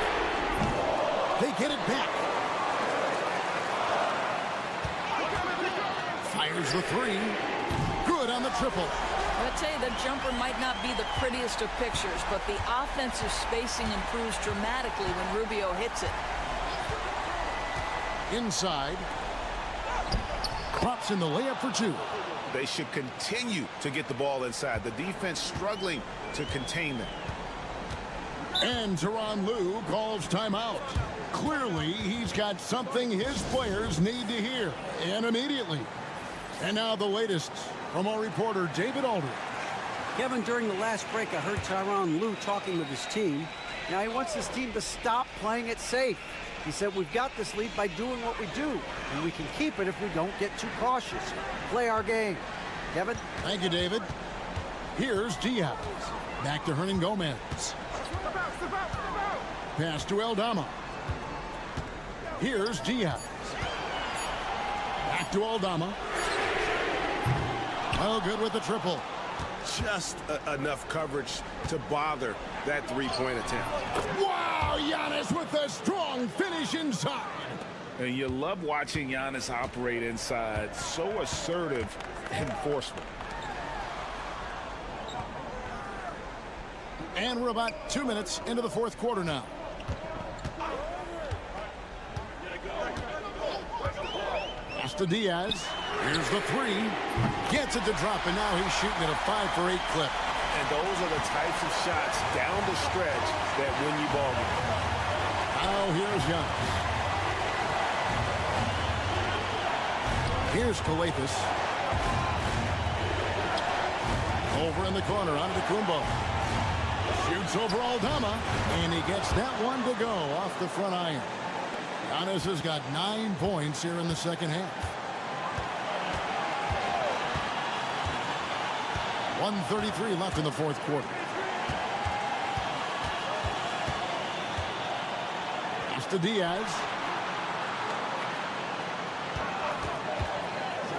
They get it back. Fires the 3. Good on the triple. I'll tell you, the jumper might not be the prettiest of pictures, but the offensive spacing improves dramatically when Rubio hits it. Inside. Crops in the layup for 2. They should continue to get the ball inside. The defense struggling to contain them. And Tyronn Lue calls timeout. Clearly, he's got something his players need to hear, and immediately. And now the latest from our reporter, David Aldridge. Kevin, during the last break, I heard Tyronn Lue talking with his team. Now he wants his team to stop playing it safe. He said, we've got this lead by doing what we do, and we can keep it if we don't get too cautious. Play our game. Kevin? Thank you, David. Here's Diaz. Back to Hernan Gomez. Pass to Aldama. Here's Diaz. Back to Aldama. Oh, good with the triple. just enough coverage to bother that three-point attempt. Wow, Giannis with a strong finish inside. And you love watching Giannis operate inside. So assertive enforcement. And we're about 2 minutes into the fourth quarter now. Pass to Diaz. Here's the three. Gets it to drop, and now he's shooting at a 5-for-8 clip. And those are the types of shots down the stretch that win you ball games. Now here's Giannis. Here's Kalathis. Over in the corner, onto Kumbo. Shoots over Aldama, and he gets that one to go off the front iron. Giannis has got 9 points here in the second half. 1:33 left in the fourth quarter. Pass to Diaz.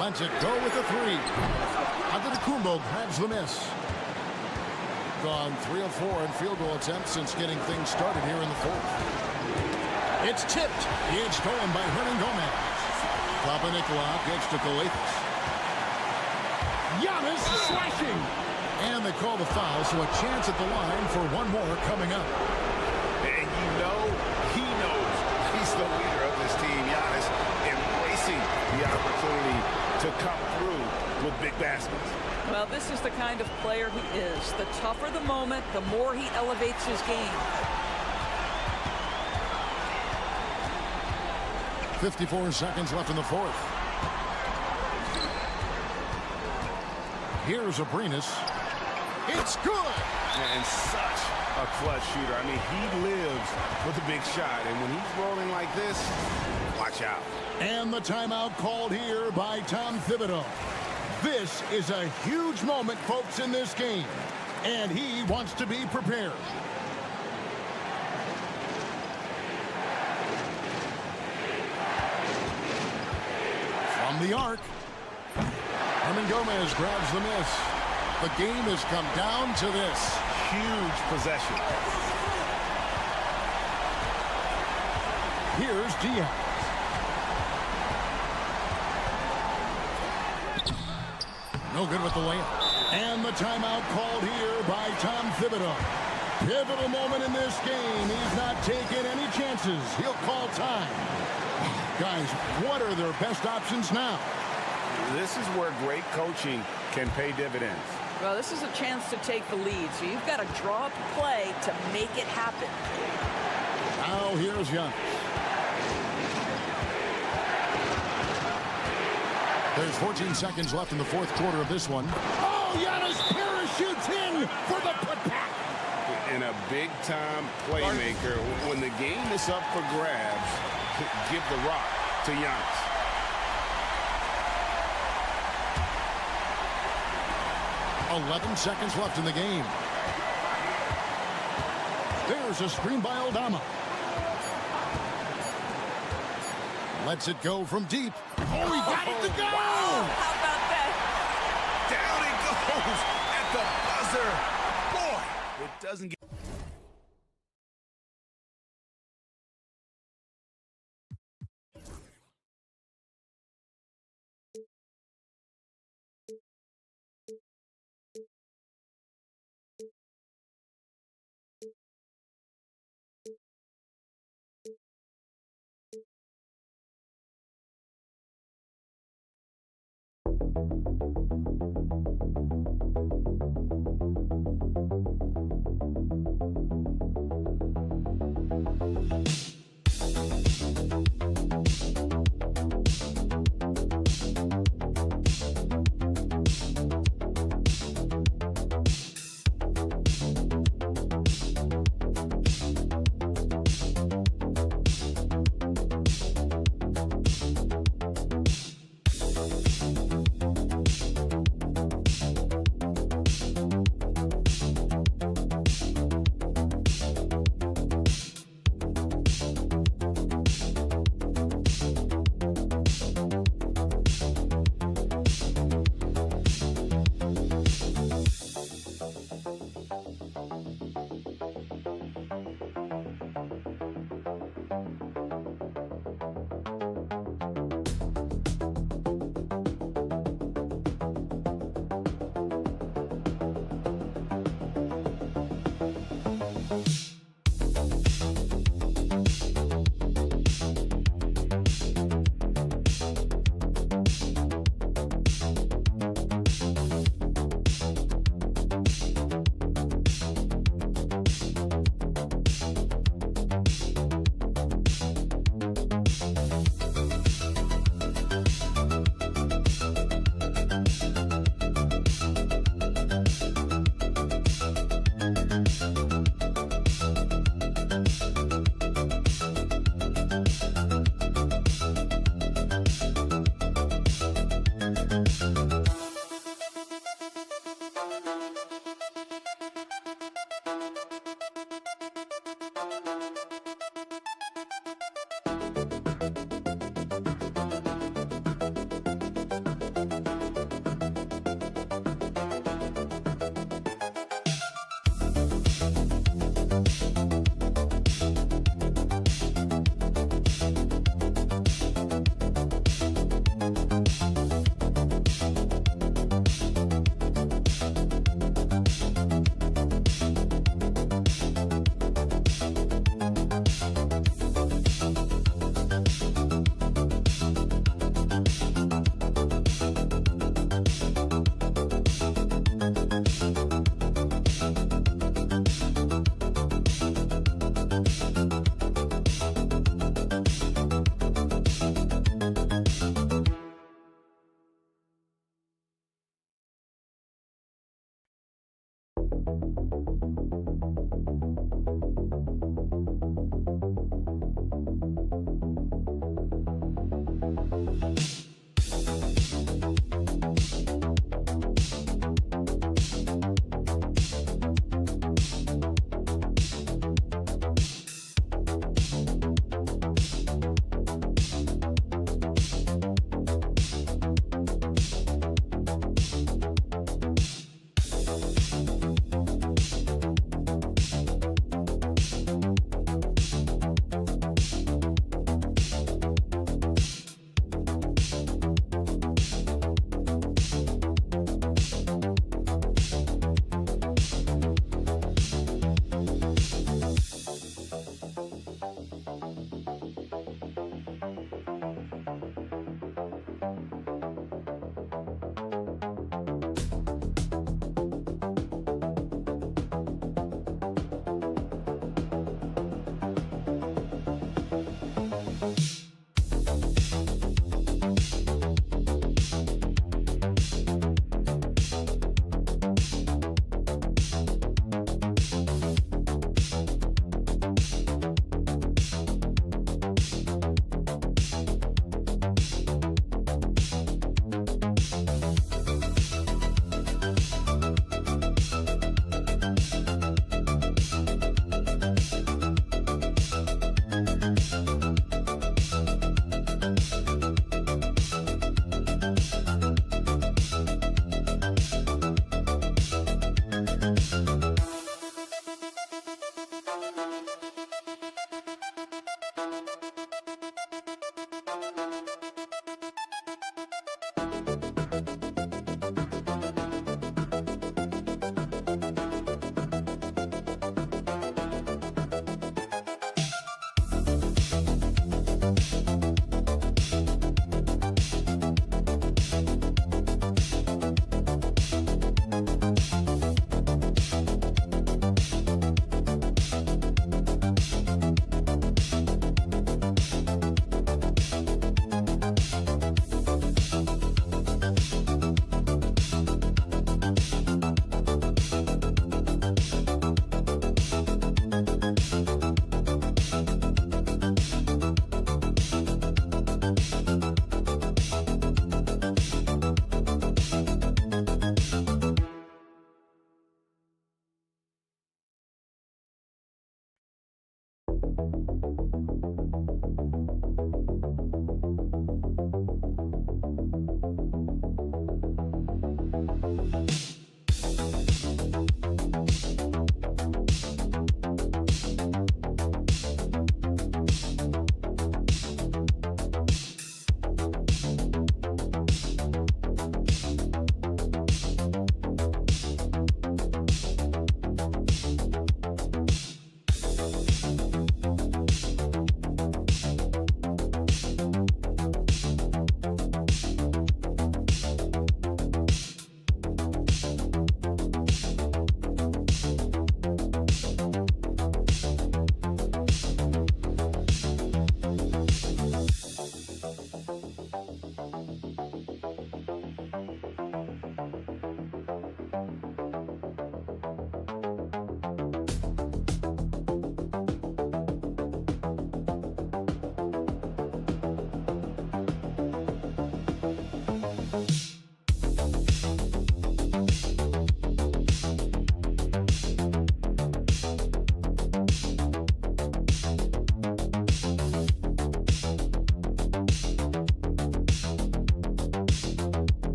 Lets it go with the three. Antetokounmpo grabs the miss. Gone 3 of 4 in field goal attempts since getting things started here in the fourth. It's tipped. It's stolen by Hernan Gomez. Papa Nicolau gets to Kalathis. Giannis slashing. And they call the foul, so a chance at the line for one more coming up. And you know, he knows he's the leader of this team. Giannis embracing the opportunity to come through with big baskets. Well, this is the kind of player he is. The tougher the moment, the more he elevates his game. 54 seconds left in the fourth. Here's Abrinas. It's good! And such a clutch shooter. I mean, he lives with a big shot. And when he's rolling like this, watch out. And the timeout called here by Tom Thibodeau. This is a huge moment, folks, in this game. And he wants to be prepared. From the arc. Hernan Gomez grabs the miss. The game has come down to this. Huge possession. Here's Diaz. No good with the layup. And the timeout called here by Tom Thibodeau. Pivotal moment in this game. He's not taking any chances. He'll call time. Guys, what are their best options now? This is where great coaching can pay dividends. Well, this is a chance to take the lead, so you've got to draw up a play to make it happen. Now here's Giannis. There's 14 seconds left in the fourth quarter of this one. Oh, Giannis parachutes in for the putback. And a big-time playmaker. When the game is up for grabs, give the rock to Giannis. .11 seconds left in the game. There's a screen by Aldama. Lets it go from deep. Oh, he got it to go! Wow, how about that? Down it goes at the buzzer. Boy, it doesn't get...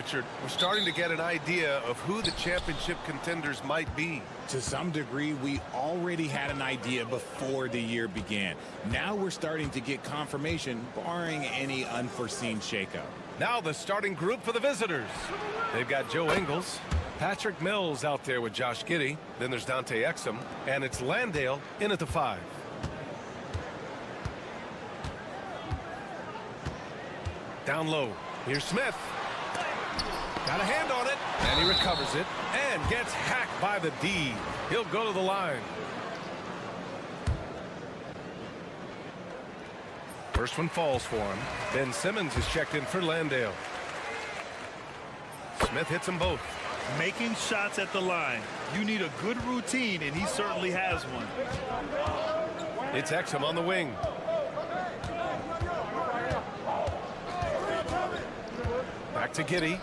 Richard, we're starting to get an idea of who the championship contenders might be. To some degree, we already had an idea before the year began. Now we're starting to get confirmation, barring any unforeseen shakeup. Now the starting group for the visitors. They've got Joe Ingles, Patrick Mills out there with Josh Giddey. Then there's Dante Exum, and it's Landale in at the 5. Down low. Here's Smith. Got a hand on it, and he recovers it and gets hacked by the D. He'll go to the line. First one falls for him. Ben Simmons is checked in for Landale. Smith hits them both. Making shots at the line. You need a good routine, and he certainly has one. It's Exum on the wing. Back to Giddey.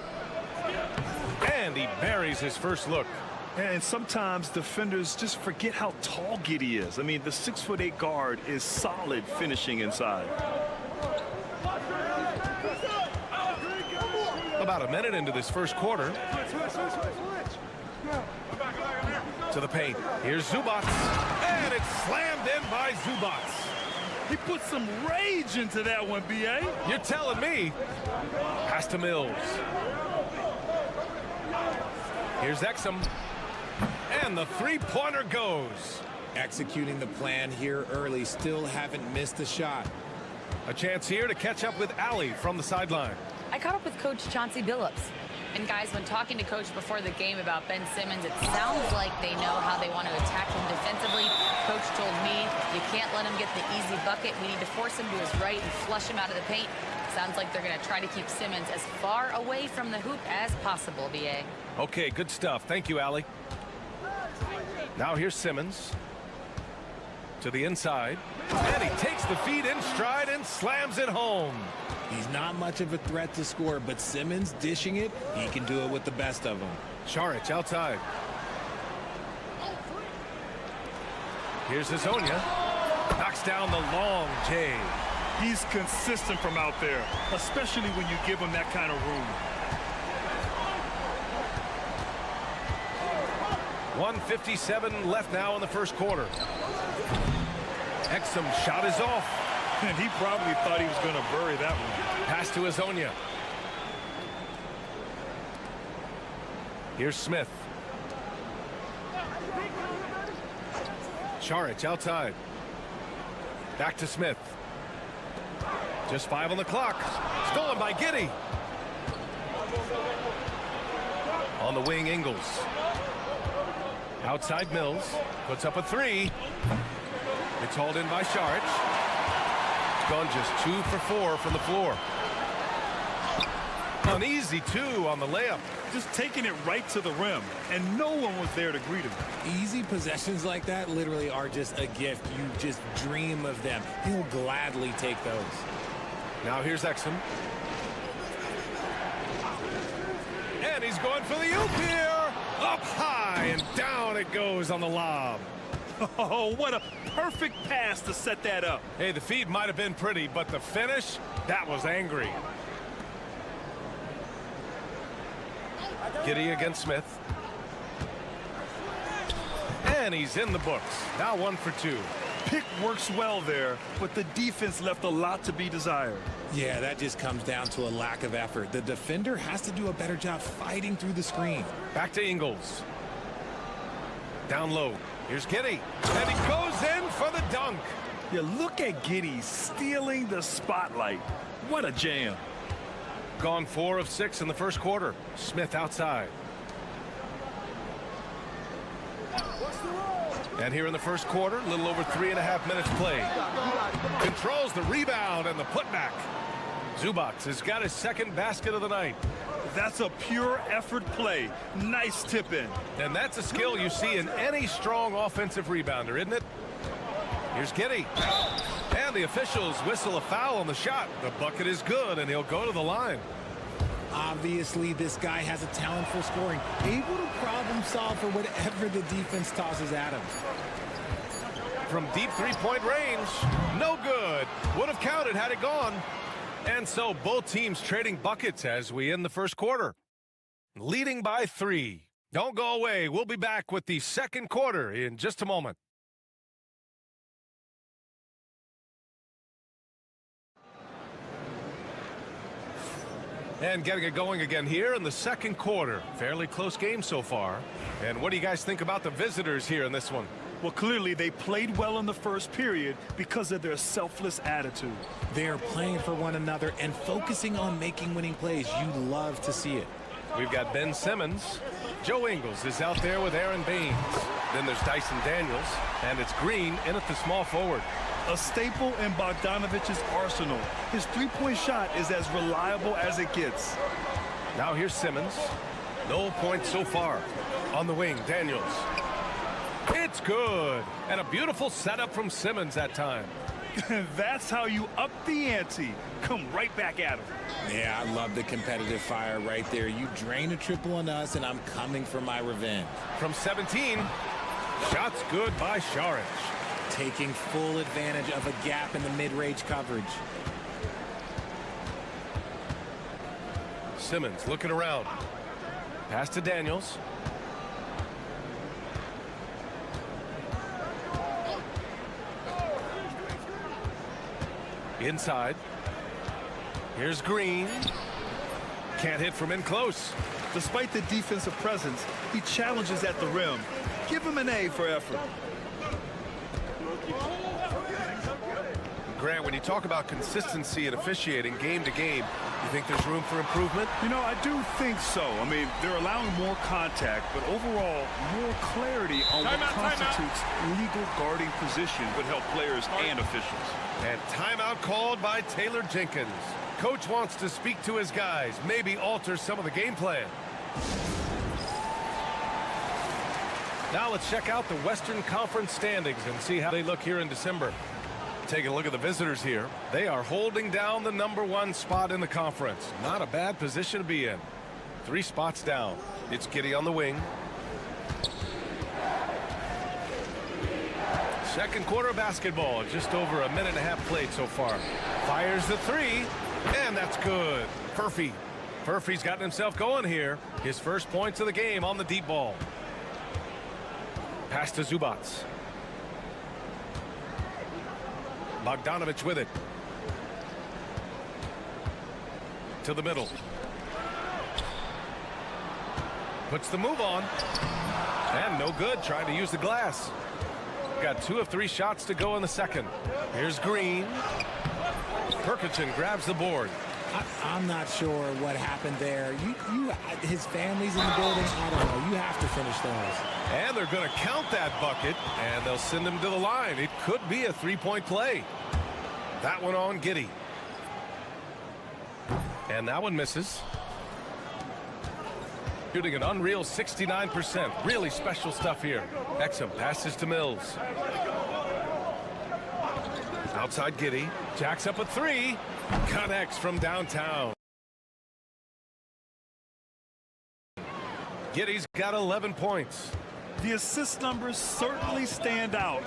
And he buries his first look. And sometimes defenders just forget how tall Giddey is. I mean, the 6'8" guard is solid finishing inside. About a minute into this first quarter. To the paint. Here's Zubats. And it's slammed in by Zubats. He put some rage into that one, B.A. You're telling me. Pass to Mills. Here's Exum. And the three-pointer goes. Executing the plan here early, still haven't missed a shot. A chance here to catch up with Allie from the sideline. I caught up with Coach Chauncey Billups. And guys, when talking to Coach before the game about Ben Simmons, it sounds like they know how they want to attack him defensively. Coach told me, you can't let him get the easy bucket. We need to force him to his right and flush him out of the paint. Sounds like they're going to try to keep Simmons as far away from the hoop as possible, B.A. Okay, good stuff. Thank you, Allie. Now here's Simmons. To the inside. And he takes the feed in stride and slams it home. He's not much of a threat to score, but Simmons dishing it, he can do it with the best of them. Charic outside. Here's Hazonia. Knocks down the long J. He's consistent from out there, especially when you give him that kind of room. 1:57 left now in the first quarter. Exum shot is off. And he probably thought he was going to bury that one. Pass to Hazonia. Here's Smith. Charic outside. Back to Smith. Just 5 on the clock. Stolen by Giddey. On the wing, Ingles. Outside Mills. Puts up a 3. It's hauled in by Charic. Gone just 2 for 4 from the floor. An easy 2 on the layup. Just taking it right to the rim, and no one was there to greet him. Easy possessions like that literally are just a gift. You just dream of them. He'll gladly take those. Now here's Exum. And he's going for the oop here. Up high, and down it goes on the lob. Oh, what a perfect pass to set that up. Hey, the feed might have been pretty, but the finish, that was angry. Giddey against Smith. And he's in the books. Now 1 for 2. Pick works well there, but the defense left a lot to be desired. Yeah, that just comes down to a lack of effort. The defender has to do a better job fighting through the screen. Back to Ingles. Down low. Here's Giddey. And he goes in for the dunk. Yeah, look at Giddey stealing the spotlight. What a jam. Gone 4 of 6 in the first quarter. Smith outside. And here in the first quarter, a little over 3.5 minutes played. Controls the rebound and the putback. Zubats has got his second basket of the night. That's a pure effort play. Nice tip in. And that's a skill you see in any strong offensive rebounder, isn't it? Here's Giddey. And the officials whistle a foul on the shot. The bucket is good, and he'll go to the line. Obviously, this guy has a talent for scoring. Able to problem solve for whatever the defense tosses at him. From deep three-point range, no good. Would have counted had it gone. And so both teams trading buckets as we end the first quarter. leading by 3. Don't go away. We'll be back with the second quarter in just a moment. And getting it going again here in the second quarter. Fairly close game so far. And what do you guys think about the visitors here in this one? Well, clearly they played well in the first period because of their selfless attitude. They are playing for one another and focusing on making winning plays. You love to see it. We've got Ben Simmons. Joe Ingles is out there with Aaron Baines. Then there's Dyson Daniels. And it's Green in at the small forward. A staple in Bogdanovic's arsenal. His three-point shot is as reliable as it gets. Now here's Simmons. No points so far. On the wing, Daniels. It's good. And a beautiful setup from Simmons that time. That's how you up the ante. Come right back at him. Yeah, I love the competitive fire right there. You drain a triple on us, and I'm coming for my revenge. From 17, shots good by Šarić. Taking full advantage of a gap in the mid-range coverage. Simmons looking around. Pass to Daniels. Inside. Here's Green. Can't hit from in close. Despite the defensive presence, he challenges at the rim. Give him an A for effort. Grant, when you talk about consistency and officiating game to game, you think there's room for improvement? You know, I do think so. I mean, they're allowing more contact, but overall, more clarity on what constitutes legal guarding position would help players and officials. And timeout called by Taylor Jenkins. Coach wants to speak to his guys, maybe alter some of the game plan. Now let's check out the Western Conference standings and see how they look here in December. Taking a look at the visitors here. They are holding down the #1 spot in the conference. Not a bad position to be in. 3 spots down. It's Giddey on the wing. Second quarter of basketball. Just over a minute and a half played so far. Fires the 3, and that's good. Furphy's gotten himself going here. His first points of the game on the deep ball. Pass to Zubac. Bogdanovic with it. To the middle. Puts the move on. And no good, trying to use the glass. Got 2 of 3 shots to go in the second. Here's Green. Perkichin grabs the board. I'm not sure what happened there. His family's in the building. I don't know. You have to finish those. And they're going to count that bucket, and they'll send him to the line. It could be a 3-point play. That one on Giddey. And that one misses. Shooting an unreal 69%. Really special stuff here. Exum passes to Mills. Outside Giddey. Jacks up a 3. Connects from downtown. Giddey's got 11 points. The assist numbers certainly stand out.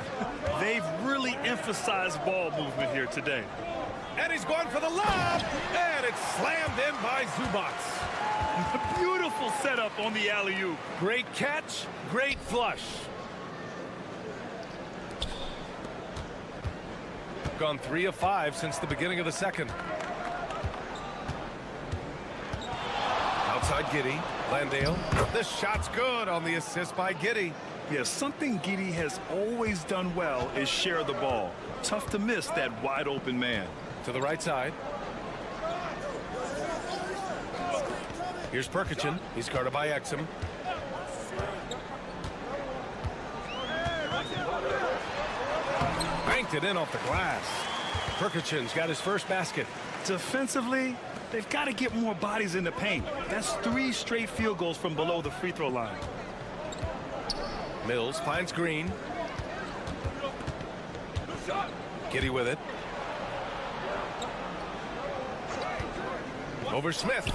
They've really emphasized ball movement here today. And he's going for the lob, and it's slammed in by Zubac. Beautiful setup on the alley-oop. Great catch, great flush. Gone 3 of 5 since the beginning of the second. Outside Giddey. Landale. The shot's good on the assist by Giddey. Yeah, something Giddey has always done well is share the ball. Tough to miss that wide open man. To the right side. Here's Perkichin. He's guarded by Exum. Banked it in off the glass. Perkichin's got his first basket. Defensively, they've got to get more bodies in the paint. That's 3 straight field goals from below the free throw line. Mills finds Green. Giddey with it. Over Smith.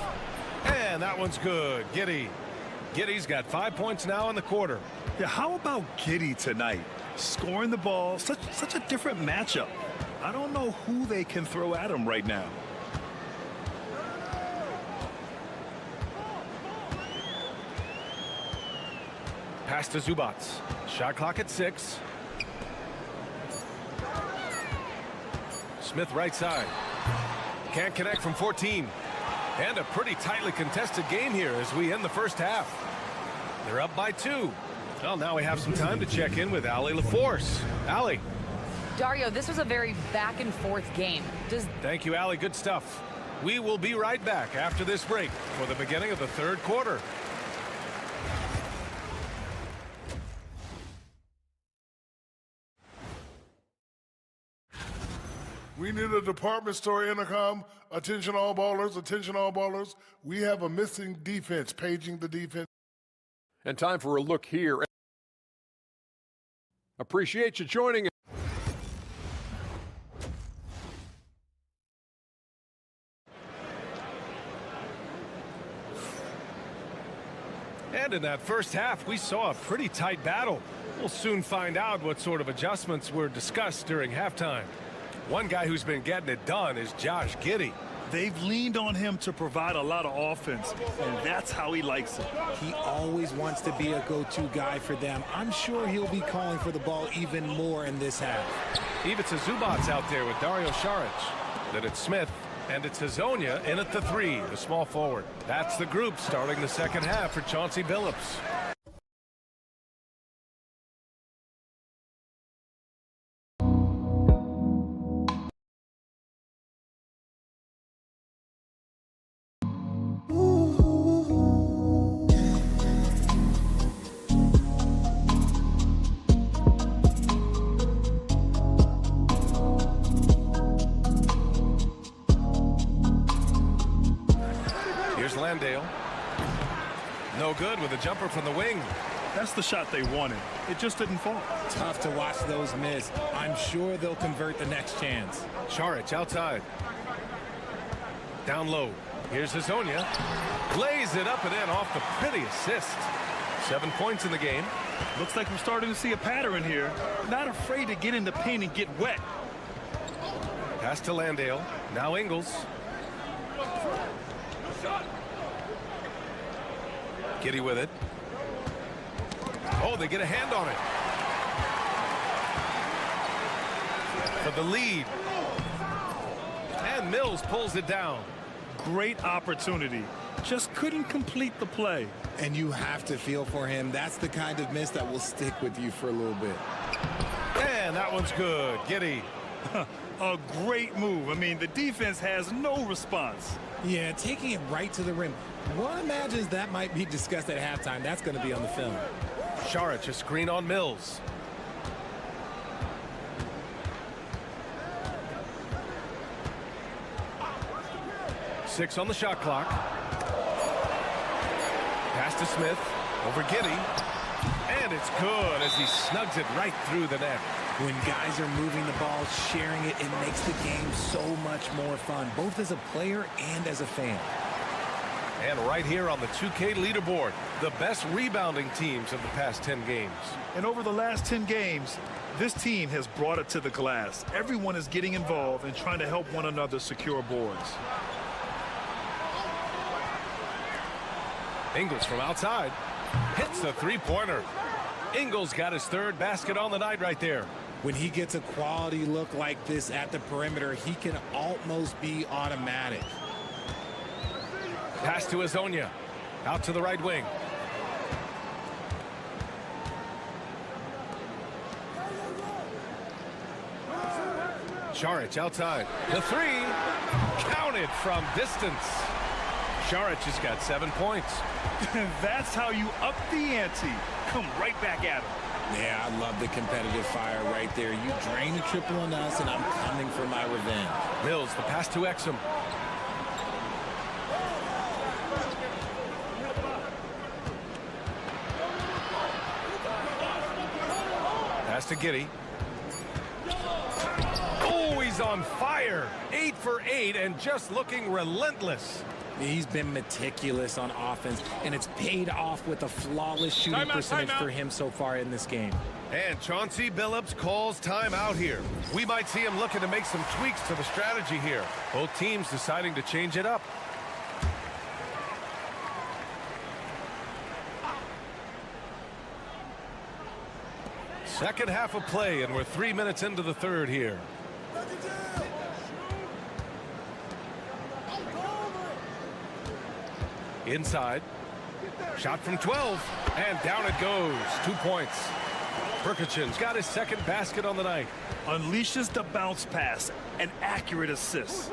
And that one's good. Giddey's got 5 points now in the quarter. Yeah, how about Giddey tonight? Scoring the ball, such a different matchup. I don't know who they can throw at him right now. Pass to Zubac. Shot clock at 6. Smith right side. Can't connect from 14. And a pretty tightly contested game here as we end the first half. They're up by 2. Well, now we have some time to check in with Allie LaForce. Allie. Dario, this was a very back-and-forth game. Thank you, Allie. Good stuff. We will be right back after this break for the beginning of the third quarter. We need a department store intercom. Attention all ballers, attention all ballers. We have a missing defense, paging the defense. And time for a look here. Appreciate you joining us. And in that first half, we saw a pretty tight battle. We'll soon find out what sort of adjustments were discussed during halftime. One guy who's been getting it done is Josh Giddey. They've leaned on him to provide a lot of offense, and that's how he likes it. He always wants to be a go-to guy for them. I'm sure he'll be calling for the ball even more in this half. Ivica Zubac out there with Dario Saric. Then it's Smith, and it's Hazonia in at the 3, the small forward. That's the group starting the second half for Chauncey Billups. No good with a jumper from the wing. That's the shot they wanted. It just didn't fall. Tough to watch those miss. I'm sure they'll convert the next chance. Saric outside. Down low. Here's Hazonia. Lays it up and in off the pretty assist. 7 points in the game. Looks like we're starting to see a pattern here. Not afraid to get in the paint and get wet. Pass to Landale. Now Ingles. Giddey with it. Oh, they get a hand on it. For the lead. And Mills pulls it down. Great opportunity. Just couldn't complete the play. And you have to feel for him. That's the kind of miss that will stick with you for a little bit. And that one's good. Giddey. A great move. I mean, the defense has no response. Yeah, taking it right to the rim. One imagines that might be discussed at halftime. That's going to be on the film. Saric, a screen on Mills. Six on the shot clock. Pass to Smith. Over Giddey. And it's good as he snugs it right through the net. When guys are moving the ball, sharing it, it makes the game so much more fun, both as a player and as a fan. And right here on the 2K leaderboard, the best rebounding teams of the past 10 games. And over the last 10 games, this team has brought it to the glass. Everyone is getting involved and trying to help one another secure boards. Ingles from outside. Hits the three-pointer. Ingles got his third basket on the night right there. When he gets a quality look like this at the perimeter, he can almost be automatic. Pass to Hazonia. Out to the right wing. Saric outside. The three. Counted from distance. Saric has got 7 points. That's how you up the ante. Come right back at him. Yeah, I love the competitive fire right there. You drain the triple on us, and I'm coming for my revenge. Mills, the pass to Exum. Pass to Giddey. Oh, he's on fire. 8 for 8 and just looking relentless. He's been meticulous on offense, and it's paid off with a flawless shooting percentage for him so far in this game. And Chauncey Billups calls timeout here. We might see him looking to make some tweaks to the strategy here. Both teams deciding to change it up. Second half of play, and we're 3 minutes into the third here. Inside. Shot from 12, and down it goes. 2 points. Perkichin's got his second basket on the night. Unleashes the bounce pass, an accurate assist.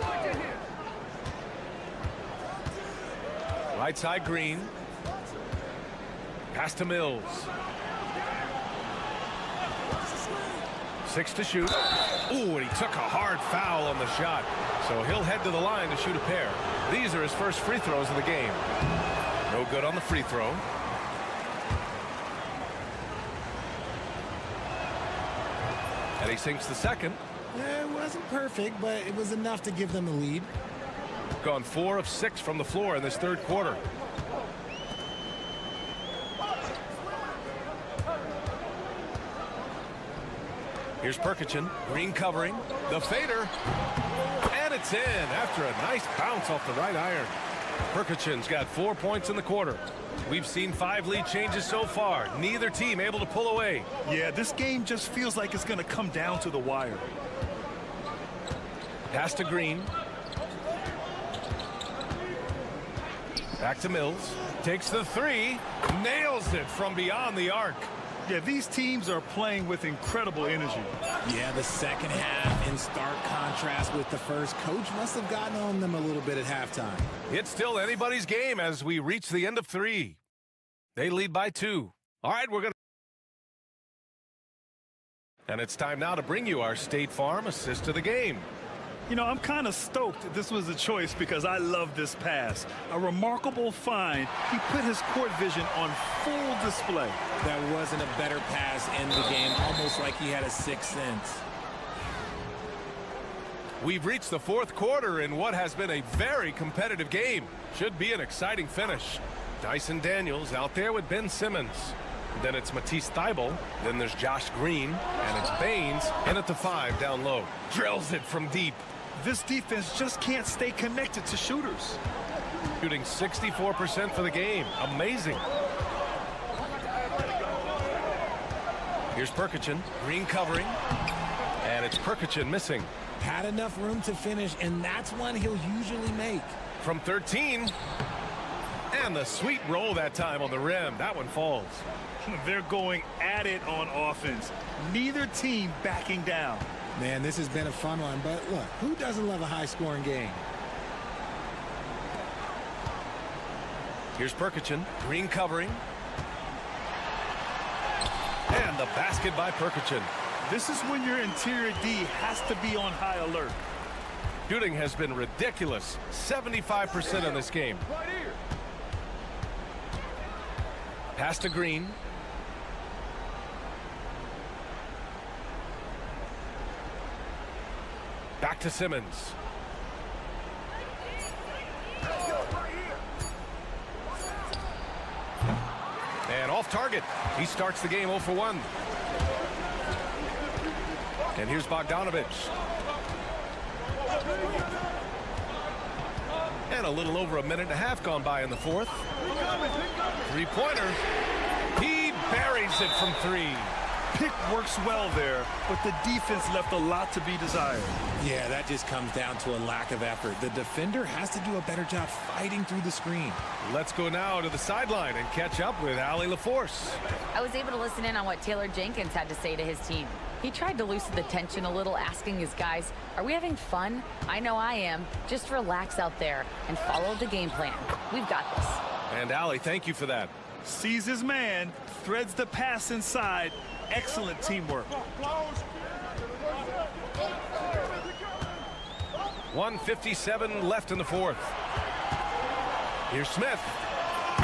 Right side, Green. Pass to Mills. 6 to shoot. Ooh, and he took a hard foul on the shot. So he'll head to the line to shoot a pair. These are his first free throws of the game. No good on the free throw. And he sinks the second. It wasn't perfect, but it was enough to give them the lead. Gone 4 of 6 from the floor in this third quarter. Here's Perkichin. Green covering. The fader. And it's in after a nice bounce off the right iron. Perkichin's got 4 points in the quarter. We've seen 5 lead changes so far. Neither team able to pull away. Yeah, this game just feels like it's going to come down to the wire. Pass to Green. Back to Mills. Takes the 3. Nails it from beyond the arc. Yeah, these teams are playing with incredible energy. Yeah, the second half in stark contrast with the first. Coach must have gotten on them a little bit at halftime. It's still anybody's game as we reach the end of 3. They lead by 2. All right, we're going to... And it's time now to bring you our State Farm assist of the game. You know, I'm kind of stoked this was a choice because I love this pass. A remarkable find. He put his court vision on full display. That wasn't a better pass in the game, almost like he had a sixth sense. We've reached the fourth quarter in what has been a very competitive game. Should be an exciting finish. Dyson Daniels out there with Ben Simmons. Then it's Matisse Thybulle. Then there's Josh Green. And it's Baines in at the 5 down low. Drills it from deep. This defense just can't stay connected to shooters. Shooting 64% for the game. Amazing. Here's Perkichin. Green covering. And it's Perkichin missing. Had enough room to finish, and that's one he'll usually make. From 13. And the sweet roll that time on the rim. That one falls. They're going at it on offense. Neither team backing down. Man, this has been a fun one, but look, who doesn't love a high-scoring game? Here's Perkichin. Green covering. And the basket by Perkichin. This is when your interior D has to be on high alert. Shooting has been ridiculous. 75% in this game. Pass to Green. Back to Simmons. And off target. He starts the game 0 for 1. And here's Bogdanovich. And a little over a minute and a half gone by in the fourth. Three-pointer. He buries it from 3. Pick works well there, but the defense left a lot to be desired. Yeah, that just comes down to a lack of effort. The defender has to do a better job fighting through the screen. Let's go now to the sideline and catch up with Allie LaForce. I was able to listen in on what Taylor Jenkins had to say to his team. He tried to loosen the tension a little, asking his guys, are we having fun? I know I am. Just relax out there and follow the game plan. We've got this. And Allie, thank you for that. Sees his man, threads the pass inside. Excellent teamwork. 1:57 left in the fourth. Here's Smith.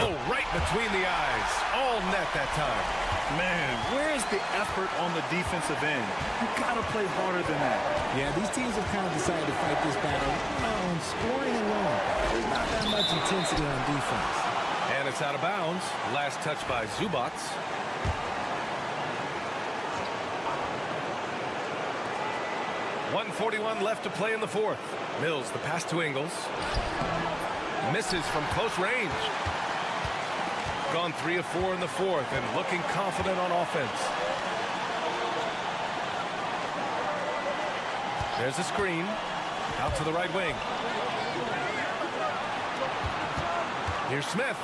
Oh, right between the eyes. All net that time. Man, where is the effort on the defensive end? You gotta play harder than that. Yeah, these teams have kind of decided to fight this battle on scoring alone. There's not that much intensity on defense. And it's out of bounds. Last touch by Zubac. .141 left to play in the fourth. Mills, the pass to Ingles. Misses from close range. Gone 3 of 4 in the fourth and looking confident on offense. There's a screen. Out to the right wing. Here's Smith.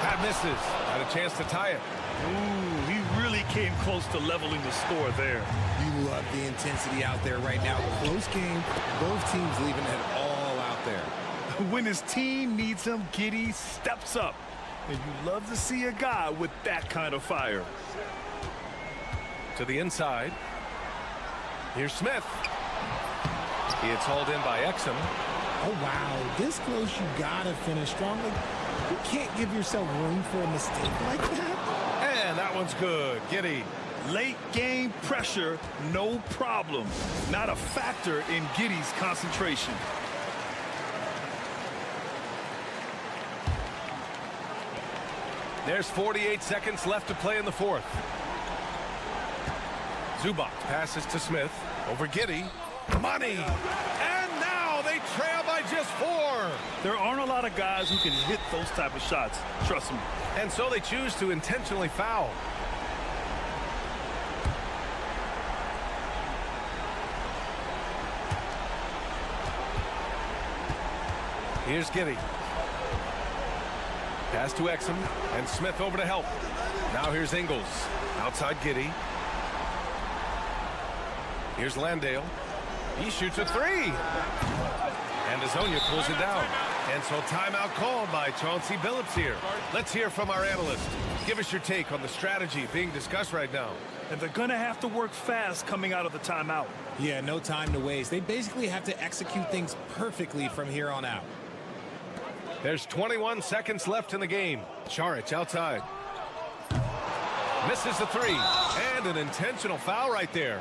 That misses. Had a chance to tie it. Ooh, he really came close to leveling the score there. You love the intensity out there right now. Close game. Both teams leaving it all out there. When his team needs him, Giddey steps up. And you love to see a guy with that kind of fire. To the inside. Here's Smith. He is hauled in by Exum. Oh, wow. This close, you got to finish strongly. You can't give yourself room for a mistake like that. And that one's good. Giddey. Late game pressure, no problem. Not a factor in Giddey's concentration. There's 48 seconds left to play in the fourth. Zubac passes to Smith. Over Giddey. Money. And now they trail by just 4. There aren't a lot of guys who can hit those type of shots. Trust me. And so they choose to intentionally foul. Here's Giddey. Pass to Exum, and Smith over to help. Now here's Ingles. Outside Giddey. Here's Landale. He shoots a 3. And Azonia pulls it down. And so timeout called by Chauncey Billups here. Let's hear from our analyst. Give us your take on the strategy being discussed right now. And they're going to have to work fast coming out of the timeout. Yeah, no time to waste. They basically have to execute things perfectly from here on out. There's 21 seconds left in the game. Charic outside. Misses the 3. And an intentional foul right there.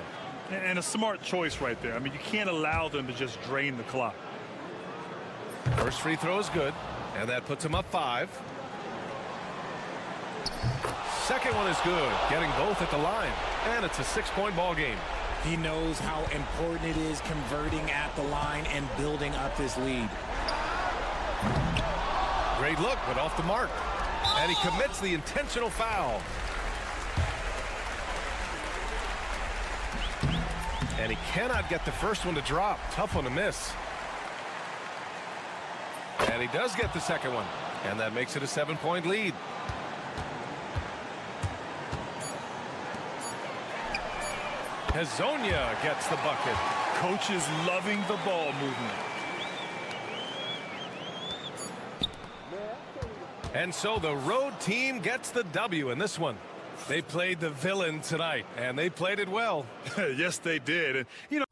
And a smart choice right there. I mean, you can't allow them to just drain the clock. First free throw is good. And that puts him up 5. Second one is good. Getting both at the line. And it's a 6-point ball game. He knows how important it is converting at the line and building up this lead. Great look, but off the mark. And he commits the intentional foul. And he cannot get the first one to drop. Tough one to miss. And he does get the second one. And that makes it a 7-point lead. Hazonia gets the bucket. Coach is loving the ball movement. And so the road team gets the W in this one. They played the villain tonight, and they played it well. Yes, they did. And, you know,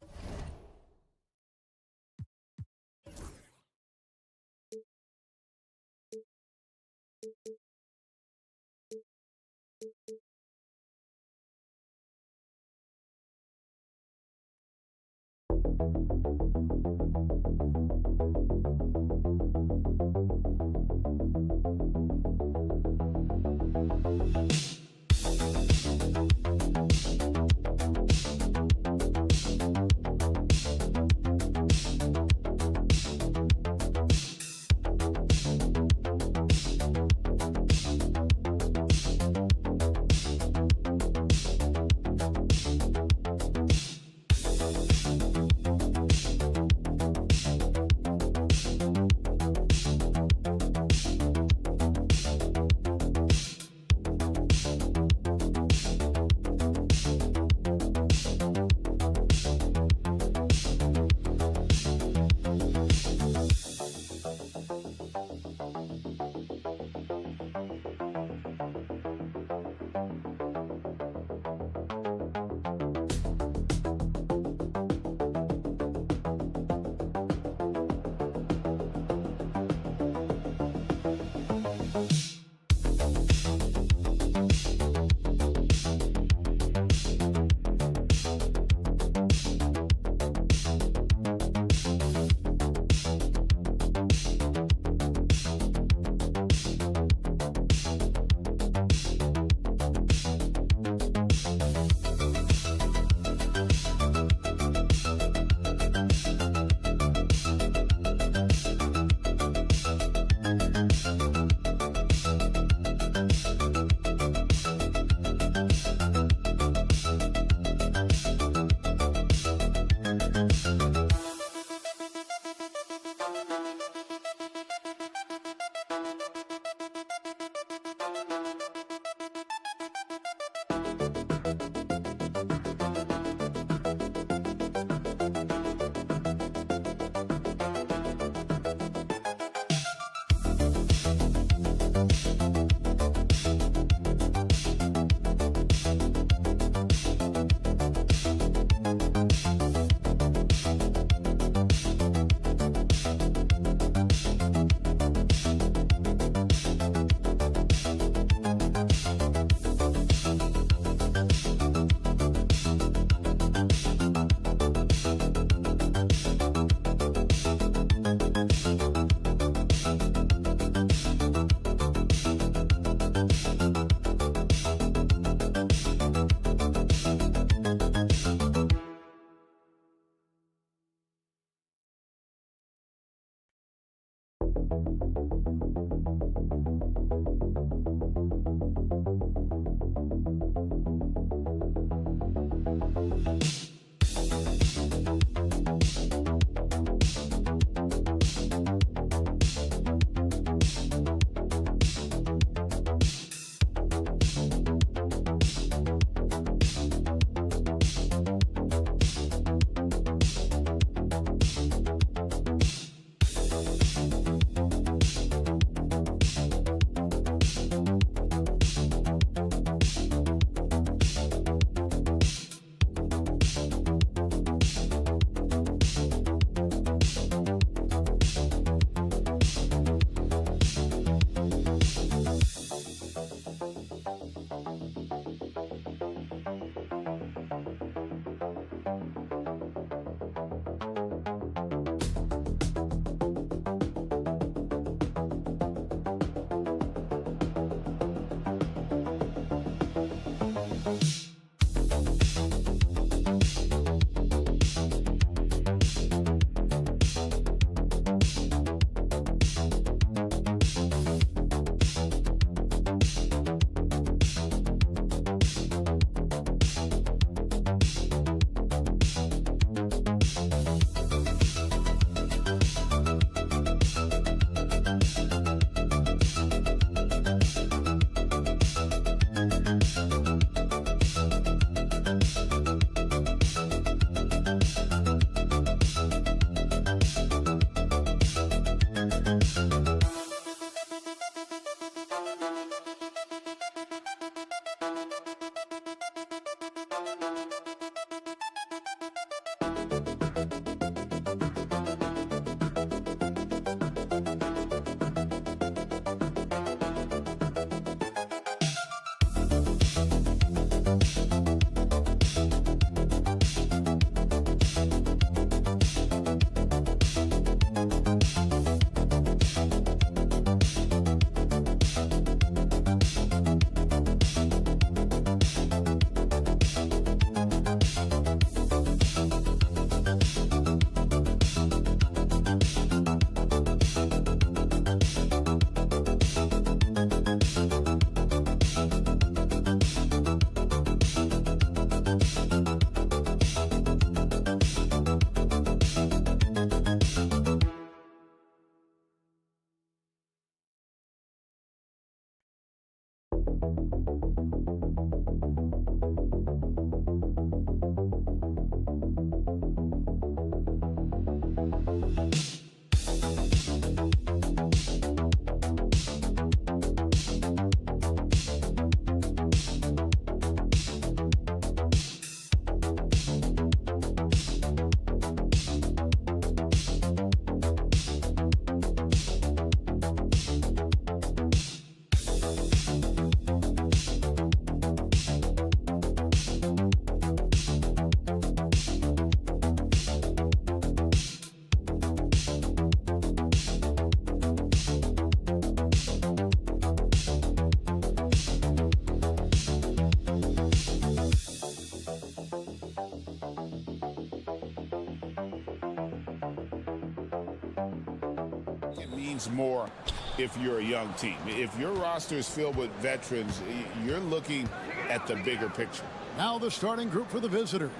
Means more if you're a young team. If your roster is filled with veterans, you're looking at the bigger picture. Now the starting group for the visitors.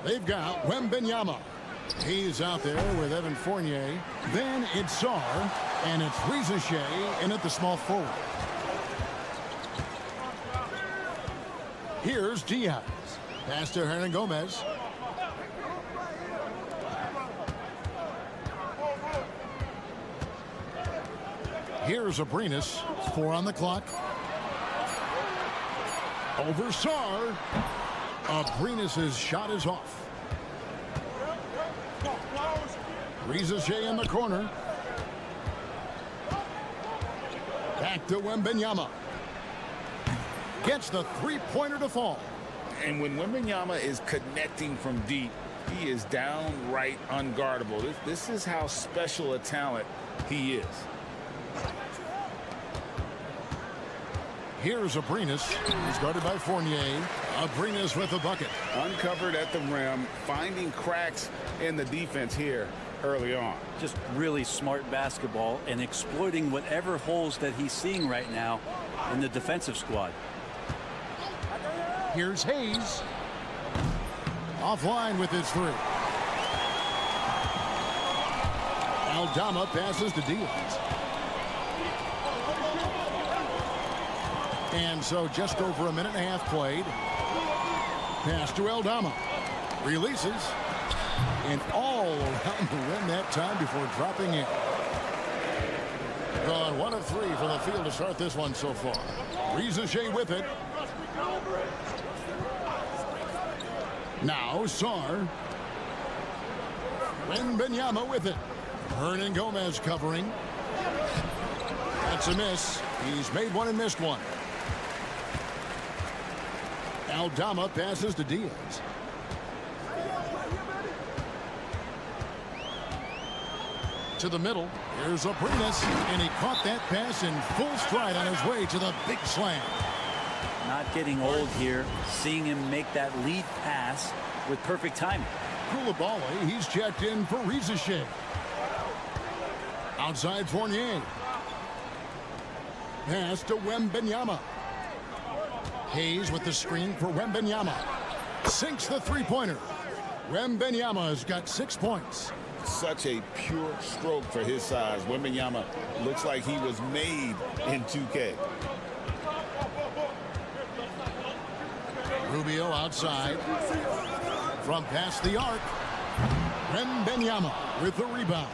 They've got Wembenyama. He's out there with Evan Fournier. Then it's Sarr, and it's Riza-Shea in at the small forward. Here's Diaz. Pass to Hernan Gomez. Here's Abrinas. 4 on the clock. Over Sarr. Abrinas' shot is off. Riza-Shea in the corner. Back to Wembenyama. Gets the three-pointer to fall. And when Wembenyama is connecting from deep, he is downright unguardable. This is how special a talent he is. Here's Abrinas. He's guarded by Fournier. Abrinas with the bucket. Uncovered at the rim, finding cracks in the defense here. early on. Just really smart basketball and exploiting whatever holes that he's seeing right now in the defensive squad. Here's Hayes. Offline with his three. Aldama passes to Diaz. And so just over a minute and a half played. Pass to Aldama. Releases. And all around the rim that time before dropping in. Gone 1 of 3 from the field to start this one so far. Rizachet with it. Now Sarr. Wembanyama with it. Hernan Gomez covering. That's a miss. He's made one and missed one. Aldama passes to Diaz. To the middle. Here's Aprinas, and he caught that pass in full stride on his way to the big slam. Not getting old here. Seeing him make that lead pass with perfect timing. Koulibaly, he's checked in for Rizachet. Outside Fournier. Pass to Wembanyama. Hayes with the screen for Wembanyama. Sinks the three-pointer. Wembanyama has got 6 points. Such a pure stroke for his size. Wembanyama looks like he was made in 2K. Rubio outside. From past the arc. Wembanyama with the rebound.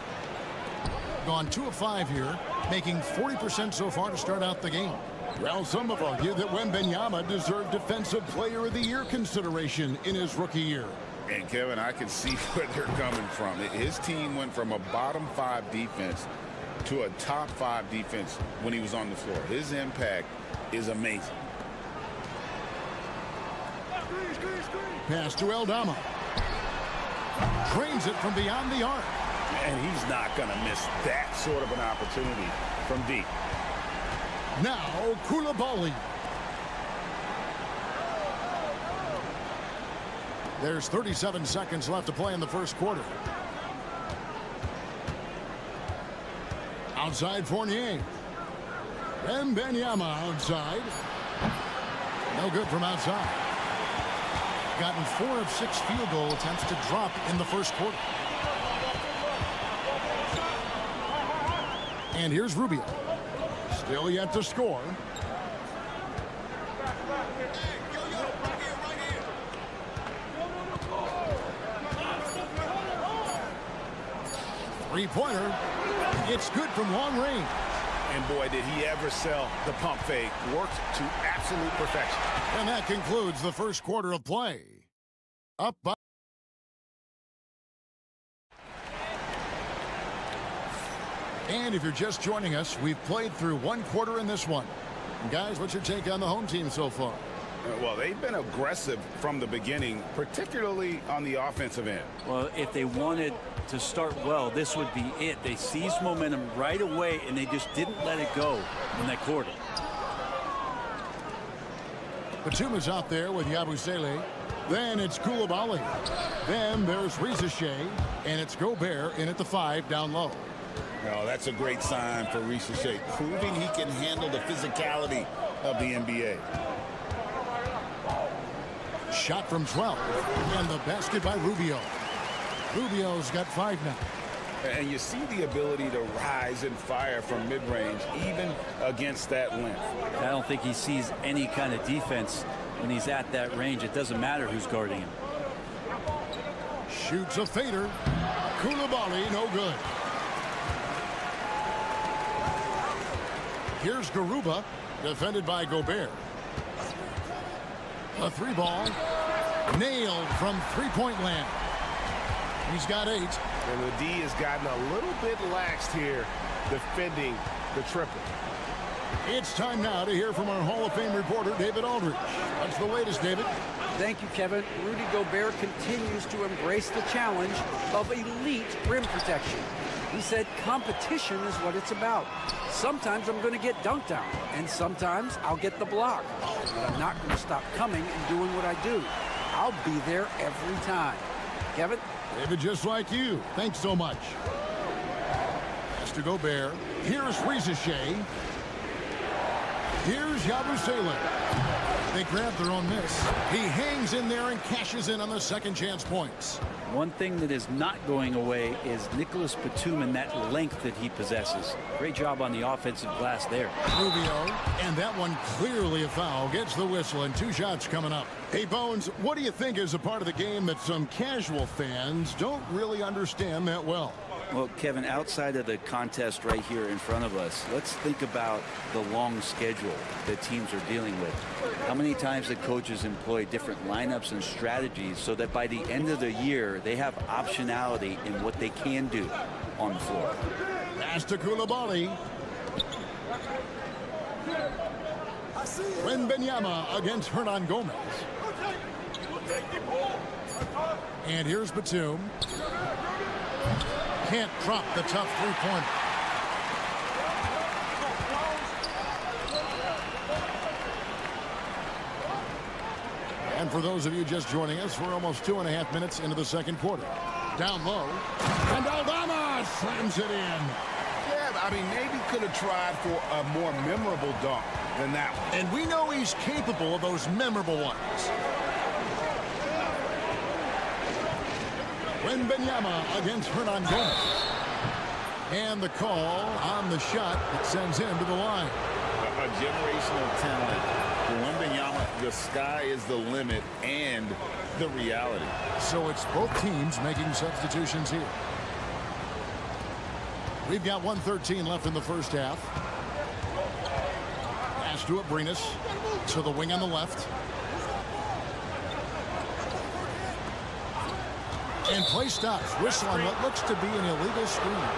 Gone 2 of 5 here, making 40% so far to start out the game. Well, some have argued that Wembanyama deserved Defensive Player of the Year consideration in his rookie year. And Kevin, I can see where they're coming from. His team went from a bottom 5 defense to a top 5 defense when he was on the floor. His impact is amazing. Pass to Aldama. Trains it from beyond the arc. And he's not going to miss that sort of an opportunity from deep. Now Koulibaly. There's 37 seconds left to play in the first quarter. Outside Fournier. Wembanyama outside. No good from outside. Gotten 4 of 6 field goal attempts to drop in the first quarter. And here's Rubio. Still yet to score. Three-pointer. It's good from long range. And boy, did he ever sell the pump fake. Worked to absolute perfection. And that concludes the first quarter of play. Up by... And if you're just joining us, we've played through 1 quarter in this one. And guys, what's your take on the home team so far? Well, they've been aggressive from the beginning, particularly on the offensive end. Well, if they wanted to start well, this would be it. They seized momentum right away, and they just didn't let it go in that quarter. Batuma's out there with Yabusele. Then it's Koulibaly. Then there's Rizachet. And it's Gobert in at the 5 down low. No, that's a great sign for Rizachet, proving he can handle the physicality of the NBA. Shot from 12. And the basket by Rubio. Rubio's got 5 now. And you see the ability to rise and fire from mid-range, even against that length. I don't think he sees any kind of defense when he's at that range. It doesn't matter who's guarding him. Shoots a fader. Koulibaly, no good. Here's Garuba, defended by Gobert. A 3-ball. Nailed from three-point land. He's got 8. And the D has gotten a little bit laxed here defending the triple. It's time now to hear from our Hall of Fame reporter, David Aldridge. What's the latest, David? Thank you, Kevin. Rudy Gobert continues to embrace the challenge of elite rim protection. He said competition is what it's about. Sometimes I'm going to get dunked on, and sometimes I'll get the block. But I'm not going to stop coming and doing what I do. I'll be there every time. Kevin? David, just like you. Thanks so much. Has to Gobert. Here's Rizachet. Here's Yabusele. They grab their own miss. He hangs in there and cashes in on the second chance points. One thing that is not going away is Nicholas Batum and that length that he possesses. Great job on the offensive glass there. Rubio, and that one clearly a foul, gets the whistle, and 2 shots coming up. Hey, Bones, what do you think is a part of the game that some casual fans don't really understand that well? Well, Kevin, outside of the contest right here in front of us, let's think about the long schedule that teams are dealing with. How many times the coaches employ different lineups and strategies so that by the end of the year, they have optionality in what they can do on the floor. Pass to Koulibaly. Wembanyama against Hernan Gomez. And here's Batum. Can't drop the tough three-pointer. And for those of you just joining us, we're almost 2.5 minutes into the second quarter. Down low. And Aldama slams it in. Yeah, I mean, maybe could have tried for a more memorable dunk than that one. And we know he's capable of those memorable ones. Wembanyama against Hernan Gomez. And the call on the shot that sends him to the line. A generational talent. For Wembanyama, the sky is the limit and the reality. So it's both teams making substitutions here. We've got 1:13 left in the first half. Pass to Abrinas. To the wing on the left. And play stops. Whistle on what looks to be an illegal screen.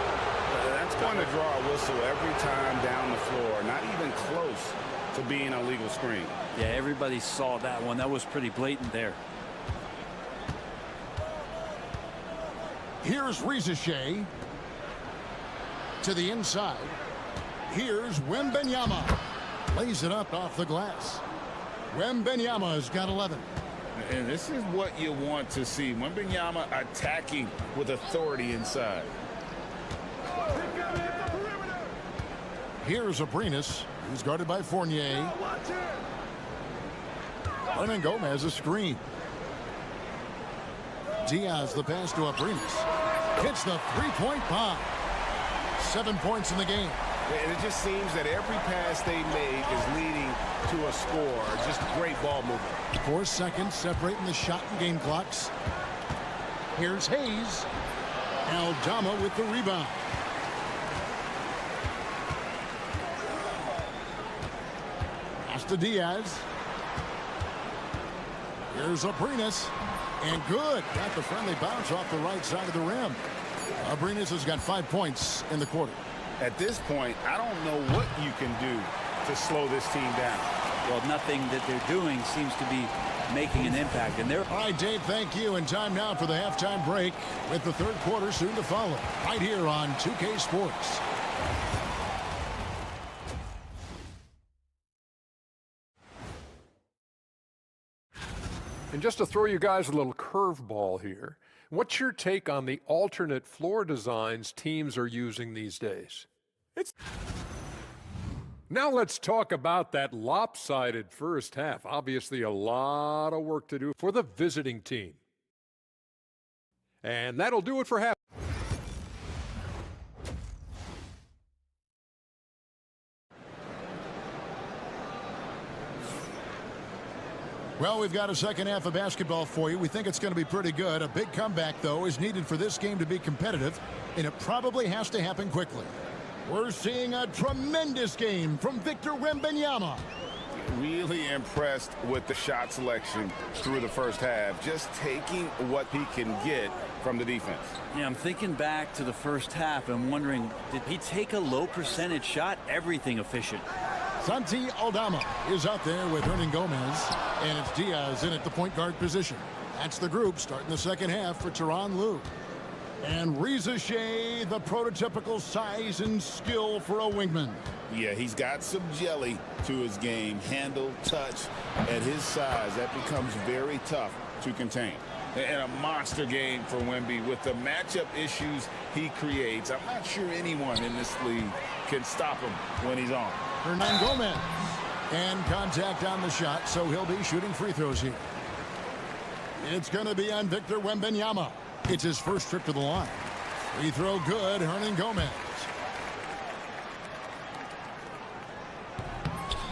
That's going to draw a whistle every time down the floor. Not even close to being a legal screen. Yeah, everybody saw that one. That was pretty blatant there. Here's Rizachet. To the inside. Here's Wembanyama. Lays it up off the glass. Wembanyama's got 11. And this is what you want to see. Wembanyama attacking with authority inside. Here's Abrinas, who's guarded by Fournier. Hernan Gomez a screen. Diaz the pass to Abrinas. Hits the three-point bomb. 7 points in the game. And it just seems that every pass they make is leading to a score. Just great ball movement. 4 seconds separating the shot and game clocks. Here's Hayes. Aldama with the rebound. Pass to Diaz. Here's Abrinas. And good. Got the friendly bounce off the right side of the rim. Abrinas has got 5 points in the quarter. At this point, I don't know what you can do to slow this team down. Well, nothing that they're doing seems to be making an impact. And they're... All right, Dave, thank you. And time now for the halftime break with the third quarter soon to follow. Right here on 2K Sports. And just to throw you guys a little curveball here, what's your take on the alternate floor designs teams are using these days? Now let's talk about that lopsided first half. Obviously a lot of work to do for the visiting team. And that'll do it for half. Well, we've got a second half of basketball for you. We think it's going to be pretty good. A big comeback, though, is needed for this game to be competitive, and it probably has to happen quickly. We're seeing a tremendous game from Victor Wembanyama. Really impressed with the shot selection through the first half, just taking what he can get from the defense. Yeah, I'm thinking back to the first half and wondering, did he take a low percentage shot? Everything efficient. Santi Aldama is out there with Hernan Gomez, and it's Diaz in at the point guard position. That's the group starting the second half for Tyronn Lue. And Rizachet, the prototypical size and skill for a wingman. Yeah, he's got some jelly to his game. Handle, touch. At his size, that becomes very tough to contain. And a monster game for Wemby with the matchup issues he creates. I'm not sure anyone in this league can stop him when he's on. Hernan Gomez. And contact on the shot, so he'll be shooting free throws here. It's going to be on Victor Wembanyama. It's his first trip to the line. Free throw good, Hernan Gomez.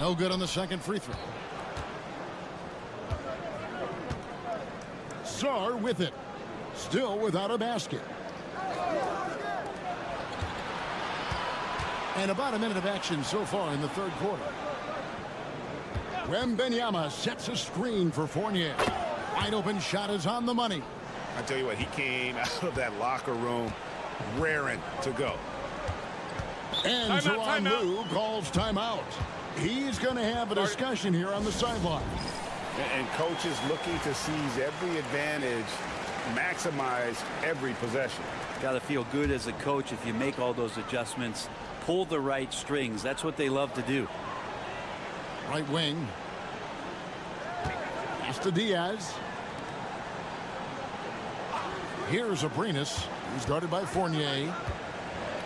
No good on the second free throw. Sarr with it. Still without a basket. And about a minute of action so far in the third quarter. Wembanyama sets a screen for Fournier. Wide open shot is on the money. I tell you what, he came out of that locker room raring to go. And Tyronn Lue calls timeout. He's going to have a discussion here on the sideline. And coach is looking to seize every advantage, maximize every possession. Got to feel good as a coach if you make all those adjustments, pull the right strings. That's what they love to do. Right wing. Pass to Diaz. Here's Abrines. He's guarded by Fournier.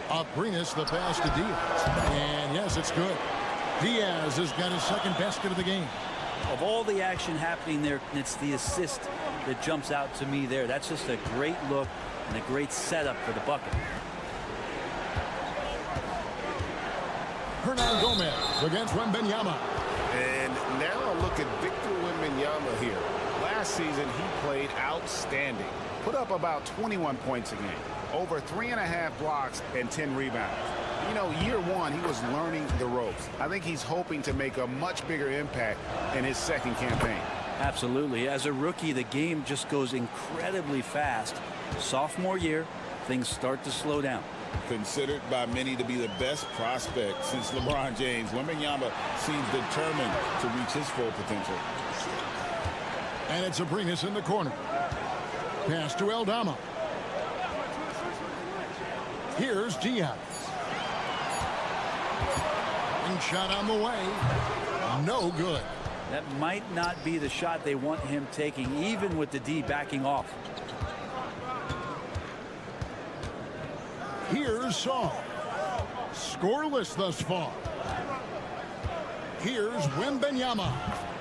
Abrines, the pass to Diaz. And yes, it's good. Diaz has got his second basket of the game. Of all the action happening there, it's the assist that jumps out to me there. That's just a great look and a great setup for the bucket. Hernan Gomez against Wembanyama. And now a look at Victor Wembanyama here. Last season, he played outstanding. Put up about 21 points a game, over 3.5 blocks and 10 rebounds. You know, year one, he was learning the ropes. I think he's hoping to make a much bigger impact in his second campaign. Absolutely. As a rookie, the game just goes incredibly fast. Sophomore year, things start to slow down. Considered by many to be the best prospect since LeBron James, Wembanyama seems determined to reach his full potential. And it's Abrines in the corner. Pass to Aldama. Here's Diaz. And shot on the way. No good. That might not be the shot they want him taking, even with the D backing off. Here's Saul. Scoreless thus far. Here's Wembanyama.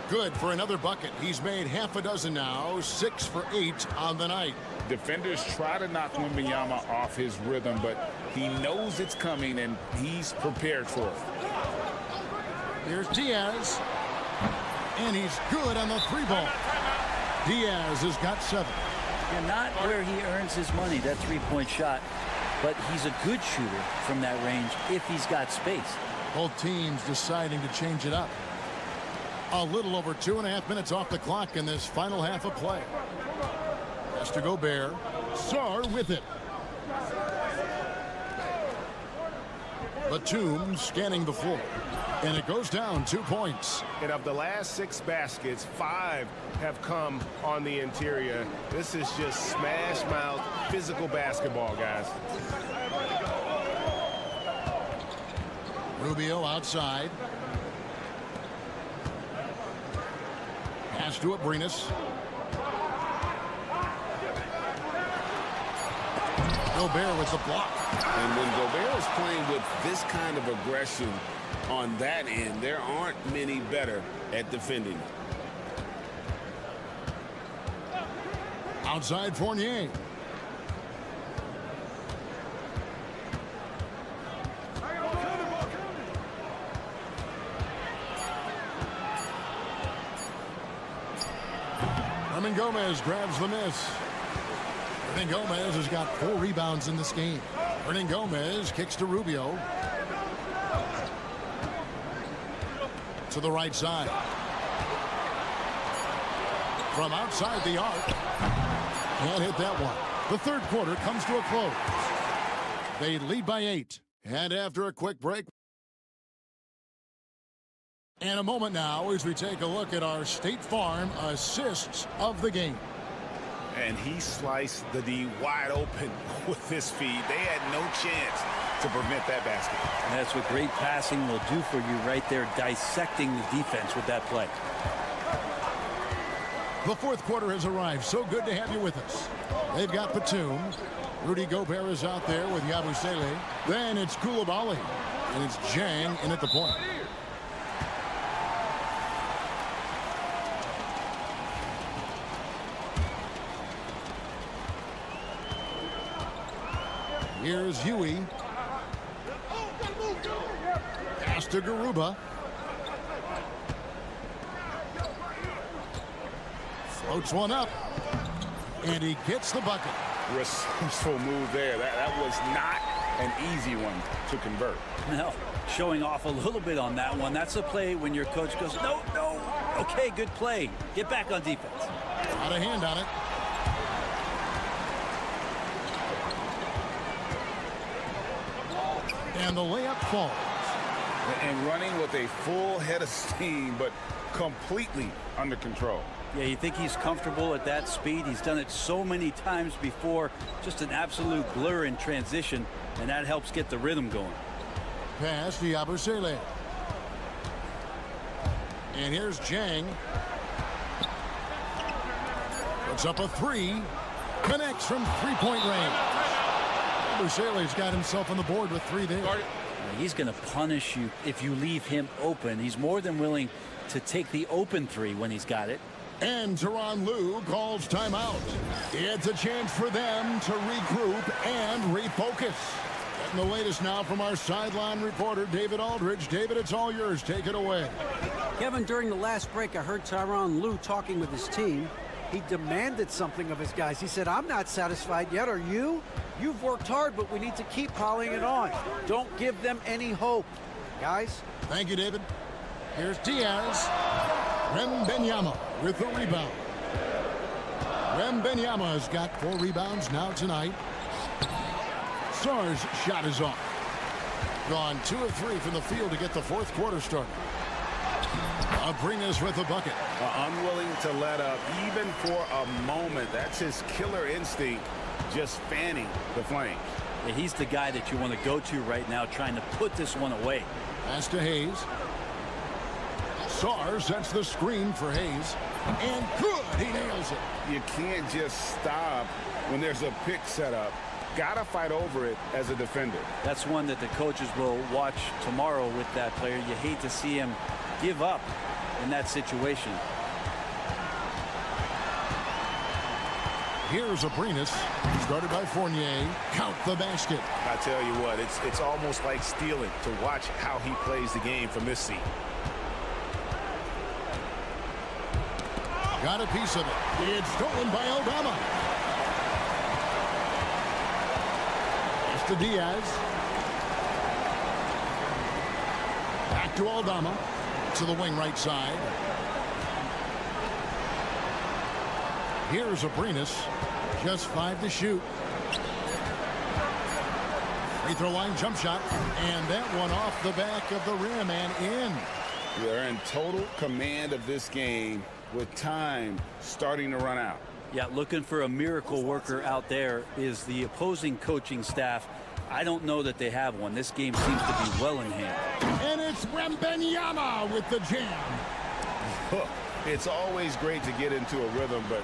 Good for another bucket. He's made half a dozen now, 6 for 8 on the night. Defenders try to knock Wembanyama off his rhythm, but he knows it's coming and he's prepared for it. Here's Diaz. And he's good on the three ball. Diaz has got 7. And not where he earns his money, that three-point shot. But he's a good shooter from that range if he's got space. Both teams deciding to change it up. A little over 2.5 minutes off the clock in this final half of play. Pass to Gobert. Sarr with it. Batum scanning the floor. And it goes down 2 points. And of the last 6 baskets, 5 have come on the interior. This is just smash mouth physical basketball, guys. Rubio outside. Pass to Abrines. Gobert with the block. And when Gobert is playing with this kind of aggression on that end, there aren't many better at defending. Outside Fournier. Hernan Gomez grabs the miss. Hernan Gomez has got 4 rebounds in this game. Hernan Gomez kicks to Rubio. To the right side. From outside the arc. Can't hit that one. The third quarter comes to a close. They lead by 8. And after a quick break. And a moment now as we take a look at our State Farm assists of the game. And he sliced the D wide open with his feet. They had no chance to prevent that basket. And that's what great passing will do for you right there, dissecting the defense with that play. The fourth quarter has arrived. So good to have you with us. They've got Batum. Rudy Gobert is out there with Yabusele. Then it's Koulibaly. And it's Jang in at the point. Here's Yui. Pass to Garuba. Floats one up. And he gets the bucket. Resourceful move there. That was not an easy one to convert. No, showing off a little bit on that one. That's a play when your coach goes, no, no. Okay, good play. Get back on defense. Out of hand on it. And the layup falls. And running with a full head of steam, but completely under control. Yeah, you think he's comfortable at that speed. He's done it so many times before. Just an absolute blur in transition, and that helps get the rhythm going. Pass to Yabusele. And here's Jang. Puts up a three. Connects from three-point range. Yabusele's got himself on the board with three there. He's going to punish you if you leave him open. He's more than willing to take the open three when he's got it. And Tyronn Lue calls timeout. It's a chance for them to regroup and refocus. Getting the latest now from our sideline reporter, David Aldridge. David, it's all yours. Take it away. Kevin, during the last break, I heard Tyronn Lue talking with his team. He demanded something of his guys. He said, I'm not satisfied yet. Are you? You've worked hard, but we need to keep piling it on. Don't give them any hope. Guys? Thank you, David. Here's Diaz. Wembanyama with the rebound. Wembanyama has got 4 rebounds now tonight. Sarr's shot is off. Gone 2 of 3 from the field to get the fourth quarter started. Abrinas with the bucket. Unwilling to let up even for a moment. That's his killer instinct, just fanning the flames. Yeah, he's the guy that you want to go to right now, trying to put this one away. Pass to Hayes. Sarr sets the screen for Hayes. And good, he nails it. You can't just stop when there's a pick set up. Gotta fight over it as a defender. That's one that the coaches will watch tomorrow with that player. You hate to see him give up in that situation. Here's Abrinas, started by Fournier. Count the basket. I tell you what, it's almost like stealing to watch how he plays the game from this seat. Got a piece of it. It's stolen by Aldama. It's to Diaz. Back to Aldama. To the wing right side. Here's Abrinas. Just 5 to shoot. Free throw line jump shot. And that one off the back of the rim and in. They're in total command of this game with time starting to run out. Yeah, looking for a miracle worker out there is the opposing coaching staff. I don't know that they have one. This game seems to be well in hand. And it's Wembanyama with the jam. It's always great to get into a rhythm, but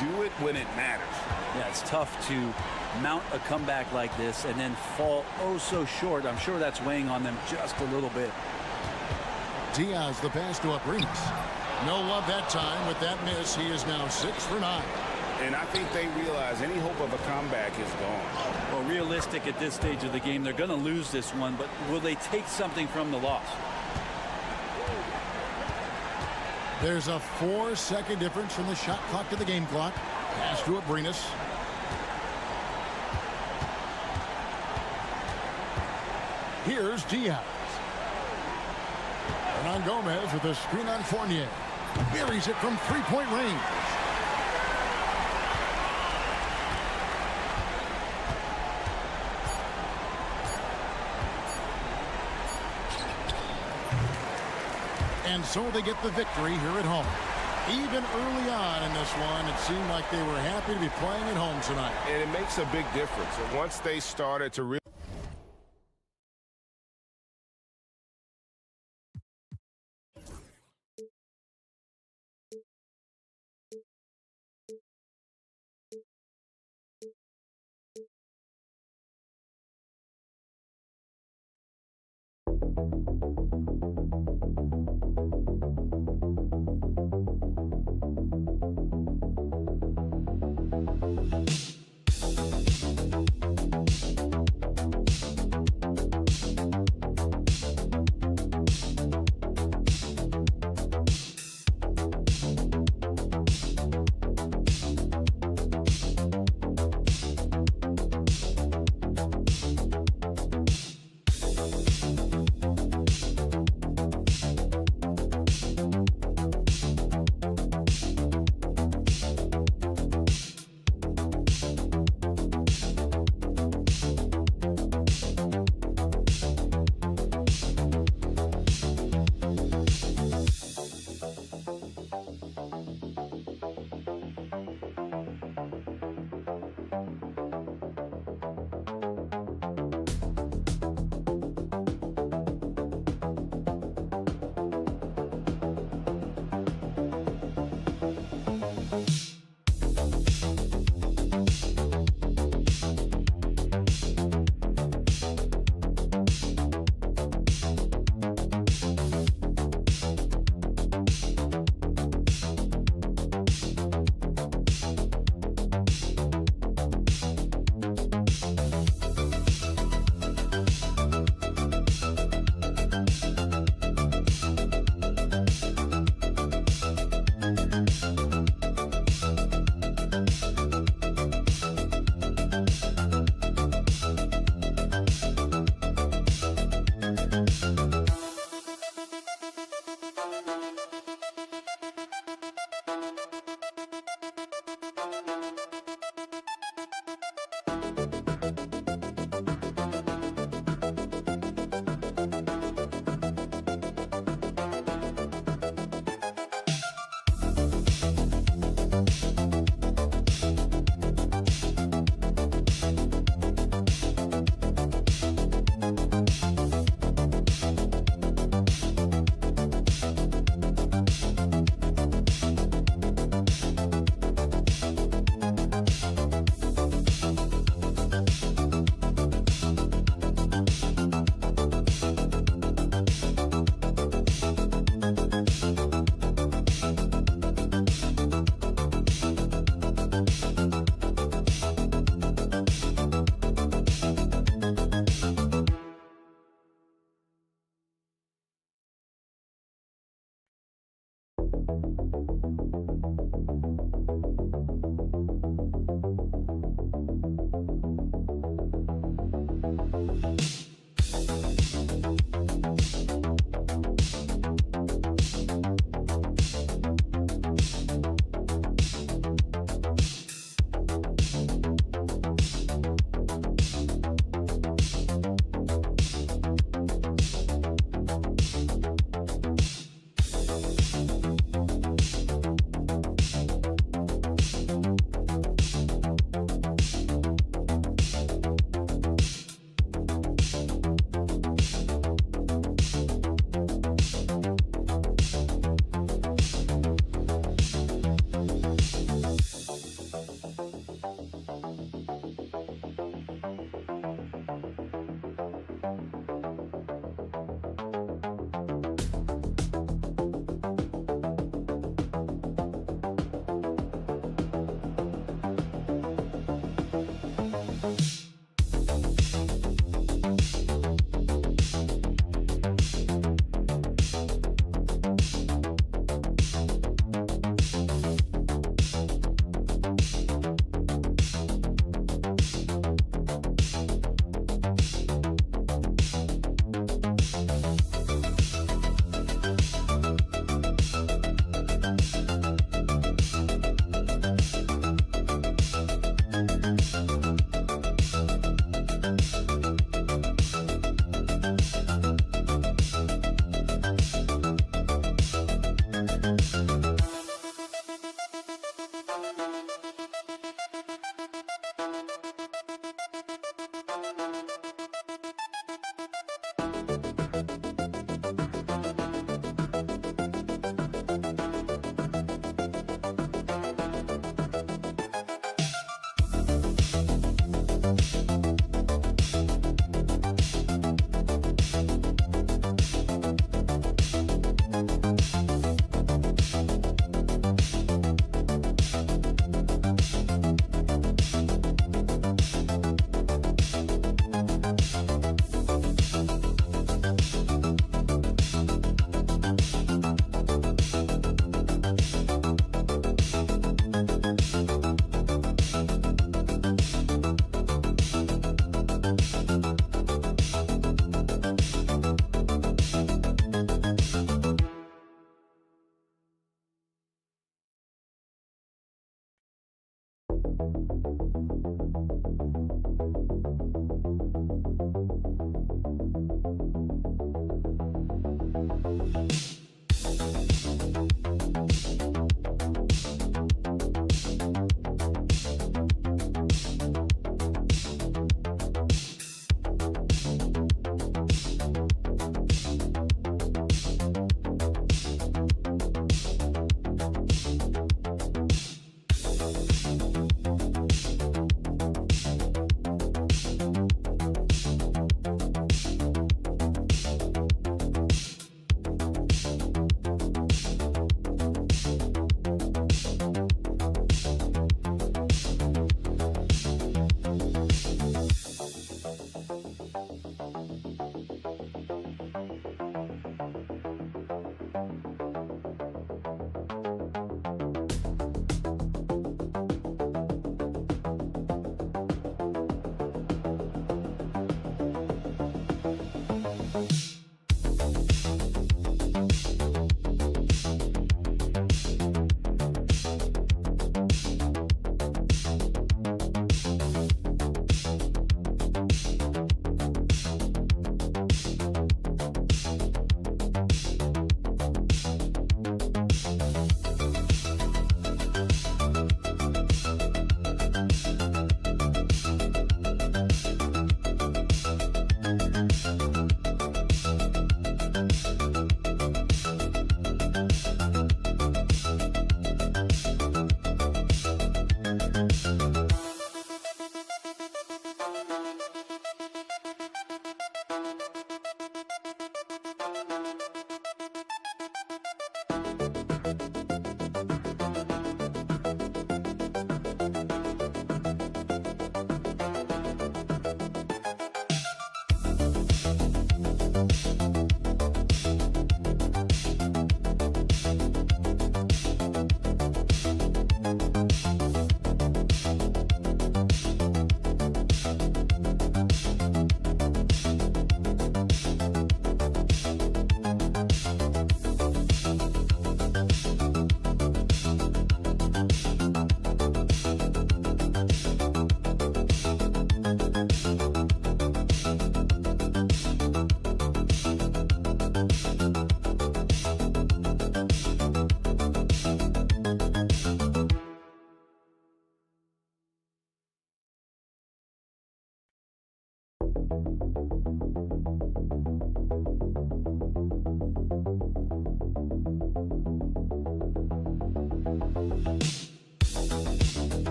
do it when it matters. Yeah, it's tough to mount a comeback like this and then fall oh so short. I'm sure that's weighing on them just a little bit. Diaz the pass to Abrinas. No love that time with that miss. He is now 6 for 9. And I think they realize any hope of a comeback is gone. Well, realistic at this stage of the game, they're going to lose this one, but will they take something from the loss? There's a 4-second difference from the shot clock to the game clock. Pass to Abrinas. Here's Diaz. Hernan Gomez with a screen on Fournier. Buries it from three-point range. And so they get the victory here at home. Even early on in this one, it seemed like they were happy to be playing at home tonight. And it makes a big difference. Once they started to really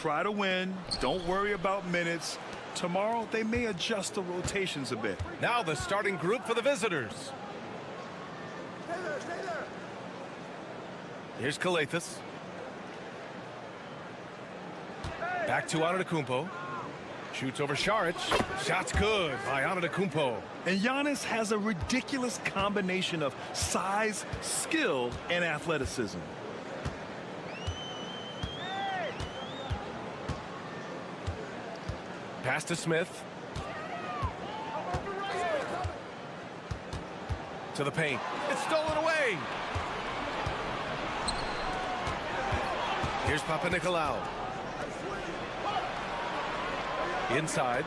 Try to win. Don't worry about minutes. Tomorrow, they may adjust the rotations a bit. Now the starting group for the visitors. Here's Kalathis. Back to Antetokounmpo. Shoots over Šarić. Shot's good by Antetokounmpo. And Giannis has a ridiculous combination of size, skill, and athleticism. Pass to Smith. To the paint. It's stolen away. Here's Papanikolaou. Inside.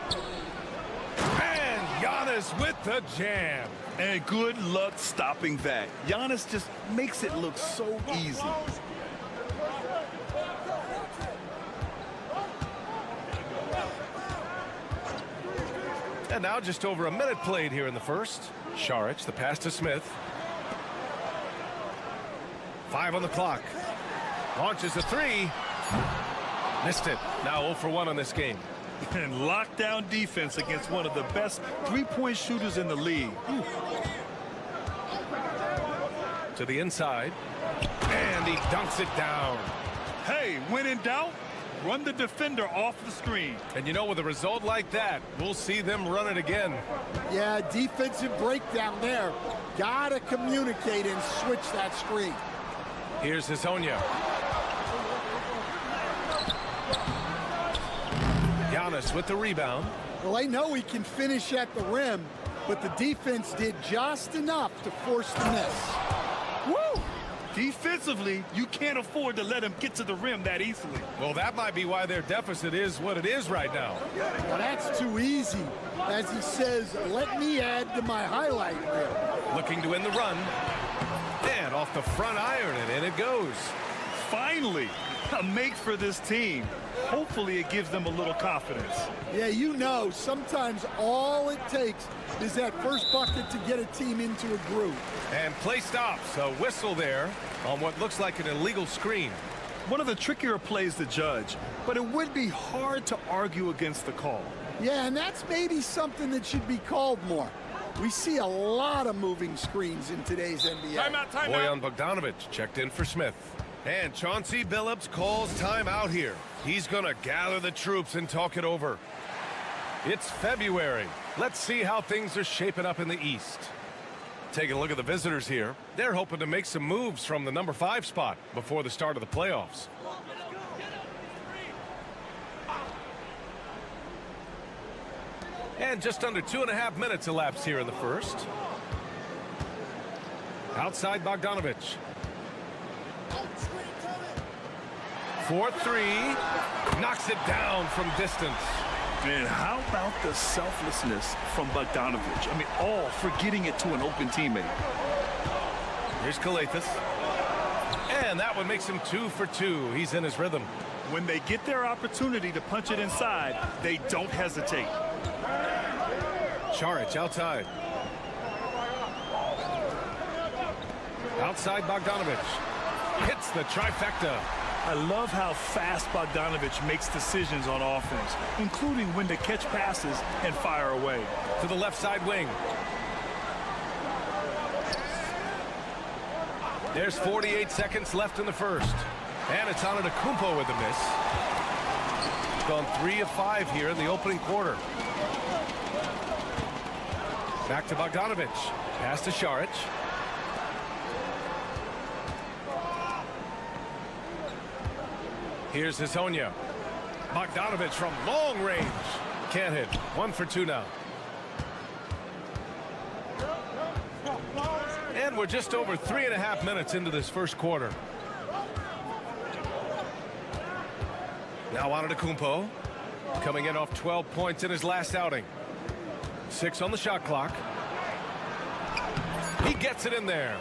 And Giannis with the jam. And good luck stopping that. Giannis just makes it look so easy. And now just over a minute played here in the first. Šarić, the pass to Smith. 5 on the clock. Launches a 3. Missed it. Now 0 for 1 on this game. And lockdown defense against one of the best three-point shooters in the league. To the inside. And he dunks it down. Hey, when in doubt, run the defender off the screen. And you know, with a result like that, we'll see them run it again. Yeah, defensive breakdown there. Gotta communicate and switch that screen. Here's Hezonja. Giannis with the rebound. Well, they know he can finish at the rim. but the defense did just enough to force the miss. Woo! Defensively, you can't afford to let him get to the rim that easily. Well, that might be why their deficit is what it is right now. Well, that's too easy. As he says, let me add to my highlight reel. Looking to win the run. And off the front iron, and in it goes. Finally, a make for this team. Hopefully it gives them a little confidence. Yeah, you know, sometimes all it takes is that first bucket to get a team into a groove. And play stops. A whistle there on what looks like an illegal screen. One of the trickier plays to judge, but it would be hard to argue against the call. Yeah, and that's maybe something that should be called more. We see a lot of moving screens in today's NBA. Timeout. Bojan Bogdanovic checked in for Smith. And Chauncey Billups calls timeout here. He's going to gather the troops and talk it over. It's February. Let's see how things are shaping up in the East. Taking a look at the visitors here. They're hoping to make some moves from the number 5 spot before the start of the playoffs. And just under 2.5 minutes elapsed here in the first. Outside Bogdanovic. 4-3. Knocks it down from distance. And how about the selflessness from Bogdanovic? I mean, all for getting it to an open teammate. Here's Kalathis. And that one makes him 2 for 2. He's in his rhythm. When they get their opportunity to punch it inside, they don't hesitate. Šarić outside. Outside Bogdanovic. Hits the trifecta. I love how fast Bogdanovic makes decisions on offense, including when to catch passes and fire away. To the left side wing. There's 48 seconds left in the first. And it's Antetokounmpo with the miss. Gone 3 of 5 here in the opening quarter. Back to Bogdanovic. Pass to Šarić. Here's Hezonja. Bogdanovic from long range. Can't hit. 1 for 2 now. And we're just over 3.5 minutes into this first quarter. Now Antetokounmpo, coming in off 12 points in his last outing. 6 on the shot clock. He gets it in there.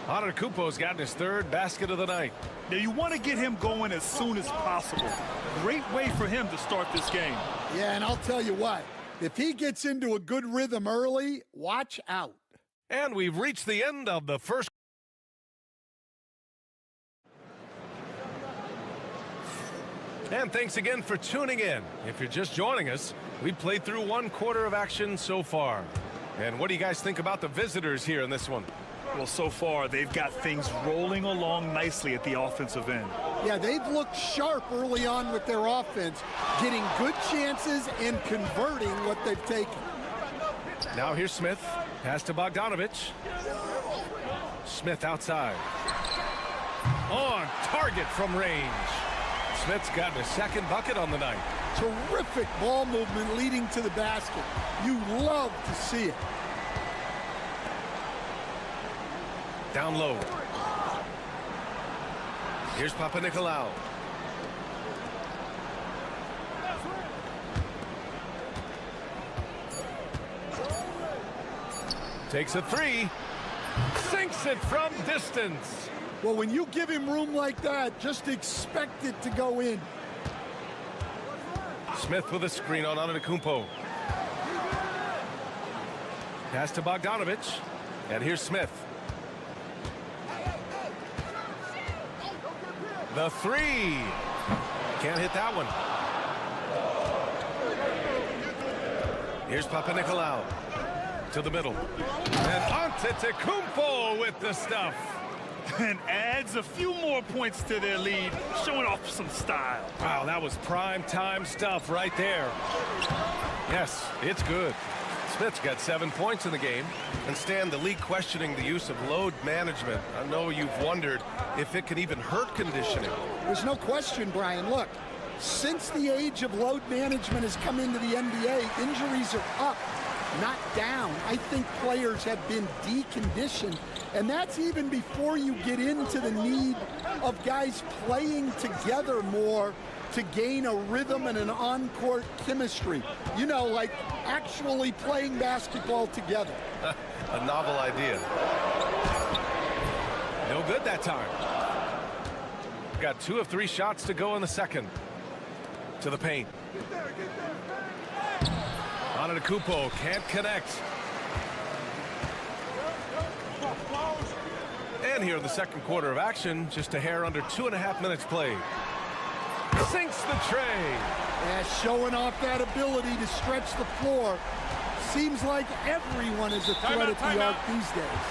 Antetokounmpo's gotten his 3rd basket of the night. Now you want to get him going as soon as possible. Great way for him to start this game. Yeah, and I'll tell you what, if he gets into a good rhythm early, watch out. And we've reached the end of the first. And thanks again for tuning in. If you're just joining us, we've played through 1 quarter of action so far. And what do you guys think about the visitors here in this one? Well, so far, they've got things rolling along nicely at the offensive end. Yeah, they've looked sharp early on with their offense, getting good chances and converting what they've taken. Now here's Smith. Pass to Bogdanovic. Smith outside. On target from range. Smith's gotten a 2nd bucket on the night. Terrific ball movement leading to the basket. You love to see it. Down low. Here's Papanikolaou. Takes a 3. Sinks it from distance. Well, when you give him room like that, just expect it to go in. Smith with a screen on Antetokounmpo. Pass to Bogdanovic. And here's Smith. The 3. Can't hit that one. Here's Papanikolaou. To the middle. And Antetokounmpo with the stuff. And adds a few more points to their lead, showing off some style. Wow, that was prime time stuff right there. Yes, it's good. Smith's got 7 points in the game. And Stan, the league questioning the use of load management. I know you've wondered if it can even hurt conditioning. There's no question, Brian. Look, since the age of load management has come into the NBA, injuries are up. not down. I think players have been deconditioned, and that's even before you get into the need of guys playing together more to gain a rhythm and an on-court chemistry. You know, like actually playing basketball together. A novel idea. No good that time. Got 2 of 3 shots to go in the second. To the paint. Antetokounmpo can't connect. And here in the second quarter of action, just a hair under 2.5 minutes played. Sinks the tray. Yeah, showing off that ability to stretch the floor. Seems like everyone is a threat at the arc these days.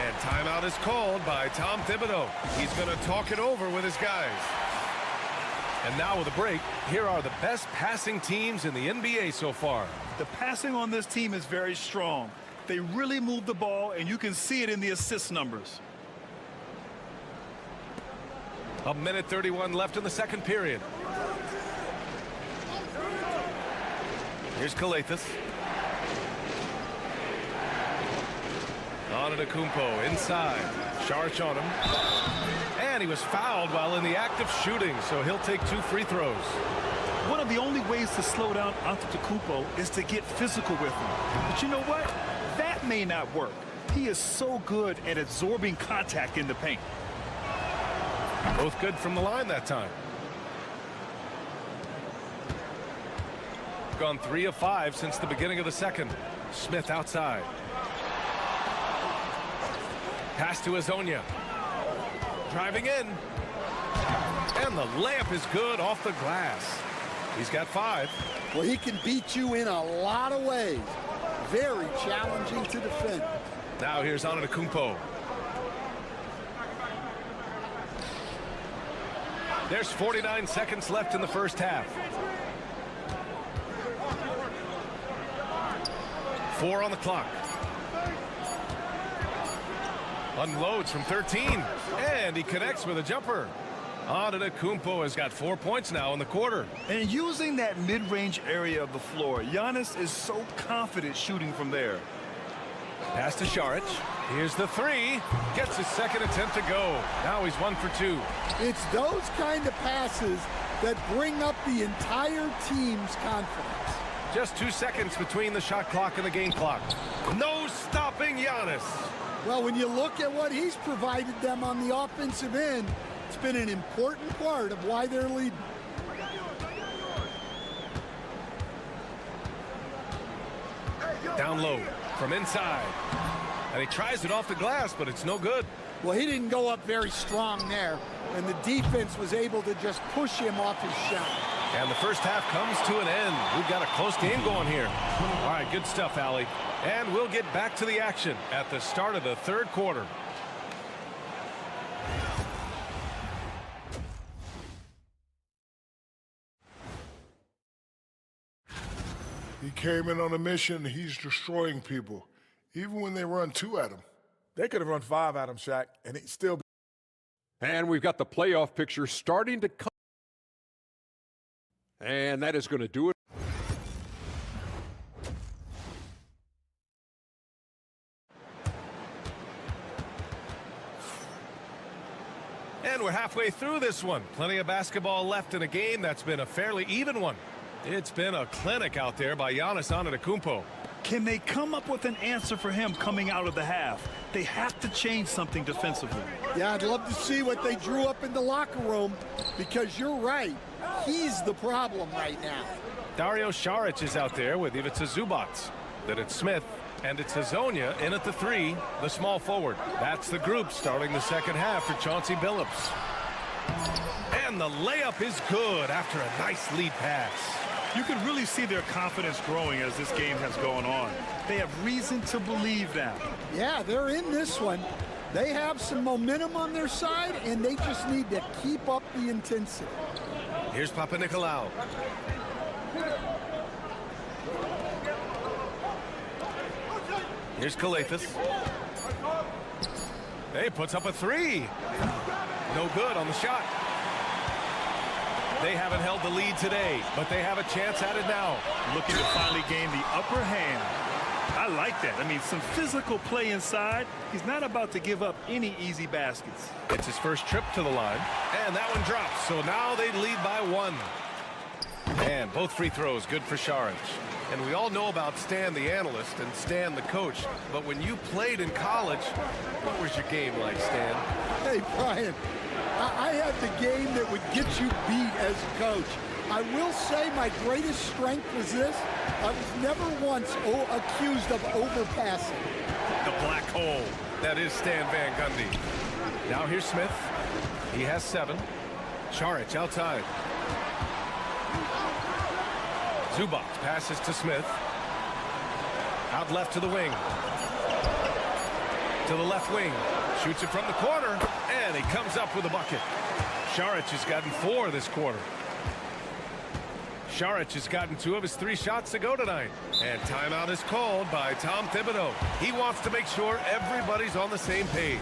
And timeout is called by Tom Thibodeau. He's going to talk it over with his guys. And now with a break, here are the best passing teams in the NBA so far. The passing on this team is very strong. They really move the ball, and you can see it in the assist numbers. A minute 31 left in the second period. Here's Kalathis. Antetokounmpo inside. Saric on him. And he was fouled while in the act of shooting, so he'll take 2 free throws. One of the only ways to slow down Antetokounmpo is to get physical with him. But you know what? That may not work. He is so good at absorbing contact in the paint. Both good from the line that time. Gone 3 of 5 since the beginning of the second. Smith outside. Pass to Azonia. Driving in. And the layup is good off the glass. He's got 5. Well, he can beat you in a lot of ways. Very challenging to defend. Now here's Antetokounmpo. There's 49 seconds left in the first half. 4 on the clock. Unloads from 13. And he connects with a jumper. Antetokounmpo has got 4 points now in the quarter. And using that mid-range area of the floor, Giannis is so confident shooting from there. Pass to Saric. Here's the 3. Gets his second attempt to go. Now he's 1 for 2. It's those kind of passes that bring up the entire team's confidence. Just 2 seconds between the shot clock and the game clock. No stopping Giannis. Well, when you look at what he's provided them on the offensive end, it's been an important part of why they're leading. Down low from inside. And he tries it off the glass, but it's no good. Well, he didn't go up very strong there, and the defense was able to just push him off his shot. And the first half comes to an end. We've got a close game going here. All right, good stuff, Allie. And we'll get back to the action at the start of the third quarter. He came in on a mission. He's destroying people, even when they run 2 at him. They could have run 5 at him, Shaq, and he'd still be. And we've got the playoff picture starting to come. And that is going to do it. And we're halfway through this one. Plenty of basketball left in a game that's been a fairly even one. It's been a clinic out there by Giannis Antetokounmpo. Can they come up with an answer for him coming out of the half? They have to change something defensively. Yeah, I'd love to see what they drew up in the locker room, because you're right. He's the problem right now. Dario Saric is out there with Ivica Zubac. Then it's Smith, and it's Azonia in at the 3, the small forward. That's the group starting the second half for Chauncey Billups. And the layup is good after a nice lead pass. You can really see their confidence growing as this game has gone on. They have reason to believe now. Yeah, they're in this one. They have some momentum on their side, and they just need to keep up the intensity. Here's Papanikolaou. Here's Kalathis. He puts up a 3. No good on the shot. They haven't held the lead today, but they have a chance at it now. Looking to finally gain the upper hand. I like that. I mean, some physical play inside. He's not about to give up any easy baskets. It's his first trip to the line, and that one drops. So now they lead by 1. And both free throws good for Šarić. And we all know about Stan the analyst and Stan the coach. But when you played in college, what was your game like, Stan? Hey, Brian, I had the game that would get you beat as a coach. I will say my greatest strength was this. I was never once accused of overpassing. The black hole. That is Stan Van Gundy. Now here's Smith. He has 7. Šarić outside. Zubac passes to Smith. Out left to the wing. To the left wing. Shoots it from the corner. And he comes up with a bucket. Šarić has gotten 4 this quarter. Šarić has gotten 2 of his 3 shots to go tonight. And timeout is called by Tom Thibodeau. He wants to make sure everybody's on the same page.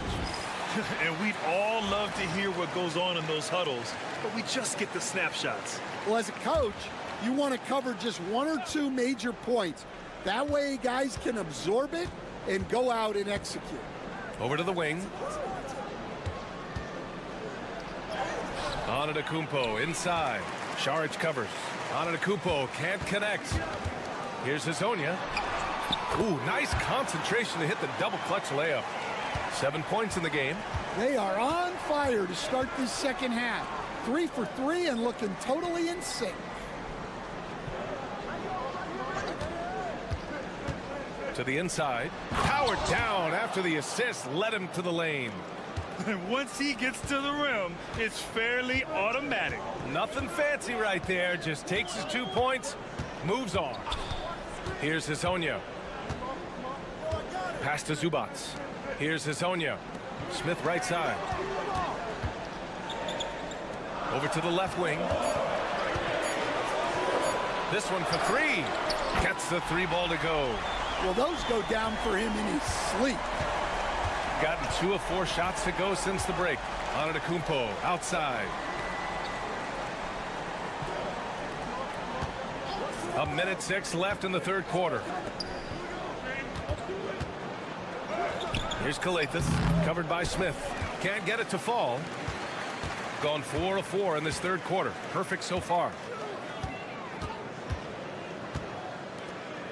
And we'd all love to hear what goes on in those huddles, but we just get the snapshots. Well, as a coach, you want to cover just 1 or 2 major points. That way guys can absorb it and go out and execute. Over to the wing. Antetokounmpo inside. Šarić covers. Antetokounmpo can't connect. Here's Hezonja. Ooh, nice concentration to hit the double clutch layup. 7 points in the game. They are on fire to start this second half. 3 for 3 and looking totally in sync. To the inside. Powered down after the assist led him to the lane. And once he gets to the rim, it's fairly automatic. Nothing fancy right there. Just takes his 2 points, moves on. Here's Hezonja. Pass to Zubac. Here's Hezonja. Smith right side. Over to the left wing. This one for 3. Gets the 3 ball to go. Well, those go down for him in his sleep. Gotten 2 of 4 shots to go since the break. Antetokounmpo outside. 1:06 left in the 3rd quarter. Here's Calathes, covered by Smith. Can't get it to fall. Gone 4 of 4 in this 3rd quarter. Perfect so far.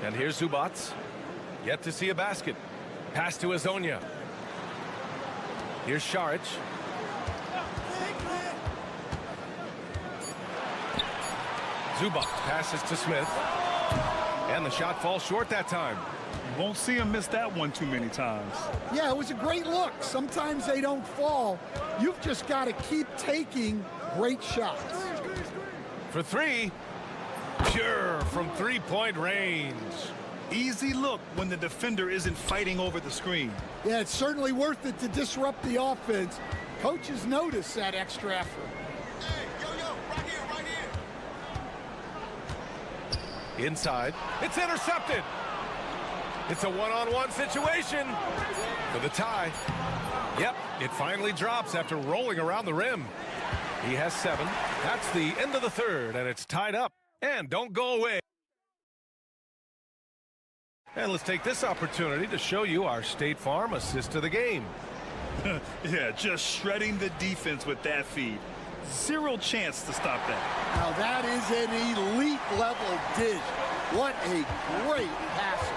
And here's Zubac. Yet to see a basket. Pass to Hezonja. Here's Šarić. Zubac passes to Smith. And the shot falls short that time. You won't see him miss that one too many times. Yeah, it was a great look. Sometimes they don't fall. You've just got to keep taking great shots. For 3. Pure from 3-point range. Easy look when the defender isn't fighting over the screen. Yeah, it's certainly worth it to disrupt the offense. Coaches notice that extra effort. Hey, right here. Inside. It's intercepted. It's a one-on-one situation for the tie. Yep, it finally drops after rolling around the rim. He has 7. That's the end of the 3rd, and it's tied up. And don't go away. And let's take this opportunity to show you our State Farm assist of the game. Yeah, just shredding the defense with that feed. 0 chance to stop that. Now that is an elite level dish. What a great passer.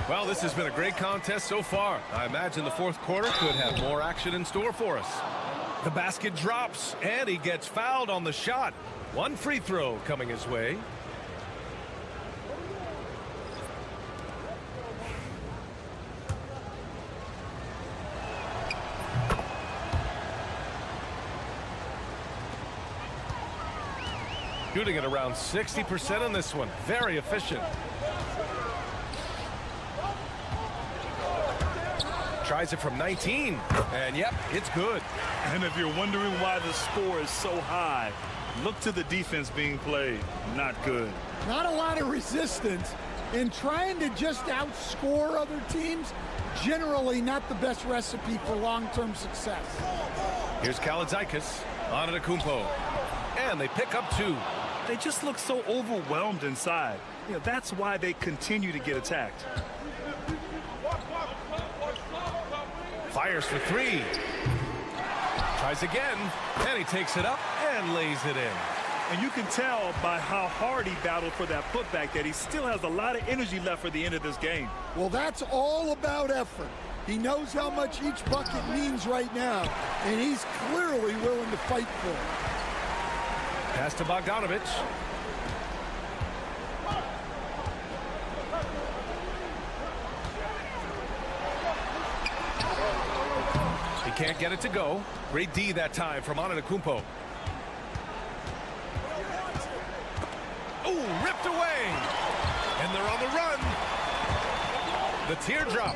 Well, this has been a great contest so far. I imagine the 4th quarter could have more action in store for us. The basket drops, and he gets fouled on the shot. 1 free throw coming his way. Shooting at around 60% on this one. Very efficient. Tries it from 19. And yep, it's good. And if you're wondering why the score is so high, look to the defense being played. Not good. Not a lot of resistance. And trying to just outscore other teams, generally not the best recipe for long-term success. Here's Kalaitzakis. Antetokounmpo. And they pick up 2. They just look so overwhelmed inside. You know, that's why they continue to get attacked. Fires for three. Tries again, and he takes it up and lays it in. And you can tell by how hard he battled for that putback that he still has a lot of energy left for the end of this game. Well, that's all about effort. He knows how much each bucket means right now, and he's clearly willing to fight for it. Pass to Bogdanovic. He can't get it to go. Great D that time from Antetokounmpo. Oh, ripped away. And they're on the run. The teardrop.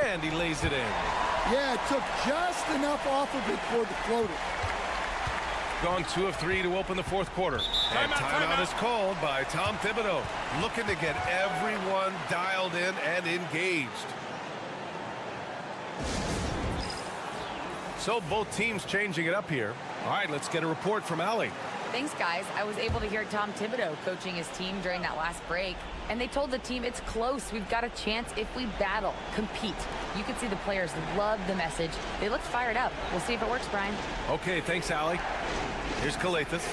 And he lays it in. Yeah, it took just enough off of it for the floater. Gone 2 of 3 to open the fourth quarter. And timeout is called by Tom Thibodeau, looking to get everyone dialed in and engaged. So both teams changing it up here. All right, let's get a report from Allie. Thanks, guys. I was able to hear Tom Thibodeau coaching his team during that last break. And they told the team it's close. We've got a chance if we battle, compete. You can see the players love the message. They looked fired up. We'll see if it works, Brian. Okay, thanks, Allie. Here's Kalathis.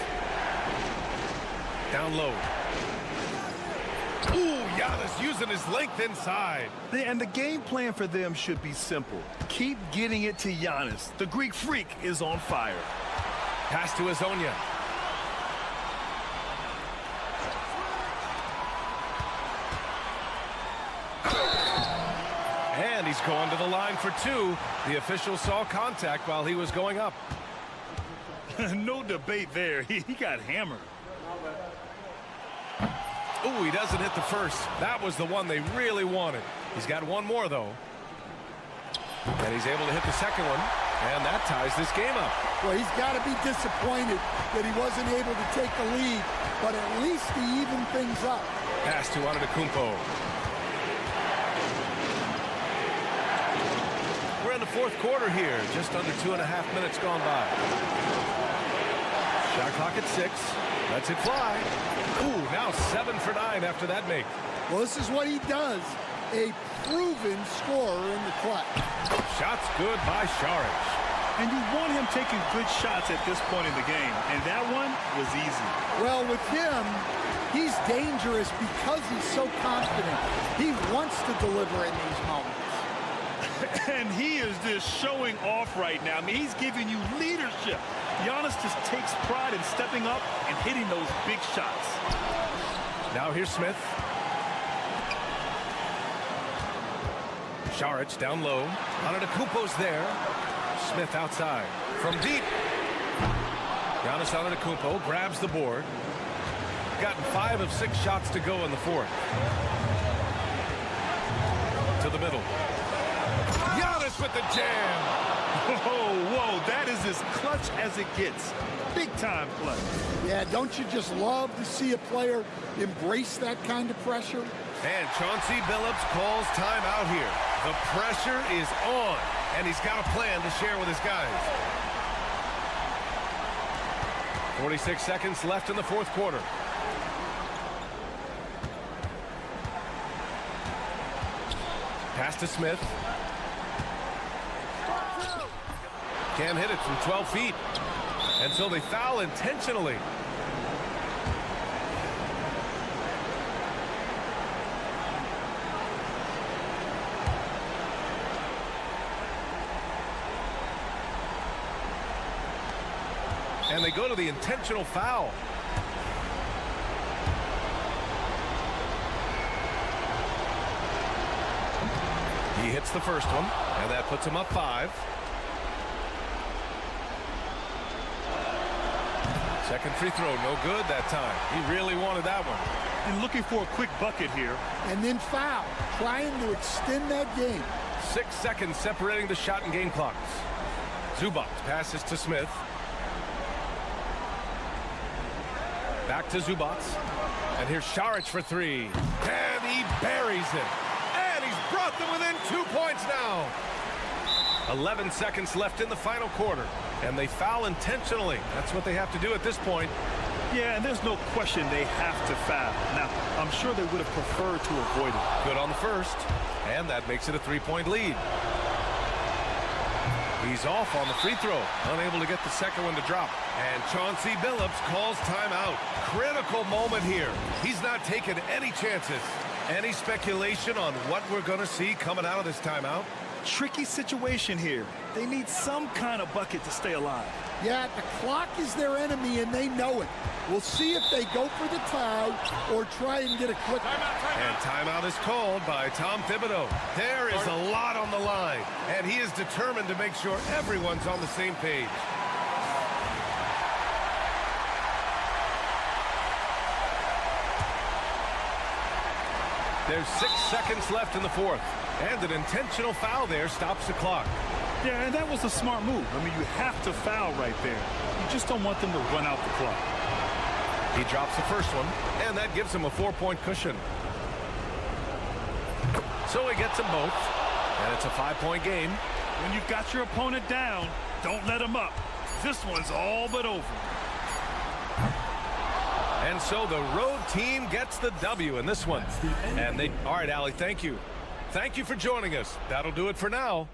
Down low. Ooh, Giannis using his length inside. And the game plan for them should be simple. Keep getting it to Giannis. The Greek freak is on fire. Pass to Azonia. And he's going to the line for two. The official saw contact while he was going up. No debate there. He got hammered. Ooh, he doesn't hit the first. That was the one they really wanted. He's got one more, though. And he's able to hit the second one. And that ties this game up. Well, he's got to be disappointed that he wasn't able to take the lead, but at least he evened things up. Pass to Antetokounmpo. We're in the fourth quarter here. Just under 2.5 minutes gone by. Shot clock at 6. Lets it fly. Ooh, now 7 for 9 after that make. Well, this is what he does. A proven scorer in the clutch. Shots good by Saric. And you want him taking good shots at this point in the game. And that one was easy. Well, with him, he's dangerous because he's so confident. He wants to deliver in these moments. And he is just showing off right now. I mean, he's giving you leadership. Giannis just takes pride in stepping up and hitting those big shots. Now here's Smith. Saric down low. Antetokounmpo's there. Smith outside. From deep. Giannis Antetokounmpo grabs the board. Gotten 5 of 6 shots to go in the fourth. To the middle. Giannis with the jam. Whoa, that is as clutch as it gets. Big time clutch. Yeah, don't you just love to see a player embrace that kind of pressure? And Chauncey Billups calls timeout here. The pressure is on, and he's got a plan to share with his guys. 46 seconds left in the fourth quarter. Pass to Smith. Can't hit it from 12 feet. And so they foul intentionally. And they go to the intentional foul. He hits the first one, and that puts him up 5. Second free throw, no good that time. He really wanted that one. And looking for a quick bucket here. And then foul, trying to extend that game. 6 seconds separating the shot and game clocks. Zubac passes to Smith. Back to Zubac. And here's Saric for 3. And he buries it. And he's brought them within 2 points now. 11 seconds left in the final quarter. And they foul intentionally. That's what they have to do at this point. Yeah, and there's no question they have to foul. Now, I'm sure they would have preferred to avoid it. Good on the first, and that makes it a 3-point lead. He's off on the free throw, unable to get the second one to drop. And Chauncey Billups calls timeout. Critical moment here. He's not taking any chances. Any speculation on what we're going to see coming out of this timeout? Tricky situation here. They need some kind of bucket to stay alive. Yeah, the clock is their enemy, and they know it. We'll see if they go for the tie or try and get a quick. And timeout is called by Tom Thibodeau. There is a lot on the line, and he is determined to make sure everyone's on the same page. There's 6 seconds left in the fourth, and an intentional foul there stops the clock. Yeah, and that was a smart move. I mean, you have to foul right there. You just don't want them to run out the clock. He drops the first one, and that gives him a 4-point cushion. So he gets them both, and it's a 5-point game. When you've got your opponent down, don't let him up. This one's all but over. And so the road team gets the W in this one. And they, all right, Allie, thank you. Thank you for joining us. That'll do it for now.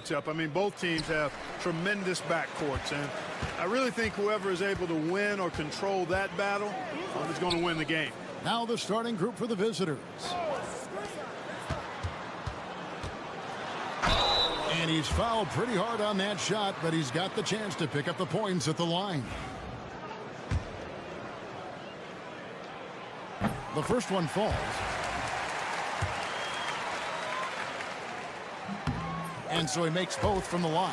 Matchup. I mean, both teams have tremendous backcourts, and I really think whoever is able to win or control that battle is going to win the game. Now the starting group for the visitors. And he's fouled pretty hard on that shot, but he's got the chance to pick up the points at the line. The first one falls. And so he makes both from the line.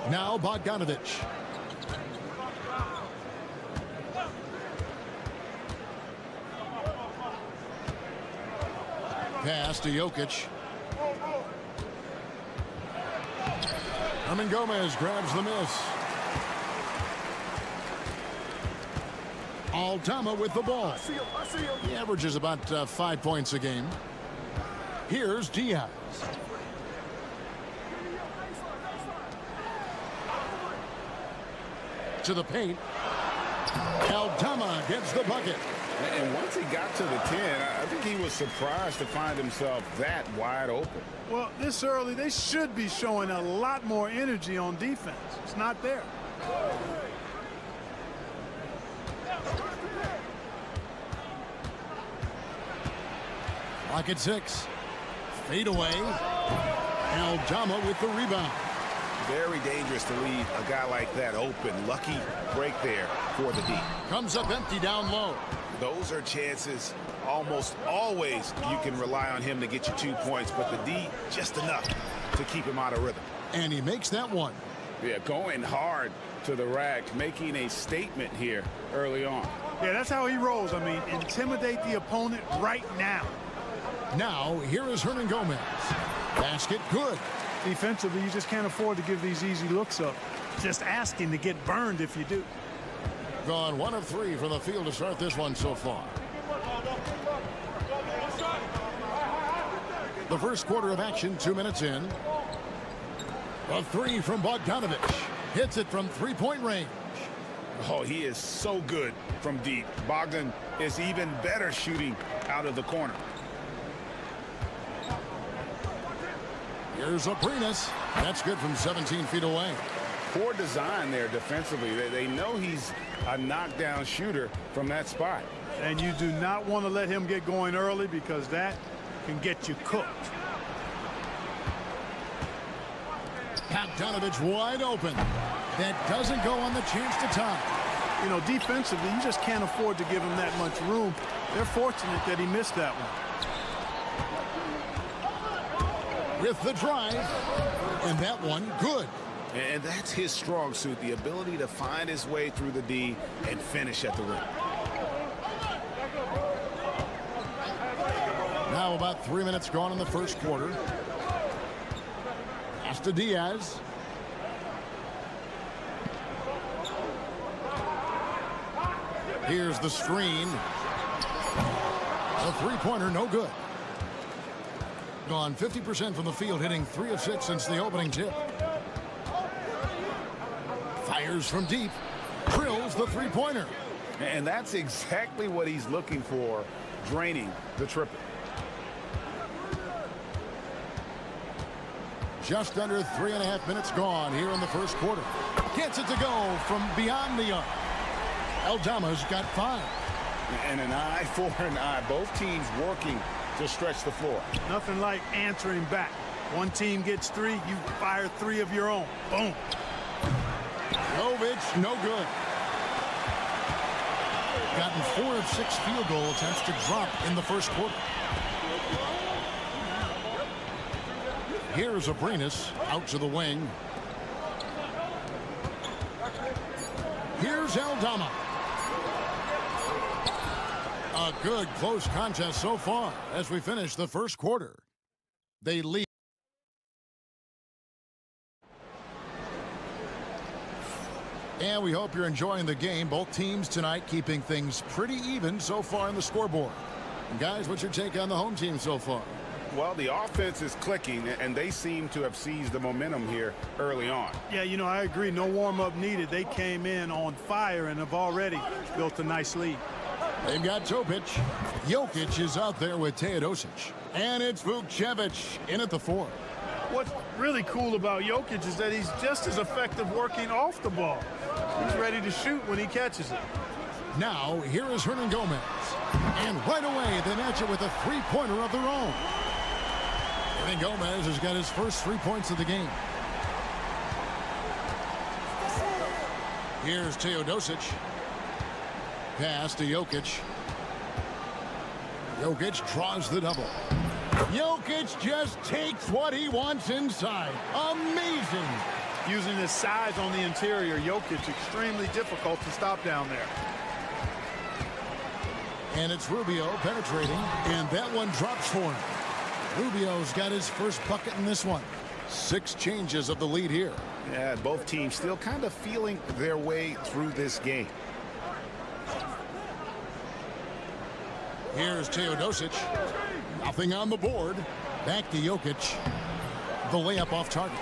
Now Bogdanovic. Pass to Jokic. Gomez grabs the miss. Aldama with the ball. He averages about 5 points a game. Here's Diaz. To the paint. Aldama gets the bucket. And once he got to the 10, I think he was surprised to find himself that wide open. Well, this early, they should be showing a lot more energy on defense. It's not there. Lock at 6. Fade away. Aldama with the rebound. Very dangerous to leave a guy like that open. Lucky break there for the D. Comes up empty down low. Those are chances almost always you can rely on him to get you 2 points, but the D just enough to keep him out of rhythm. And he makes that one. Yeah, going hard to the rack, making a statement here early on. Yeah, that's how he rolls. I mean, intimidate the opponent right now. Now, here is Hernan Gomez. Basket good. Defensively, you just can't afford to give these easy looks up. Just asking to get burned if you do. Gone 1 of 3 from the field to start this one so far. The first quarter of action, 2 minutes in. A 3 from Bogdanovic. Hits it from three-point range. Oh, he is so good from deep. Bogdan is even better shooting out of the corner. Here's Aprinas. That's good from 17 feet away. Poor design there defensively. They know he's a knockdown shooter from that spot. And you do not want to let him get going early because that can get you cooked. Bogdanovic wide open. That doesn't go on the chance to tie. You know, defensively, you just can't afford to give him that much room. They're fortunate that he missed that one. With the drive, and that one good. And that's his strong suit, the ability to find his way through the D and finish at the rim. Now about 3 minutes gone in the first quarter. Pass to Diaz. Here's the screen. A three-pointer, no good. Gone 50% from the field, hitting 3 of 6 since the opening tip. Fires from deep. Drills the three-pointer. And that's exactly what he's looking for, draining the triple. Just under 3.5 minutes gone here in the first quarter. Gets it to go from beyond the arc. Aldama's got 5. And an eye for an eye. Both teams working to stretch the floor. Nothing like answering back. One team gets 3, you fire 3 of your own. Boom. Jovic, no good. Gotten 4 of 6 field goal attempts to drop in the first quarter. Here's Abrinas out to the wing. Here's Aldama. A good close contest so far as we finish the first quarter. They lead. And we hope you're enjoying the game. Both teams tonight keeping things pretty even so far in the scoreboard. And guys, what's your take on the home team so far? Well, the offense is clicking, and they seem to have seized the momentum here early on. Yeah, you know, I agree. No warm-up needed. They came in on fire and have already built a nice lead. They've got Topic. Jokic is out there with Teodosic. And it's Vukcevic in at the 4. What's really cool about Jokic is that he's just as effective working off the ball. He's ready to shoot when he catches it. Now, here is Hernan Gomez. And right away, they match it with a three-pointer of their own. Hernan Gomez has got his first 3 points of the game. Here's Teodosic. Pass to Jokic. Jokic draws the double. Jokic just takes what he wants inside. Amazing. Using his size on the interior, Jokic extremely difficult to stop down there. And it's Rubio penetrating, and that one drops for him. Rubio's got his first bucket in this one. 6 changes of the lead here. Yeah, both teams still kind of feeling their way through this game. Here's Teodosic. Nothing on the board. Back to Jokic. The layup off target.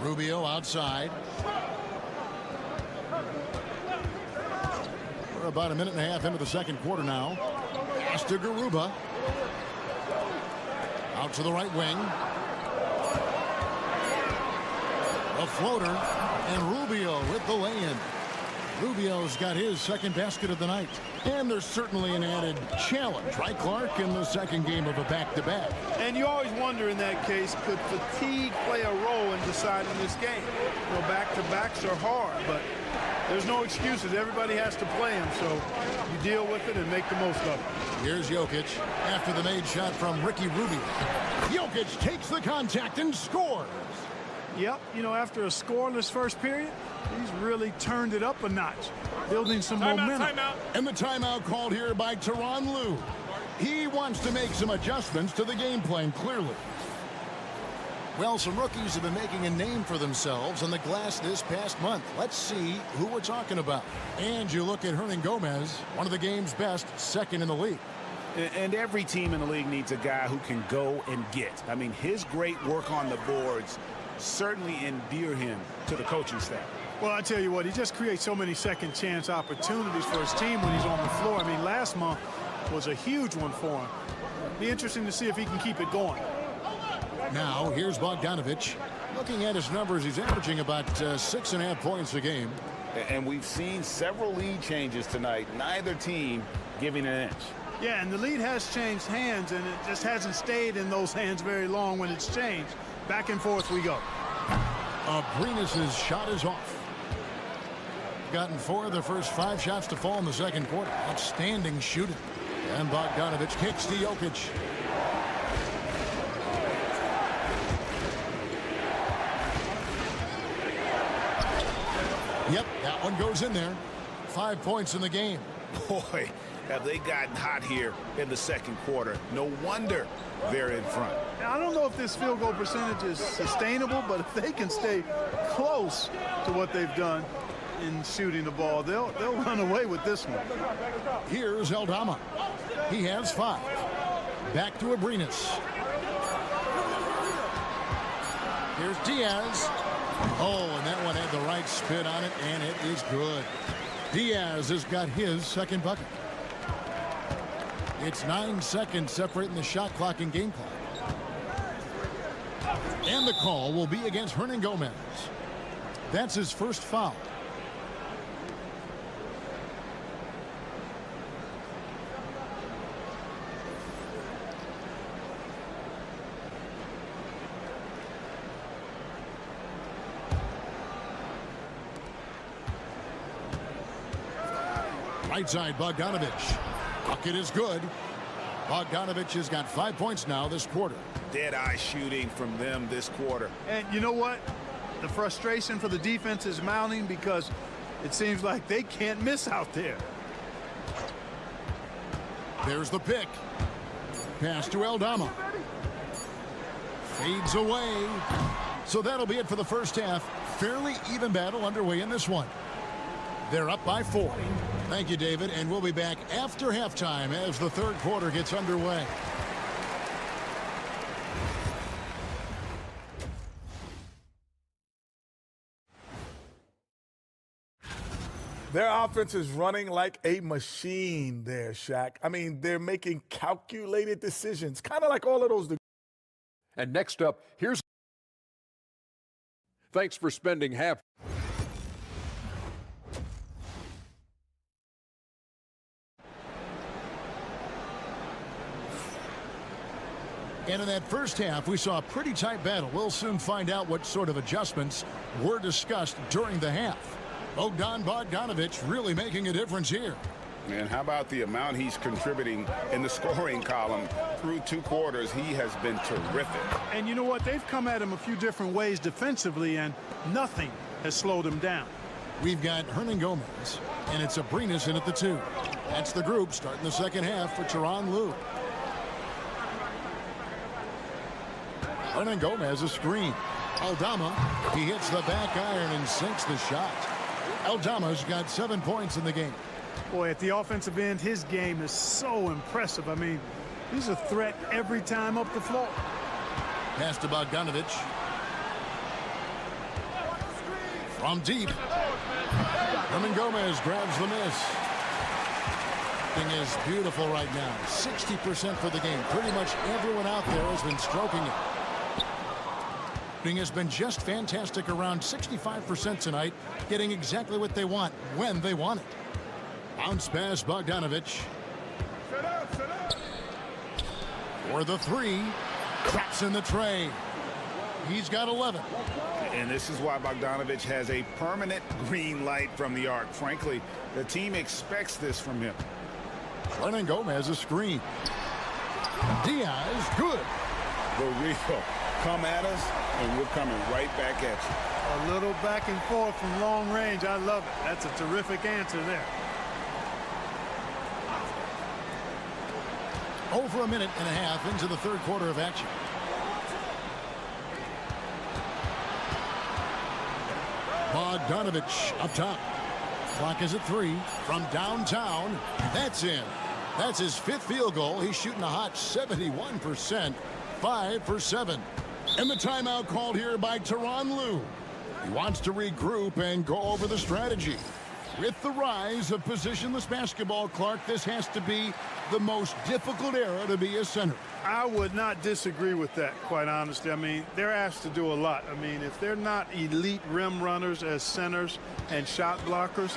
Rubio outside. We're about a minute and a half into the second quarter now. Pass to Garuba. Out to the right wing. A floater. And Rubio with the lay-in. Rubio's got his second basket of the night. And there's certainly an added challenge, right, Clark, in the second game of a back-to-back. And you always wonder in that case, could fatigue play a role in deciding this game? You know, back-to-backs are hard, but there's no excuses. Everybody has to play them, so you deal with it and make the most of it. Here's Jokic after the made shot from Ricky Rubio. Jokic takes the contact and scores. Yep, you know, after a scoreless first period, he's really turned it up a notch, building some momentum. Timeout. And the timeout called here by Tyronn Lue. He wants to make some adjustments to the game plan, clearly. Well, some rookies have been making a name for themselves on the glass this past month. Let's see who we're talking about. And you look at Hernan Gomez, one of the game's best, second in the league. And every team in the league needs a guy who can go and get. I mean, his great work on the boards certainly endear him to the coaching staff. Well, I tell you what, he just creates so many second chance opportunities for his team when he's on the floor. I mean, last month was a huge one for him. Be interesting to see if he can keep it going. Now, here's Bogdanovic. Looking at his numbers, he's averaging about 6.5 points a game. And we've seen several lead changes tonight, neither team giving an inch. Yeah, and the lead has changed hands, and it just hasn't stayed in those hands very long when it's changed. Back and forth we go. Abrinas' shot is off. Gotten 4 of the first 5 shots to fall in the second quarter. Outstanding shooting. And Bogdanovic kicks to Jokic. Yep, that one goes in there. 5 points in the game. Boy, have they gotten hot here in the second quarter. No wonder they're in front. Now, I don't know if this field goal percentage is sustainable, but if they can stay close to what they've done in shooting the ball, they'll run away with this one. Here's Aldama. He has 5. Back to Abrinas. Here's Diaz. Oh, and that one had the right spin on it, and it is good. Diaz has got his second bucket. It's 9 seconds separating the shot clock and game clock. And the call will be against Hernan Gomez. That's his first foul. Right side, Bogdanovich. Bucket is good. Bogdanovich has got 5 points now this quarter. Dead-eye shooting from them this quarter. And you know what? The frustration for the defense is mounting because it seems like they can't miss out there. There's the pick. Pass to Aldama. Fades away. So that'll be it for the first half. Fairly even battle underway in this one. They're up by 4. Thank you, David, and we'll be back after halftime as the third quarter gets underway. Their offense is running like a machine there, Shaq. I mean, they're making calculated decisions, kind of like all of those. And next up, here's... Thanks for spending half... And in that first half, we saw a pretty tight battle. We'll soon find out what sort of adjustments were discussed during the half. Bogdanovich really making a difference here. And how about the amount he's contributing in the scoring column through 2 quarters? He has been terrific. And you know what? They've come at him a few different ways defensively, and nothing has slowed him down. We've got Hernan Gomez, and it's Abrinas in at the 2. That's the group starting the second half for Tyronn Lue. Hernan Gomez a screen. Aldama, he hits the back iron and sinks the shot. Aldama's got 7 points in the game. Boy, at the offensive end, his game is so impressive. I mean, he's a threat every time up the floor. Pass to Bogdanovich. From deep. Hernan Gomez grabs the miss. Thing is beautiful right now. 60% for the game. Pretty much everyone out there has been stroking it. Has been just fantastic, around 65% tonight, getting exactly what they want when they want it. Bounce pass, Bogdanovich. For the 3, traps in the tray. He's got 11. And this is why Bogdanovich has a permanent green light from the arc. Frankly, the team expects this from him. Hernan Gomez a screen. Diaz, good. The real. Come at us, and we're coming right back at you. A little back and forth from long range. I love it. That's a terrific answer there. Over a minute and a half into the third quarter of action. Bogdanovich up top. Clock is at 3 from downtown. That's in. That's his 5th field goal. He's shooting a hot 71%. 5 for 7. And the timeout called here by Tyronn Lue. He wants to regroup and go over the strategy. With the rise of positionless basketball, Clark, this has to be the most difficult era to be a center. I would not disagree with that, quite honestly. I mean, they're asked to do a lot. I mean, if they're not elite rim runners as centers and shot blockers,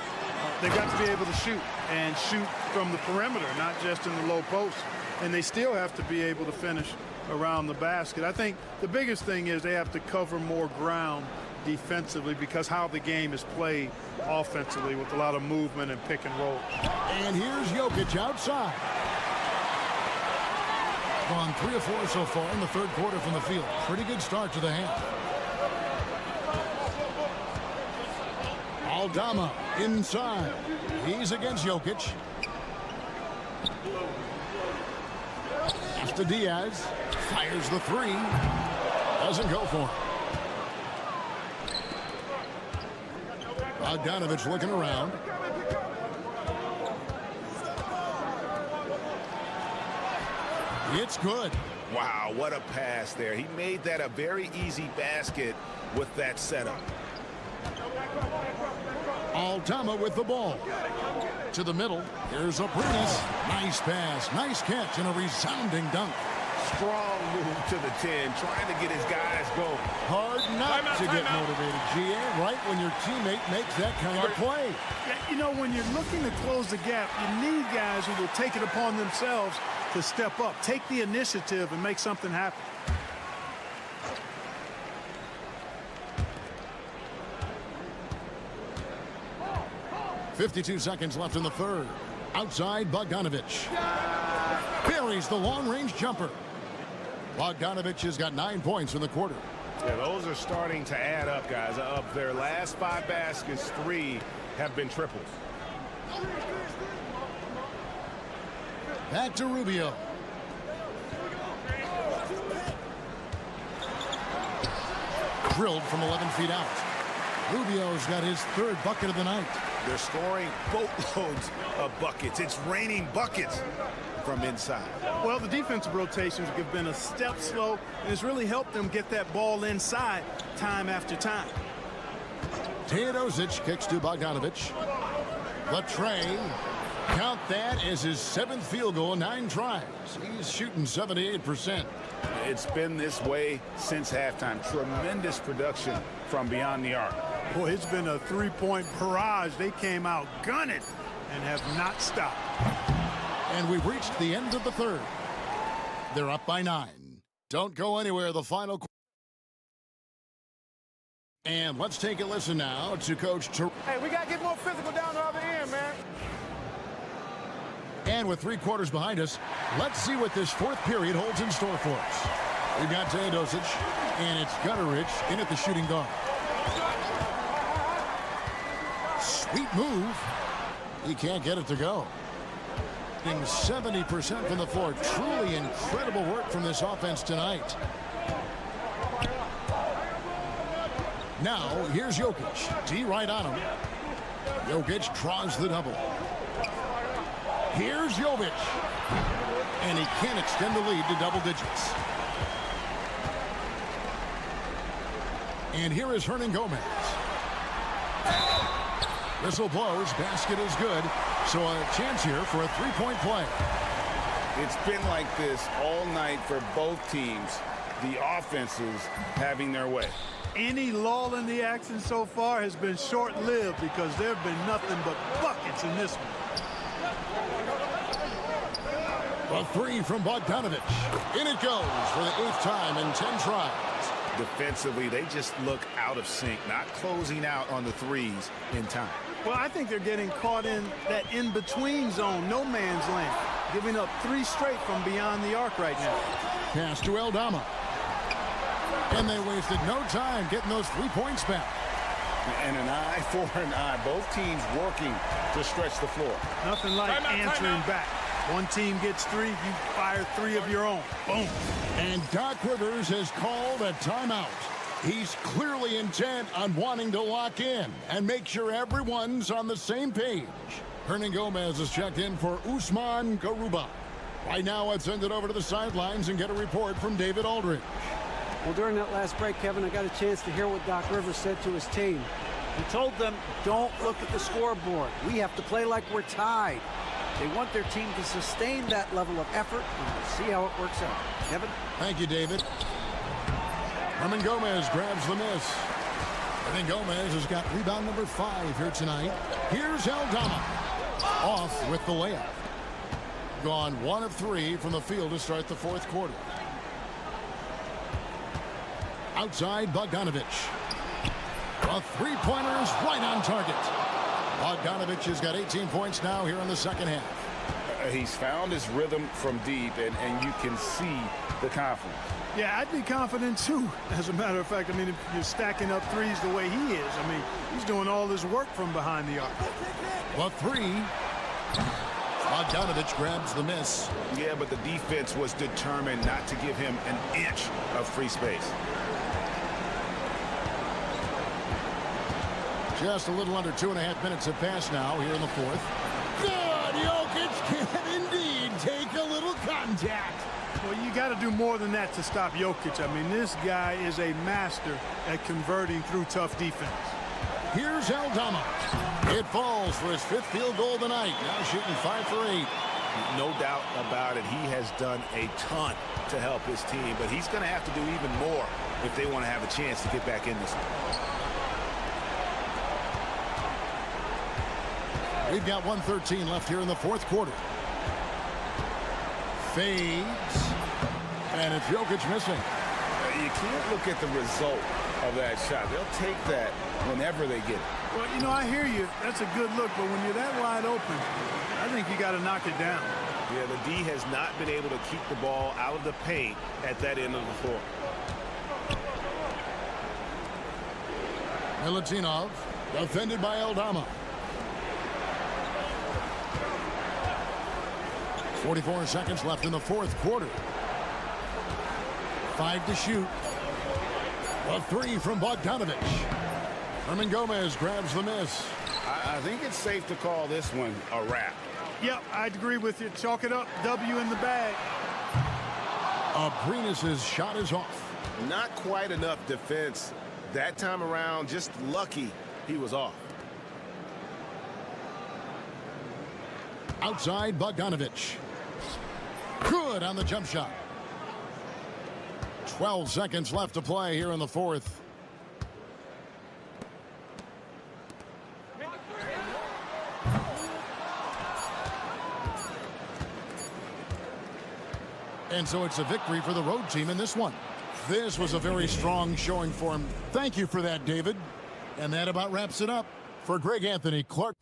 they've got to be able to shoot and shoot from the perimeter, not just in the low post. And they still have to be able to finish around the basket. I think the biggest thing is they have to cover more ground defensively because how the game is played offensively with a lot of movement and pick and roll. And here's Jokic outside. Gone 3 of 4 so far in the third quarter from the field. Pretty good start to the half. Aldama inside. He's against Jokic. To Diaz, fires the 3, doesn't go for him. Bogdanovich looking around. It's good. Wow, what a pass there. He made that a very easy basket with that setup. Aldama with the ball. To the middle. Here's Abrinas. Nice pass. Nice catch and a resounding dunk. Strong move to the 10, trying to get his guys going. Hard not to get motivated, GA, right when your teammate makes that kind of play. Yeah, you know, when you're looking to close the gap, you need guys who will take it upon themselves to step up, take the initiative, and make something happen. 52 seconds left in the third. Outside, Bogdanovic. Buries the long-range jumper. Bogdanovic has got 9 points in the quarter. Yeah, those are starting to add up, guys. Of their last 5 baskets, 3 have been triples. Back to Rubio. Drilled from 11 feet out. Rubio's got his 3rd bucket of the night. They're scoring boatloads of buckets. It's raining buckets from inside. Well, the defensive rotations have been a step slow, and it's really helped them get that ball inside time after time. Teodosic kicks to Bogdanovic. Latre, count that as his 7th field goal, 9 tries. He's shooting 78%. It's been this way since halftime. Tremendous production from beyond the arc. Boy, it's been a 3-point barrage. They came out gunning and have not stopped. And we've reached the end of the 3rd. They're up by 9. Don't go anywhere. The final. And let's take a listen now to Coach Hey, we got to get more physical down the other end, man. And with 3 quarters behind us, let's see what this 4th period holds in store for us. We've got Teodosic, and it's Gutterich in at the shooting guard. Sweet move. He can't get it to go. 70% from the floor. Truly incredible work from this offense tonight. Now, here's Jokic. D right on him. Jokic draws the double. Here's Jovic. And he can't extend the lead to double digits. And here is Hernan Gomez. Whistle blows. Basket is good. So a chance here for a 3-point play. It's been like this all night for both teams. The offenses having their way. Any lull in the action so far has been short-lived because there have been nothing but buckets in this one. A 3 from Bogdanovic. In it goes for the 8th time in 10 tries. Defensively, they just look out of sync, not closing out on the threes in time. Well, I think they're getting caught in that in-between zone, no man's land, giving up 3 straight from beyond the arc right now. Pass to Eldama. And they wasted no time getting those 3 points back. And an eye for an eye. Both teams working to stretch the floor. Nothing like answering back. One team gets 3, you fire 3 of your own. Boom. And Doc Rivers has called a timeout. He's clearly intent on wanting to lock in and make sure everyone's on the same page. Hernan Gomez is checked in for Usman Garuba. Right now, let's send it over to the sidelines and get a report from David Aldridge. Well, during that last break, Kevin, I got a chance to hear what Doc Rivers said to his team. He told them, don't look at the scoreboard. We have to play like we're tied. They want their team to sustain that level of effort, and we'll see how it works out. Kevin? Thank you, David. Hernan Gomez grabs the miss. Hernan Gomez has got rebound number 5 here tonight. Here's Eldama. Off with the layup. Gone 1 of 3 from the field to start the 4th quarter. Outside, Bogdanovic. A 3-pointer is right on target. Bogdanovic has got 18 points now here in the 2nd half. He's found his rhythm from deep, and you can see the confidence. Yeah, I'd be confident too. As a matter of fact, I mean, if you're stacking up threes the way he is, I mean, he's doing all this work from behind the arc. The 3. Bogdanovic grabs the miss. Yeah, but the defense was determined not to give him an inch of free space. Just a little under 2.5 minutes have passed now here in the 4th. Good! Jokic can indeed take a little contact. Well, you got to do more than that to stop Jokic. I mean, this guy is a master at converting through tough defense. Here's Eldama. It falls for his 5th field goal tonight. Now shooting 5 for 8. No doubt about it. He has done a ton to help his team, but he's going to have to do even more if they want to have a chance to get back in this one. We've got 1:13 left here in the 4th quarter. Fades. And it's Jokic missing. You can't look at the result of that shot. They'll take that whenever they get it. Well, you know, I hear you. That's a good look, but when you're that wide open, I think you got to knock it down. Yeah, the D has not been able to keep the ball out of the paint at that end of the floor. Milutinov, defended by Aldama. 44 seconds left in the fourth quarter. 5 to shoot. A 3 from Bogdanovich. Herman Gomez grabs the miss. I think it's safe to call this one a wrap. Yep, I'd agree with you. Chalk it up. W in the bag. Abrinas' shot is off. Not quite enough defense that time around. Just lucky he was off. Outside, Bogdanovich. Good on the jump shot. 12 seconds left to play here in the fourth. And so it's a victory for the road team in this one. This was a very strong showing for him. Thank you for that, David. And that about wraps it up for Greg Anthony Clark.